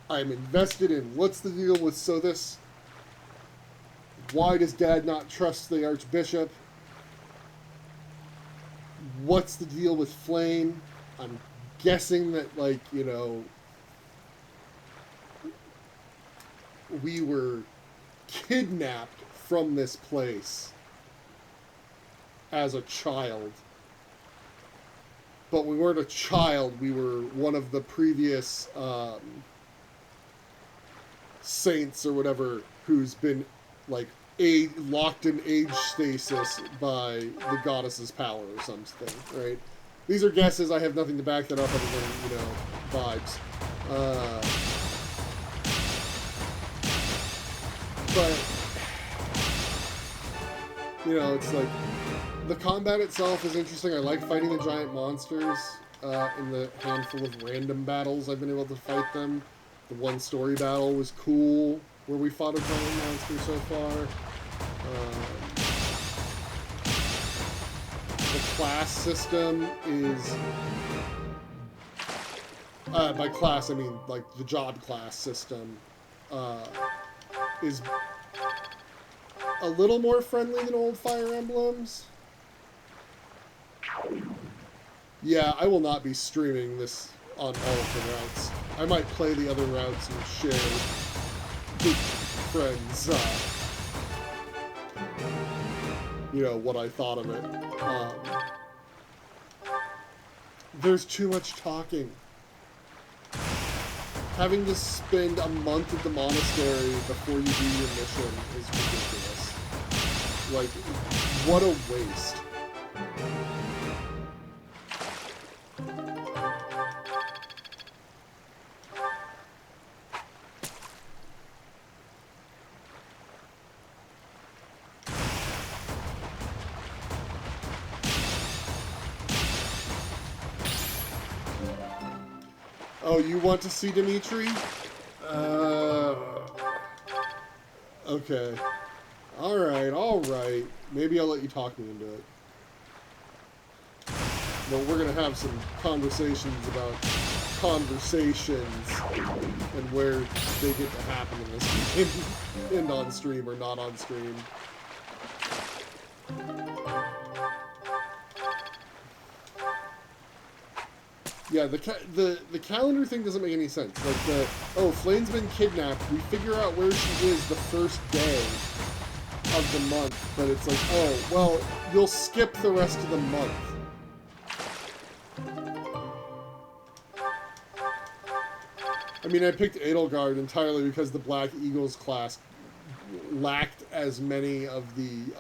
I'm invested in what's the deal with Sothis? Why does Dad not trust the Archbishop? What's the deal with Flame? I'm guessing that, like, you know, we were kidnapped from this place as a child. But we weren't a child, we were one of the previous saints or whatever who's been like locked in age stasis by the goddess's power or something, right? These are guesses, I have nothing to back that up other than, you know, vibes. But, you know, it's like, the combat itself is interesting. I like fighting the giant monsters in the handful of random battles I've been able to fight them. The one story battle was cool, where we fought a giant monster so far. The class system is... by class, I mean, like, the job class system is a little more friendly than old Fire Emblems. Yeah, I will not be streaming this on all of the routes. I might play the other routes and share with friends, you know, what I thought of it. There's too much talking. Having to spend a month at the monastery before you do your mission is ridiculous. Like, what a waste. Oh, you want to see Dimitri? Okay. Alright. Maybe I'll let you talk me into it. But we're gonna have some conversations about conversations and where they get to happen in this game, and on stream or not on stream. Yeah, the calendar thing doesn't make any sense. Like Flane's been kidnapped. We figure out where she is the first day of the month, but it's like, oh, well, you'll skip the rest of the month. I mean, I picked Edelgard entirely because the Black Eagles class lacked as many of the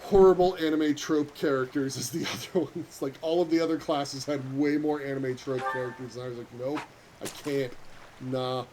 horrible anime trope characters as the other ones. Like, all of the other classes had way more anime trope characters, and I was like, nope, I can't. Nah.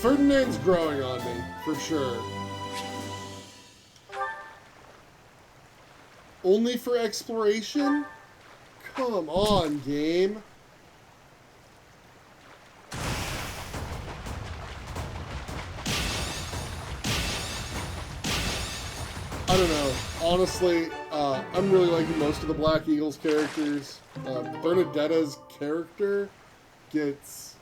Ferdinand's growing on me, for sure. Only for exploration? Come on, game. I don't know. Honestly, I'm really liking most of the Black Eagles characters. Bernadetta's character gets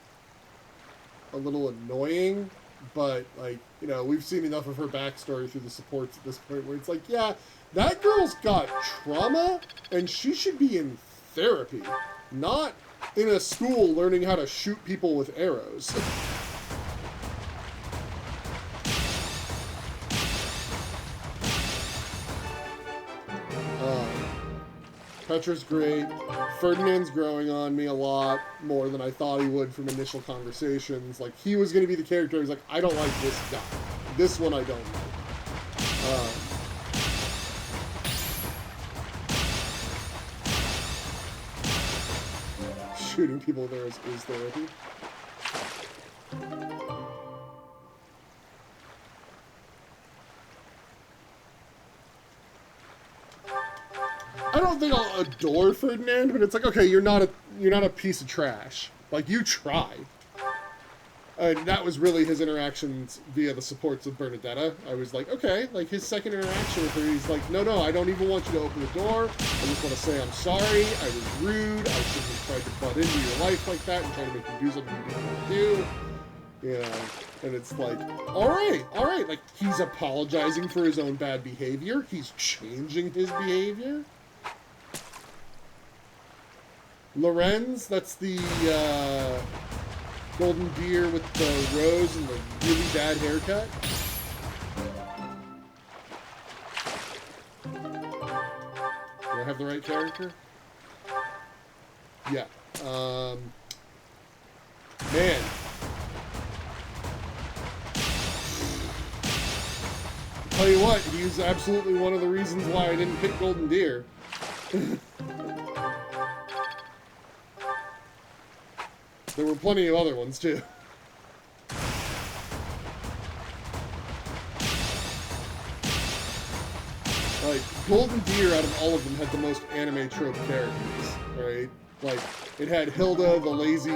a little annoying, but, like, you know, we've seen enough of her backstory through the supports at this point where it's like, yeah, that girl's got trauma, and she should be in therapy, not in a school learning how to shoot people with arrows. Petra's great. Ferdinand's growing on me a lot more than I thought he would from initial conversations. Like, he was going to be the character I was like, I don't like this guy. This one I don't like. Shooting people with arrows is therapy. I don't think I'll adore Ferdinand, but it's like, okay, you're not a piece of trash. Like, you tried. And that was really his interactions via the supports of Bernadetta. I was like, okay, like his second interaction with her, he's like, no, I don't even want you to open the door. I just want to say I'm sorry. I was rude. I shouldn't have tried to butt into your life like that and try to make you do something you didn't want to do. Yeah. And it's like, all right. Like, he's apologizing for his own bad behavior. He's changing his behavior. Lorenz, that's the golden deer with the rose and the really bad haircut. Do I have the right character? Yeah. Man. Tell you what, he's absolutely one of the reasons why I didn't pick golden deer. There were plenty of other ones, too. Like, Golden Deer, out of all of them, had the most anime trope characters, right? Like, it had Hilda, the lazy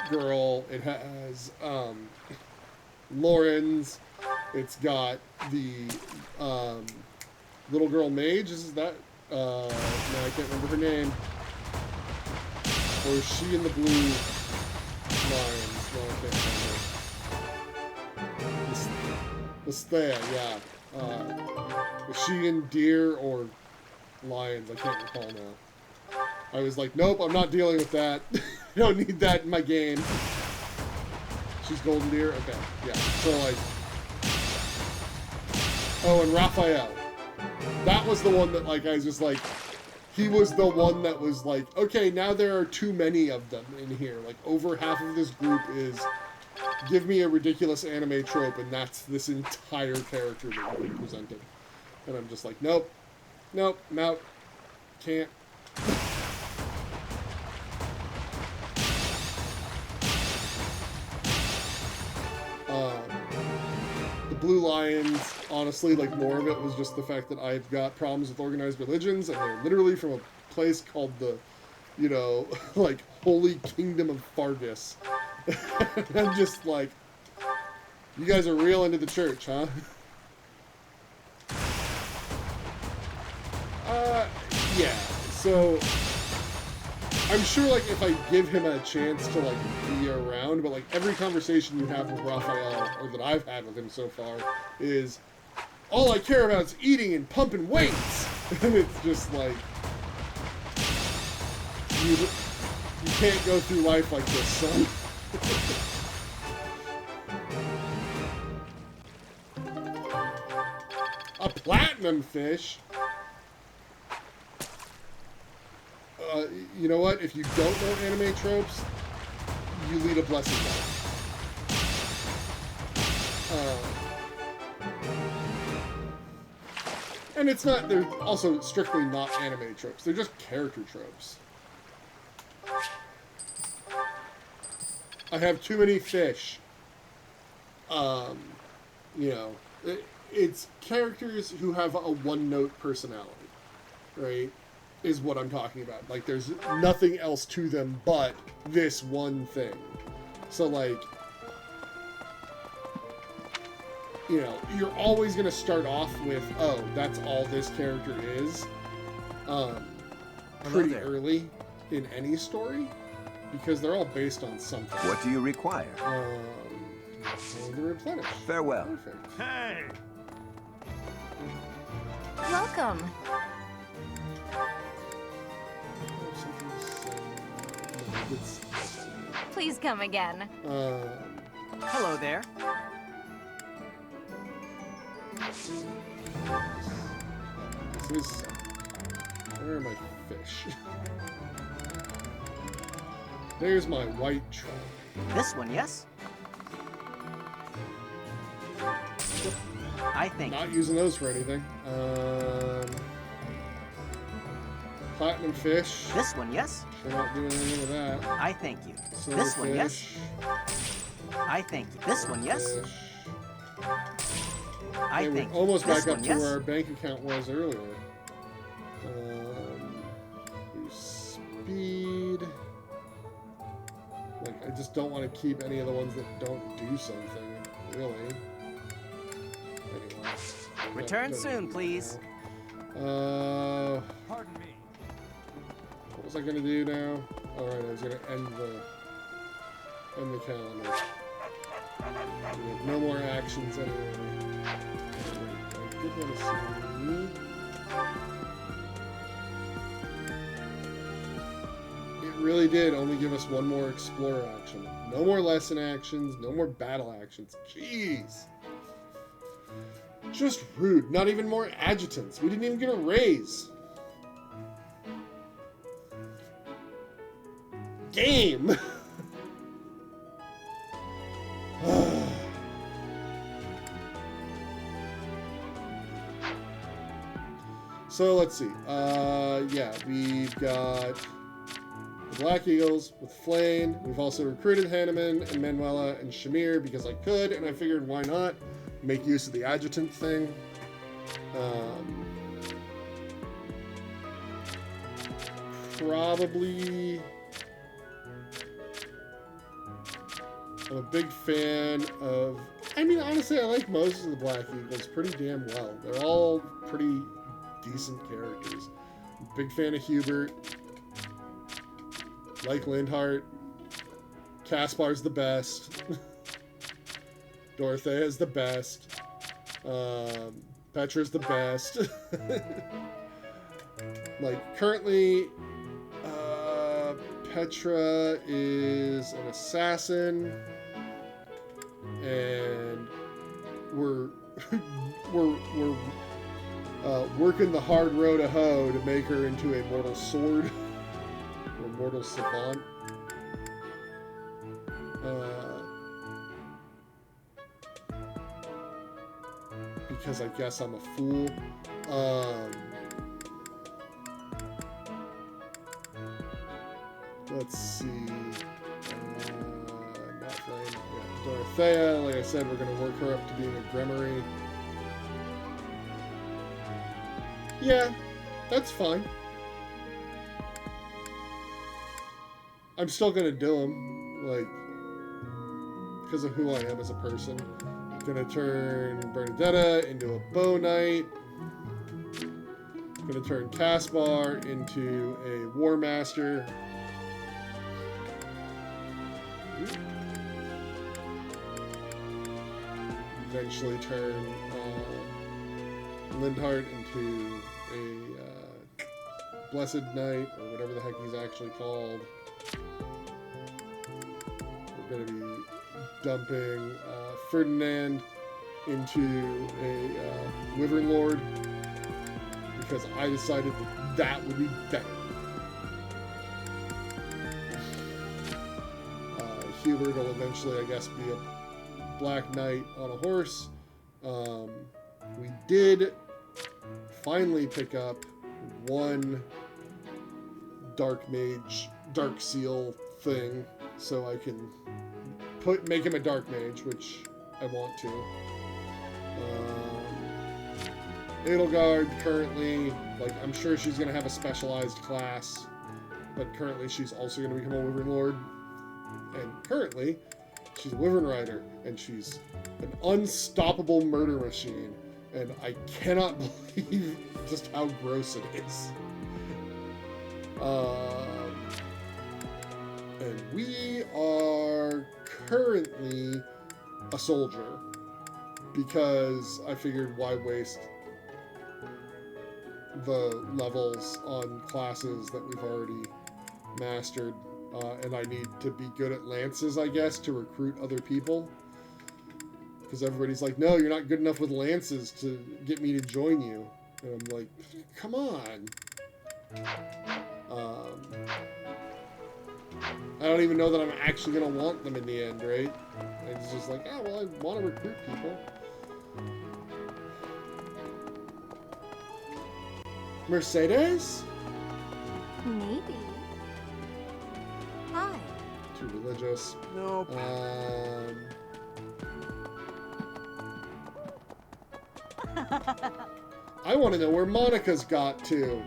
girl. It has, Lorenz. It's got the, little girl mage. Is that, no, I can't remember her name. Or is she in the blue... Lions, no, I can't remember. Listhea, yeah. Is she in deer or lions? I can't recall now. I was like, nope, I'm not dealing with that. I don't need that in my game. She's golden deer? Okay, yeah. So, like... Oh, and Raphael. That was the one that, like, I was just like... He was the one that was like, okay, now there are too many of them in here. Like, over half of this group is, give me a ridiculous anime trope, and that's this entire character that we presented. And I'm just like, nope, can't. The Blue Lions, honestly, like, more of it was just the fact that I've got problems with organized religions, and they're literally from a place called the, you know, like, Holy Kingdom of Fargus. I'm just like, you guys are real into the church, huh? Yeah, so... I'm sure, like, if I give him a chance to, like, be around, but, like, every conversation you have with Raphael, or that I've had with him so far, is, all I care about is eating and pumping weights! And it's just like, you can't go through life like this, son. A platinum fish? You know what? If you don't know anime tropes, you lead a blessed life. And it's not, they're also strictly not anime tropes. They're just character tropes. I have too many fish. You know, it's characters who have a one-note personality, right? Is what I'm talking about. Like, there's nothing else to them but this one thing. So, like, you know, you're always going to start off with, oh, that's all this character is, pretty early in any story, because they're all based on something. What do you require? The replenish. Farewell. Perfect. Hey! Welcome. Please come again. Hello there. Where are my fish? There's my white trout. This one, yes? I think. Not using those for anything. Platinum fish. This one, yes? Sure not doing anything with that. I thank you. Silver This one, fish. yes? I thank you. This one, yes? I Hey, we're thank you. almost This back up one, to yes? where our bank account was earlier. Boost speed. Like, I just don't want to keep any of the ones that don't do something, really. Anyway. Return soon, please. Pardon me. What was I gonna do now? Alright, I was gonna end the calendar. We have no more actions anyway. I did want to see. It really did only give us one more explorer action. No more lesson actions, no more battle actions. Jeez. Just rude. Not even more adjutants. We didn't even get a raise. Game! So let's see. Yeah, we've got the Black Eagles with Flame. We've also recruited Hanneman and Manuela and Shamir because I could, and I figured why not make use of the adjutant thing. Probably. I'm a big fan of. I mean, honestly, I like most of the Black Eagles pretty damn well. They're all pretty decent characters. Big fan of Hubert. Like Lindhart. Caspar's the best. Dorothea's the best. Petra's the best. Like, currently, Petra is an assassin, and we're working the hard road to hoe to make her into a mortal sword or mortal savant. Because I guess I'm a fool. Let's see. Not Flame. Yeah, Dorothea. Like I said, we're going to work her up to being a Gremory. Yeah, that's fine. I'm still going to do them. Like, because of who I am as a person. I'm going to turn Bernadetta into a Bow Knight. I'm going to turn Caspar into a War Master. Eventually turn Lindhart into a Blessed Knight, or whatever the heck he's actually called. We're going to be dumping Ferdinand into a Wyvern Lord, because I decided that would be better. Hubert will eventually, I guess, be a Black Knight on a horse. We did finally pick up one Dark Mage, Dark Seal thing, so I can make him a Dark Mage, which I want to. Edelgard currently, like, I'm sure she's going to have a specialized class, but currently she's also going to become a Wyvern Lord. And currently, she's a Wyvern Rider, and she's an unstoppable murder machine. And I cannot believe just how gross it is. And we are currently a soldier, because I figured why waste the levels on classes that we've already mastered. And I need to be good at lances, I guess, to recruit other people. Because everybody's like, no, you're not good enough with lances to get me to join you. And I'm like, come on. I don't even know that I'm actually going to want them in the end, right? And it's just like, oh, well, I want to recruit people. Mercedes? Maybe. Hi. Too religious. Nope. I want to know where Monica's got to.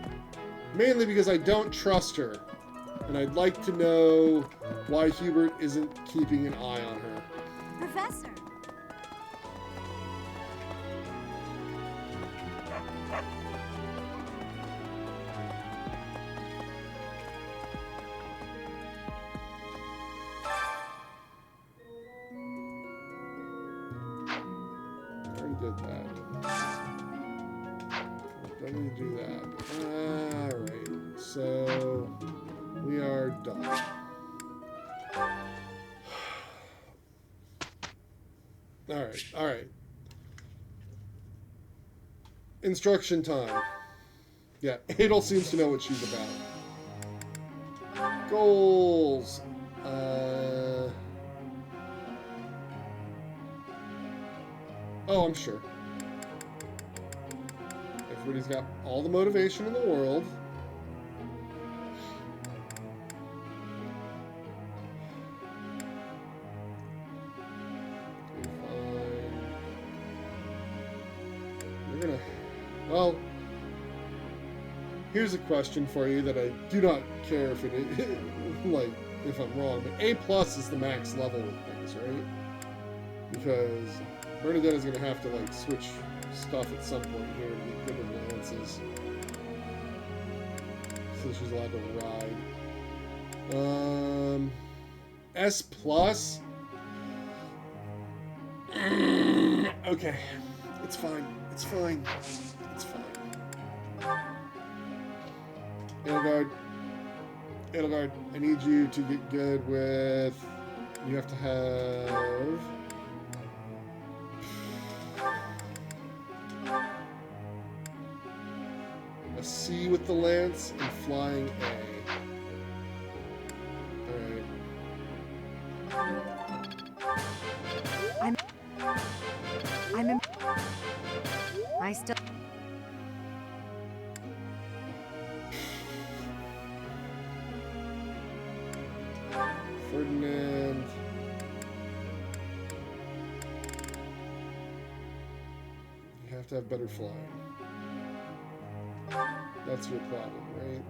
Mainly because I don't trust her. And I'd like to know why Hubert isn't keeping an eye on her. Professor. Did that. Don't need to do that. Alright, so we are done. Alright. Instruction time. Yeah, Adel seems to know what she's about. Goals. Oh, I'm sure. Everybody's got all the motivation in the world. You're gonna... Well, here's a question for you that I do not care if it is, like, if I'm wrong, but A+ is the max level with things, right? Because Bernadetta's gonna have to, like, switch stuff at some point here to get good with lances. So she's allowed to ride. S+? Okay. It's fine. It's fine. It's fine. Edelgard, I need you to get good with... You have to have... a C with the lance and flying A. I'm in... I still... Ferdinand. You have to have better flying. That's your problem, right?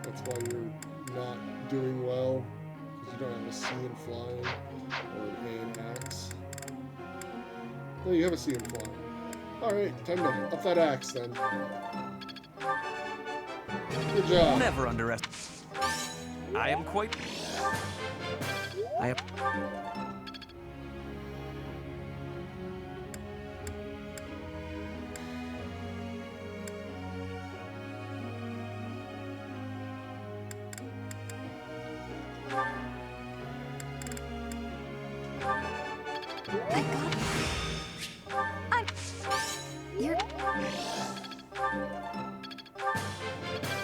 That's why you're not doing well, because you don't have a C in flying, or an A in axe. No, you have a C in flying. Alright, time to up that axe then. Good job. Never underestimate. I am quite... I am...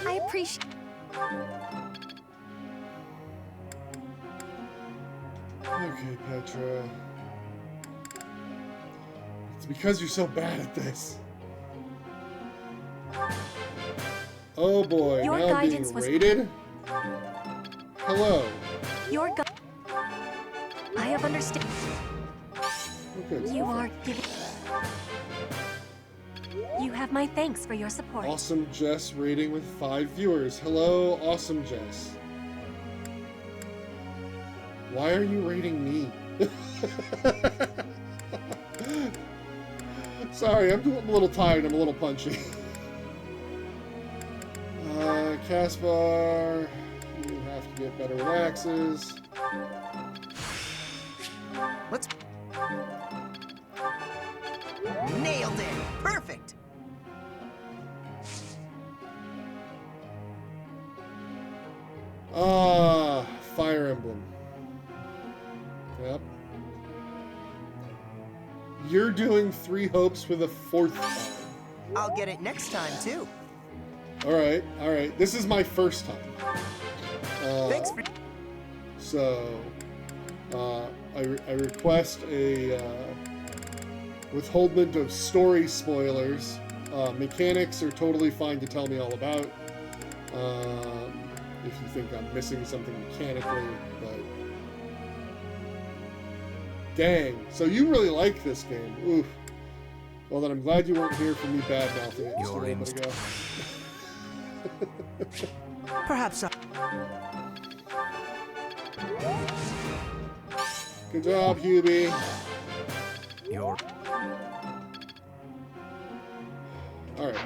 I appreciate... Okay, Petra. It's because you're so bad at this. Oh boy, Your now I'm being guidance was... rated? Hello. Your I have understood. Okay, You are giving... You have my thanks for your support. Awesome Jess rating with 5 viewers. Hello, Awesome Jess. Why are you rating me? Sorry, I'm a little tired. I'm a little punchy. Caspar, you have to get better with axes. Let's... Nailed it! Perfect! Fire Emblem. Yep. You're doing 3 hopes for the 4th time. I'll get it next time, too. Alright, alright. This is my first time. Thanks for... So, I request a withholdment of story spoilers. Mechanics are totally fine to tell me all about. If you think I'm missing something mechanically, but... Dang. So you really like this game. Oof. Well, then I'm glad you weren't here for me bad-mouthing it just a Your little bit ago. Perhaps I... Good job, Hubie. Your... Alright.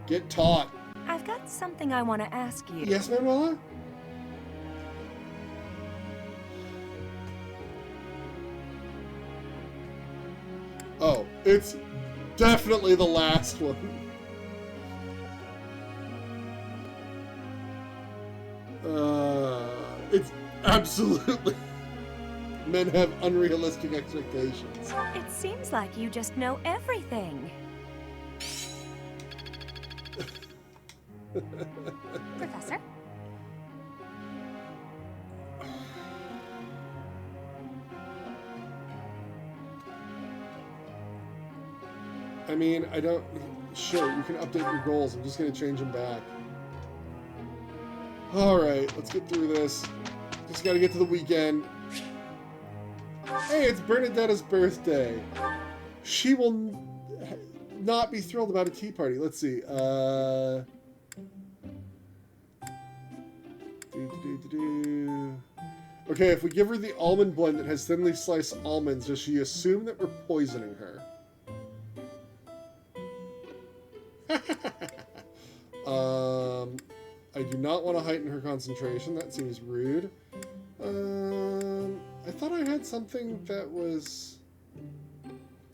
Get taught. I've got something I want to ask you. Yes, Manuela? Oh, it's definitely the last one. It's absolutely... Men have unrealistic expectations. It seems like you just know everything. Professor? I mean, I don't... Sure, you can update your goals. I'm just going to change them back. Alright, let's get through this. Just got to get to the weekend. Hey, it's Bernadetta's birthday. She will not be thrilled about a tea party. Let's see. Okay, if we give her the almond blend that has thinly sliced almonds, does she assume that we're poisoning her? I do not want to heighten her concentration. That seems rude. I thought I had something that was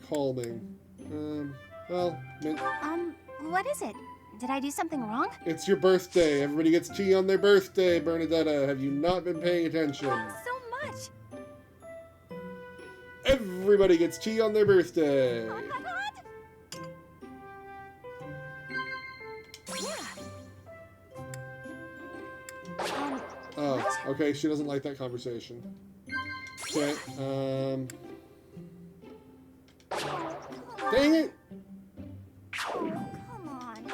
calming. Well, What is it? Did I do something wrong? it's your birthday. Everybody gets tea on their birthday, Bernadetta. Have you not been paying attention? So much. Everybody gets tea on their birthday. Oh my god. Yeah. Oh, okay. She doesn't like that conversation. Okay. Dang it! Come on.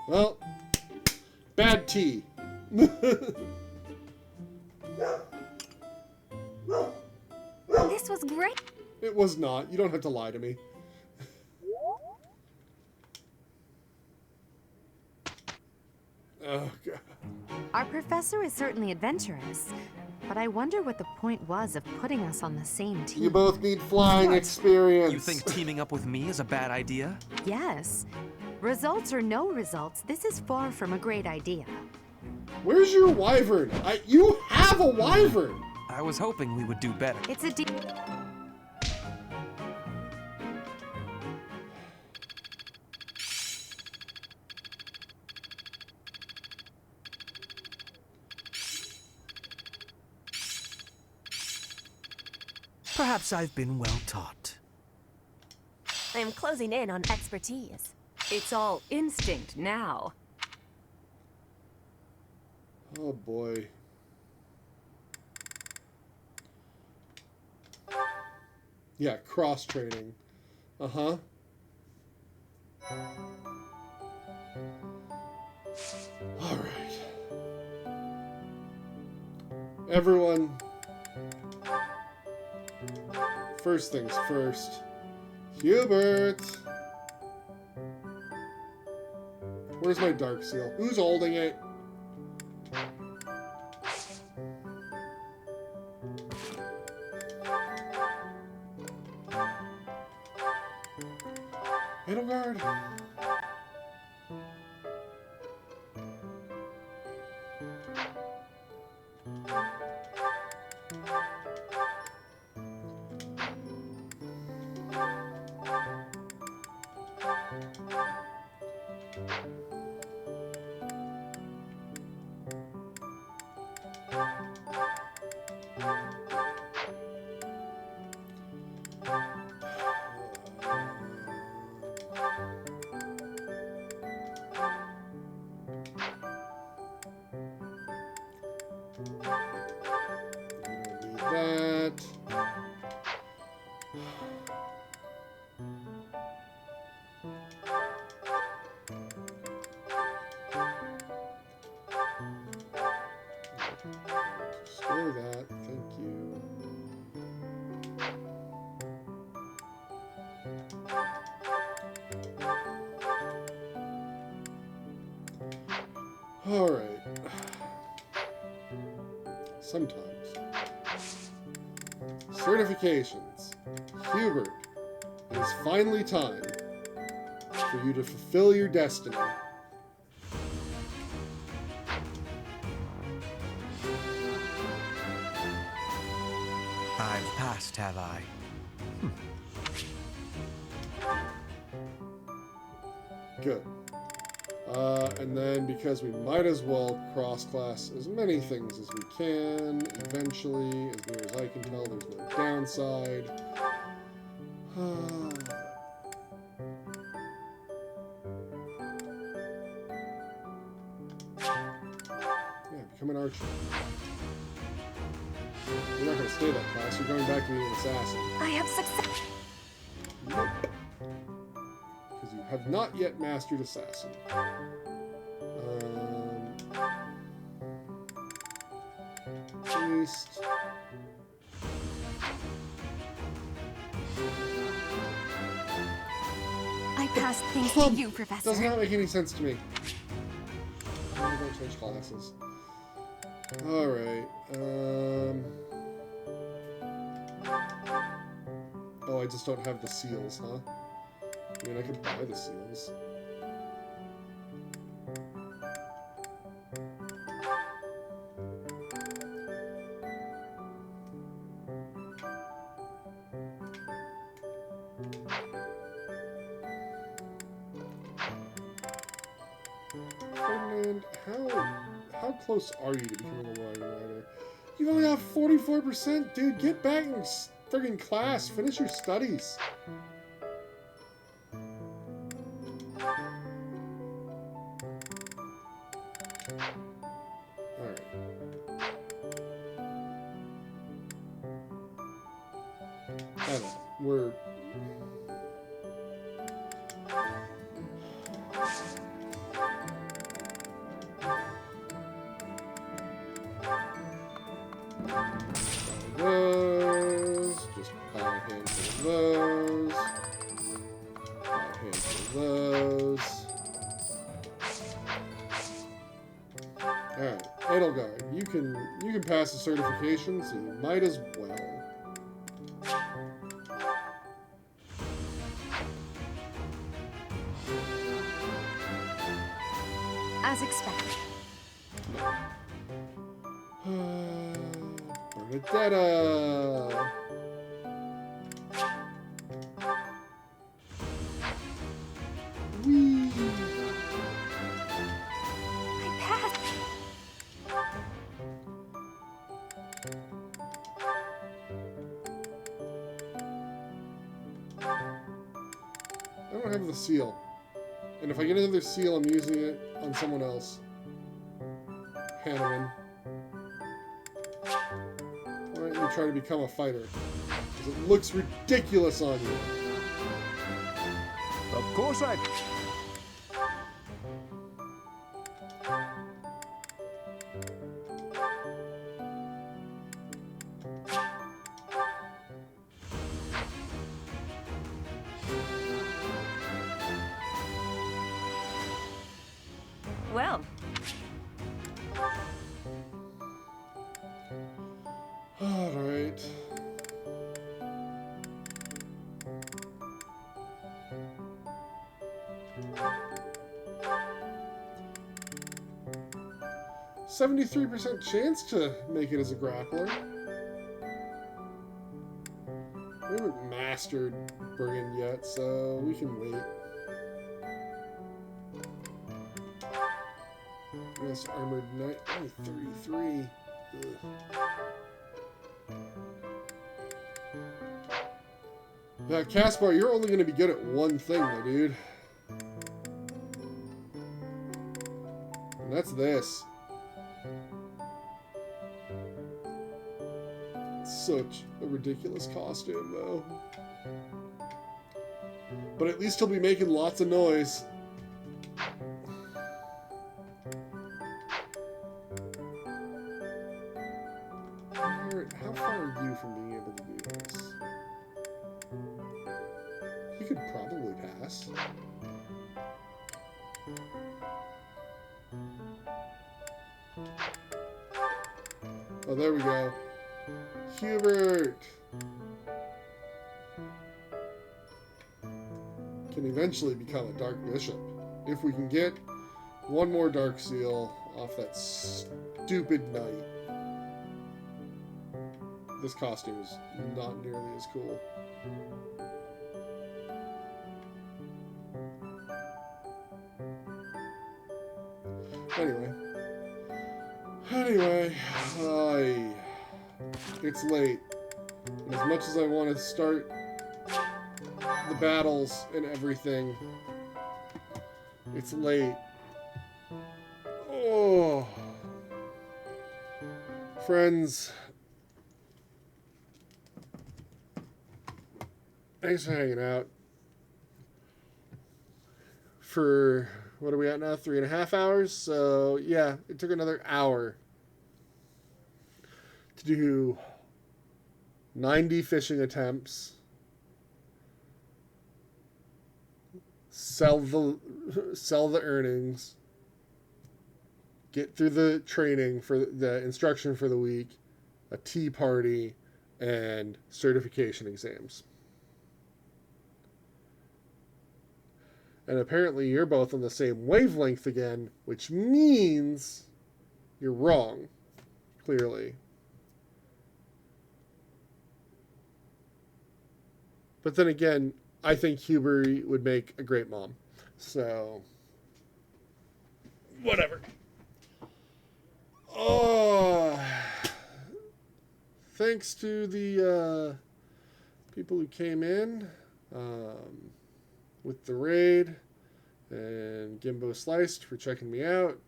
Well, bad tea. This was great. It was not. You don't have to lie to me. Oh, God. Our professor is certainly adventurous, but I wonder what the point was of putting us on the same team. You both need flying experience. You think teaming up with me is a bad idea? Yes. Results or no results, this is far from a great idea. Where's your wyvern? You have a wyvern! I was hoping we would do better. It's a Perhaps I've been well taught. I'm closing in on expertise. It's all instinct now. Oh, boy. Yeah, cross-training. Uh-huh. Alright. Everyone. First things first. Hubert! Where's my dark seal? Who's holding it? Edelgard. That. Store that, thank you. Alright. Sometimes. Certifications. Hubert, it is finally time for you to fulfill your destiny. I've passed, have I? Good. And then, because we might as well cross-class as many things as we can, eventually, as near as I can tell, there's no downside. Yeah, become an archer. You're not going to stay that class, you're going back to being an assassin. I have success. Nope. Because you have not yet mastered assassin. East. I passed things to you, Professor. Does not make any sense to me. I'm going to change classes. Alright. Oh, I just don't have the seals, huh? I mean, I could buy the seals. Ferdinand, how close are you to becoming a writing writer? You only have 44%, dude. Get back in friggin' class. Finish your studies. Alright. I don't know. We're... those, just buy a handful of those, buy a handful of those. Alright, Edelgard, you can pass the certification, so you might as well. As expected. Bernadetta! Whee! I passed. I don't have the seal. And if I get another seal, I'm using it on someone else. Hanneman. Why don't you try to become a fighter? Because it looks ridiculous on you. Of course I... Well, Alright. %73% chance to make it as a grappler. We haven't mastered Brigand yet, so we can wait. Yes, armored knight. Only 33. Ugh. Yeah, Caspar, you're only going to be good at one thing, though, dude. And that's this. Such a ridiculous costume, though. But at least he'll be making lots of noise. How far are you from being able to do this? You could probably pass. Oh, there we go. Hubert! Can eventually become a Dark Bishop. If we can get one more Dark Seal off that stupid knight. This costume is not nearly as cool. Anyway, it's late. And as much as I want to start the battles and everything, it's late. Oh. Friends, thanks for hanging out. For, what are we at now? 3.5 hours? So, yeah, it took another hour to do 90 fishing attempts, sell the earnings, get through the training for the instruction for the week, a tea party, and certification exams. And apparently you're both on the same wavelength again, which means you're wrong, clearly. But then again, I think Hubert would make a great mom. So, whatever. Oh, thanks to the people who came in with the raid, and Gimbo Sliced for checking me out.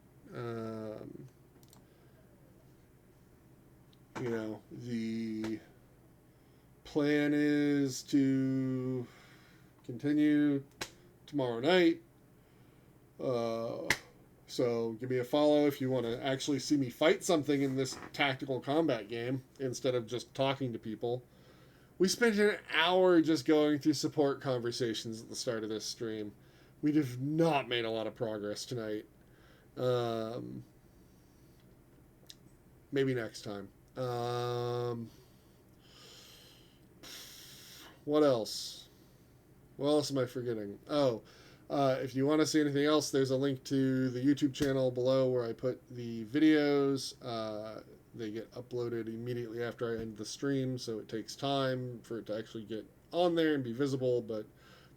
You know, the plan is to continue tomorrow night. So give me a follow if you want to actually see me fight something in this tactical combat game instead of just talking to people. We spent an hour just going through support conversations at the start of this stream. We have not made a lot of progress tonight. Maybe next time. What else? What else am I forgetting? Oh, if you want to see anything else, there's a link to the YouTube channel below where I put the videos. They get uploaded immediately after I end the stream, so it takes time for it to actually get on there and be visible, but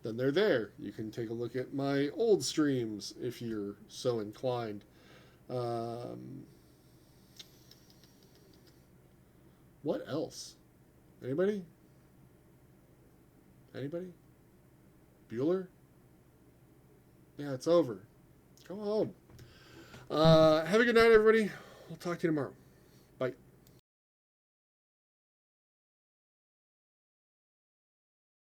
then they're there. You can take a look at my old streams if you're so inclined. What else? Anybody? Anybody? Bueller? Yeah, it's over. Go home. Have a good night, everybody. We'll talk to you tomorrow.